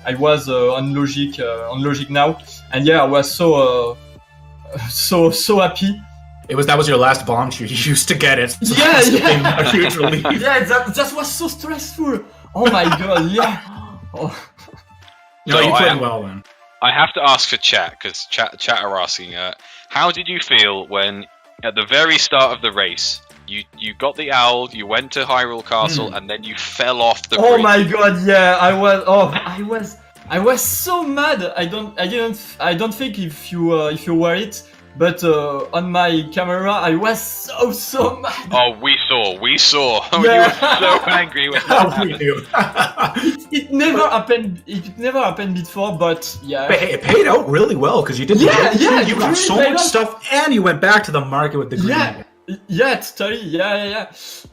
I was on logic now, and I was so happy. That was your last bomb shoot. You used to get it. So a huge relief. That was so stressful. Oh my god, No, you played well then. I have to ask for chat, because chat are asking. How did you feel when, at the very start of the race, you got the owl, you went to Hyrule Castle, and then you fell off the bridge? Oh my god, I was so mad. I don't think if you were it, but on my camera I was so mad. Oh, we saw. You were so angry when that happened. It never happened before, but it paid out really well, because you did you got so much stuff, and you went back to the market with the green. Totally.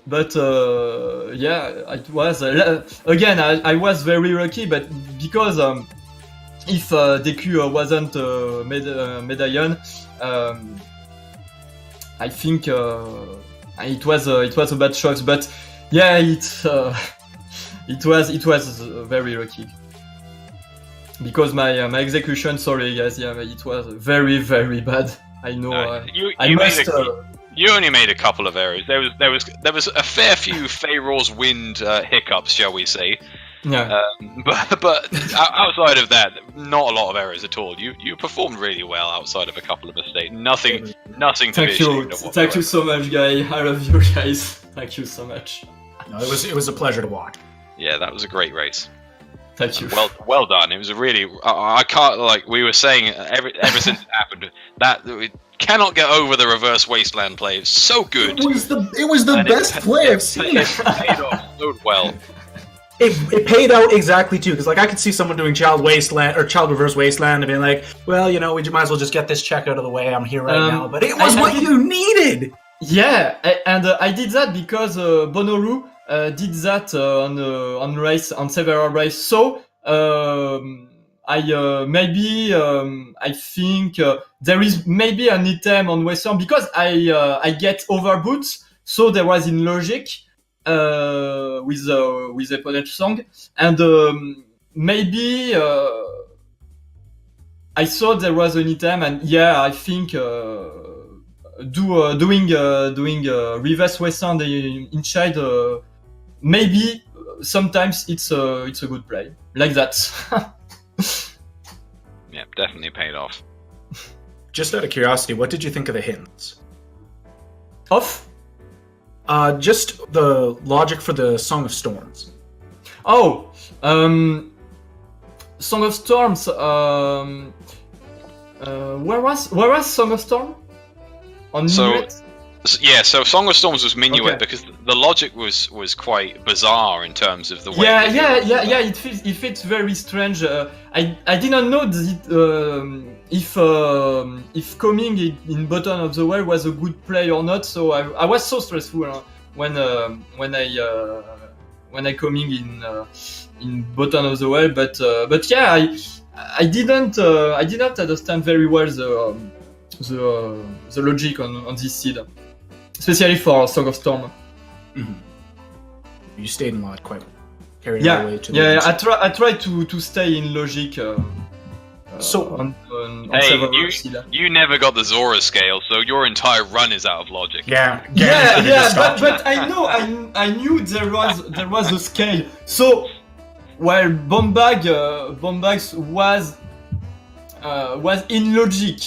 But it was again. I was very lucky, but because if Deku wasn't medallion, I think it was a bad choice. But it was very lucky, because my execution. Sorry guys, it was very, very bad. I know. You only made a couple of errors. There was a fair few Pharaoh's Wind hiccups, shall we say? Yeah. But outside of that, not a lot of errors at all. You performed really well outside of a couple of mistakes. Nothing to be ashamed of. Thank you so much, guy. I love you guys. Thank you so much. No, it was a pleasure to watch. Yeah, that was a great race. Thank you. Well done. It was a really. I can't, like we were saying, ever since it happened, that we cannot get over the Reverse Wasteland play. It's so good. It was the best play I've seen. It paid off so well. It paid out exactly too, because I could see someone doing Child Wasteland or Child Reverse Wasteland and being like, well, we might as well just get this check out of the way. I'm here right now. But it was what you needed. Yeah, and I did that because Bonoru did that on several races. So I think there is maybe an item on Western, because I get overboots. So there was in logic with opponent song, and maybe I thought there was an item, and I think doing reverse Western inside maybe sometimes it's a good play like that. Yeah, definitely paid off. Just out of curiosity, what did you think of the hints? Off? Just the logic for the Song of Storms. Oh, Song of Storms. Where was Song of Storm? On So Song of Storms was Minuet Okay. because the logic was quite bizarre in terms of the way. Yeah. It feels very strange. I didn't know if coming in bottom of the well was a good play or not. So I was so stressful when I coming in bottom of the well. But yeah, I didn't understand very well the logic on this seed, especially for Song of Storm. Mhm. You stayed in lot quite carried all the way to the Yeah. end. I try to stay in logic. So- on Hey, several seed. you never got the Zora scale, so your entire run is out of logic. Yeah, But I knew there was a scale. So, well, Bombag was in logic.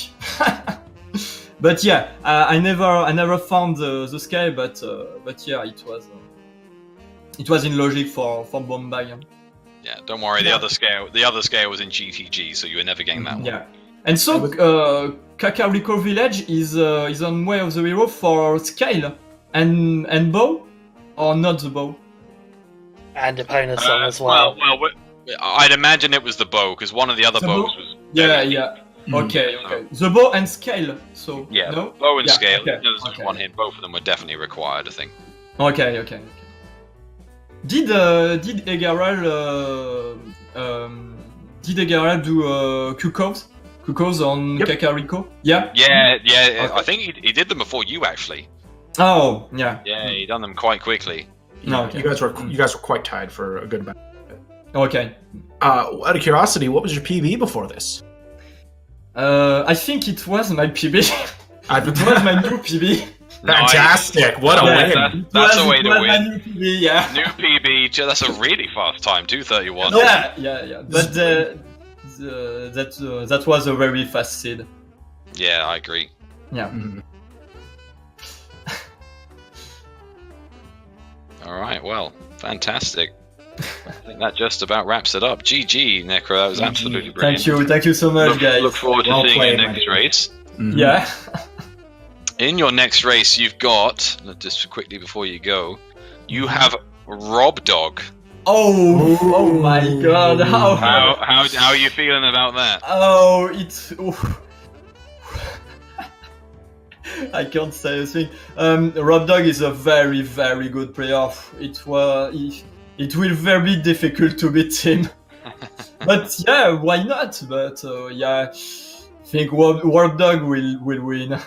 But yeah, I never found the scale, but yeah, it was in logic for Bombag. Yeah, don't worry. Yeah. The other scale was in GTG, so you were never getting that one. Yeah, and so Kakariko village is on way of the hero for scale and bow, or not the bow. And opponent's song as well. I'd imagine it was the bow because one of the other The bows bow? was. Yeah. Okay. The bow and scale. So Yeah, no? bow and Yeah, scale. okay, There's okay. one hit. Both of them were definitely required, I think. Okay. Did Egaral do Kukos on Yep. Kakariko? Yeah. Yeah. Okay. I think he did them before you actually. Oh, yeah. Yeah, he done them quite quickly. No, okay. You guys were quite tied for a good amount. Okay. Out of curiosity, what was your PB before this? I think it was my PB. It was my new PB. Fantastic! What a win! That's a way to My win. new PB, yeah. New PB. That's a really fast time. 2:31. Yeah. But that was a very fast seed. Yeah, I agree. Yeah. Mhm. All right. Well, fantastic. I think that just about wraps it up. GG, Necro. That was GG. absolutely brilliant. Thank you so much, guys. Look forward to Well seeing played, your my next dude. race. Mhm. Yeah. In your next race, you've got, just quickly before you go, you have Rob Dog. Oh my God! How are you feeling about that? Oh, it's. I can't say a thing. Rob Dog is a very, very good player. It will very difficult to beat him. But yeah, why not? But yeah, I think Rob Dog will win.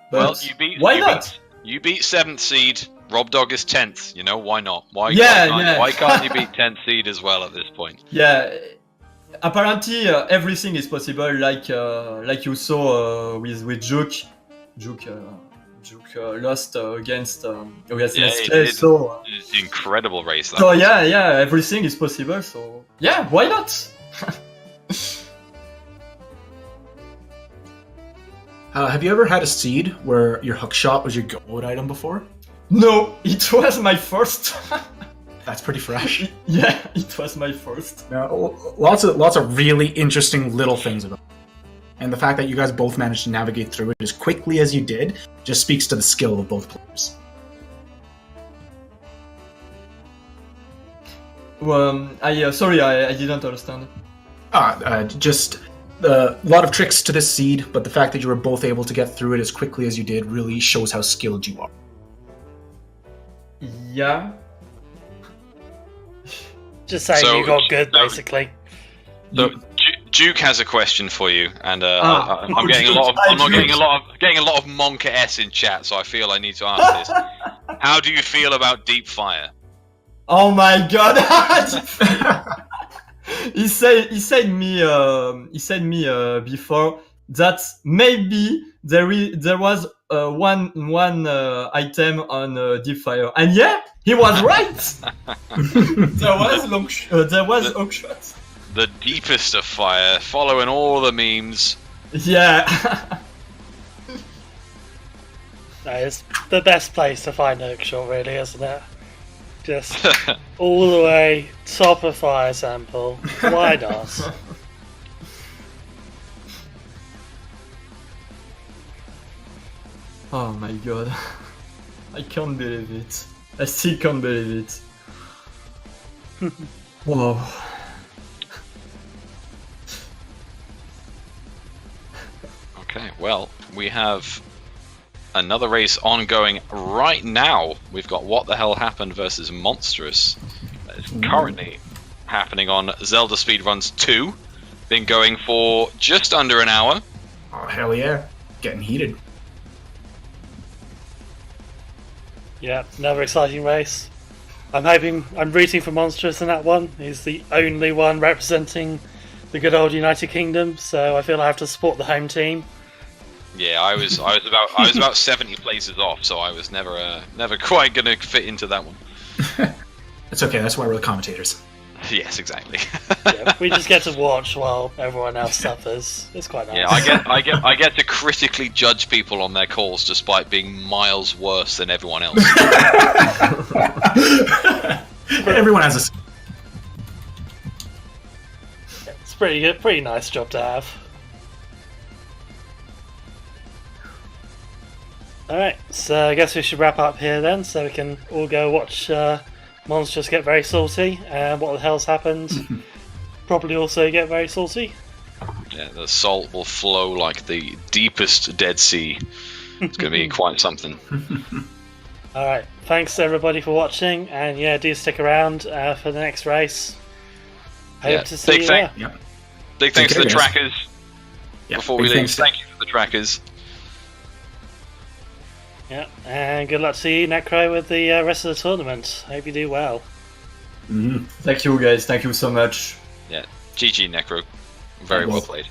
But Well, why not? You beat 7th seed. Rob Dog is 10th. You know, why not? Why can't you beat 10th seed as well at this point? Yeah. Apparently, everything is possible. Like you saw with Juke. Juke lost against he Clay, did. so It's an incredible race. That so was. yeah, everything is possible. So yeah, why not? Have you ever had a seed where your hook shot was your gold item before? No, it was my first. That's pretty fresh. Yeah, it was my first. Now, lots of really interesting little things about it. And the fact that you guys both managed to navigate through it as quickly as you did just speaks to the skill of both players. Sorry, I didn't understand. Just a lot of tricks to this seed, but the fact that you were both able to get through it as quickly as you did really shows how skilled you are. Yeah. Just saying So- you got good, so- basically. So Duke has a question for you, and I'm Oh, getting Duke, I'm not Duke. getting a lot of Monka S in chat, so I feel I need to ask this. How do you feel about Deep Fire? Oh my God! he said me before that maybe there was one item on Deep Fire, and yeah, he was right. There was hook shot. The deepest of fire, following all the memes. Yeah. That is the best place to find a hookshot, really, isn't it? Just all the way top of fire sample. Why not? Oh my God. I can't believe it. I still can't believe it. Whoa. Okay, well, we have another race ongoing right now. We've got What the Hell Happened versus Monstrous. That is currently happening on Zelda Speedruns 2. Been going for just under an hour. Oh, hell yeah. Getting heated. Yeah, another exciting race. I'm rooting for Monstrous in that one. He's the only one representing the good old United Kingdom, so I feel I have to support the home team. Yeah, I was about 70 places off, so I was never quite gonna fit into that one. It's okay, that's why we're the commentators. Yes, exactly. Yeah, we just get to watch while everyone else suffers. It's quite nice. Yeah, I get to critically judge people on their calls despite being miles worse than everyone else. Everyone has a... It's pretty good, pretty nice job to have. Alright, so I guess we should wrap up here then, so we can all go watch Monstrous get very salty, and What the Hell's Happened probably also get very salty. Yeah, the salt will flow like the deepest Dead Sea. It's going to be quite something. Alright, thanks everybody for watching, and yeah, do stick around for the next race. Hope to see you there. Yep. Big thanks to the trackers. Yeah, Before we leave, thank you to the trackers. Yeah, and good luck to you, Necro, with the rest of the tournament. Hope you do well. Mm-hmm. Thank you, guys. Thank you so much. Yeah, GG, Necro. Very well played.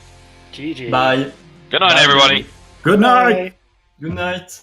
GG. Bye. Good night, everybody. Good night. Bye. Good night.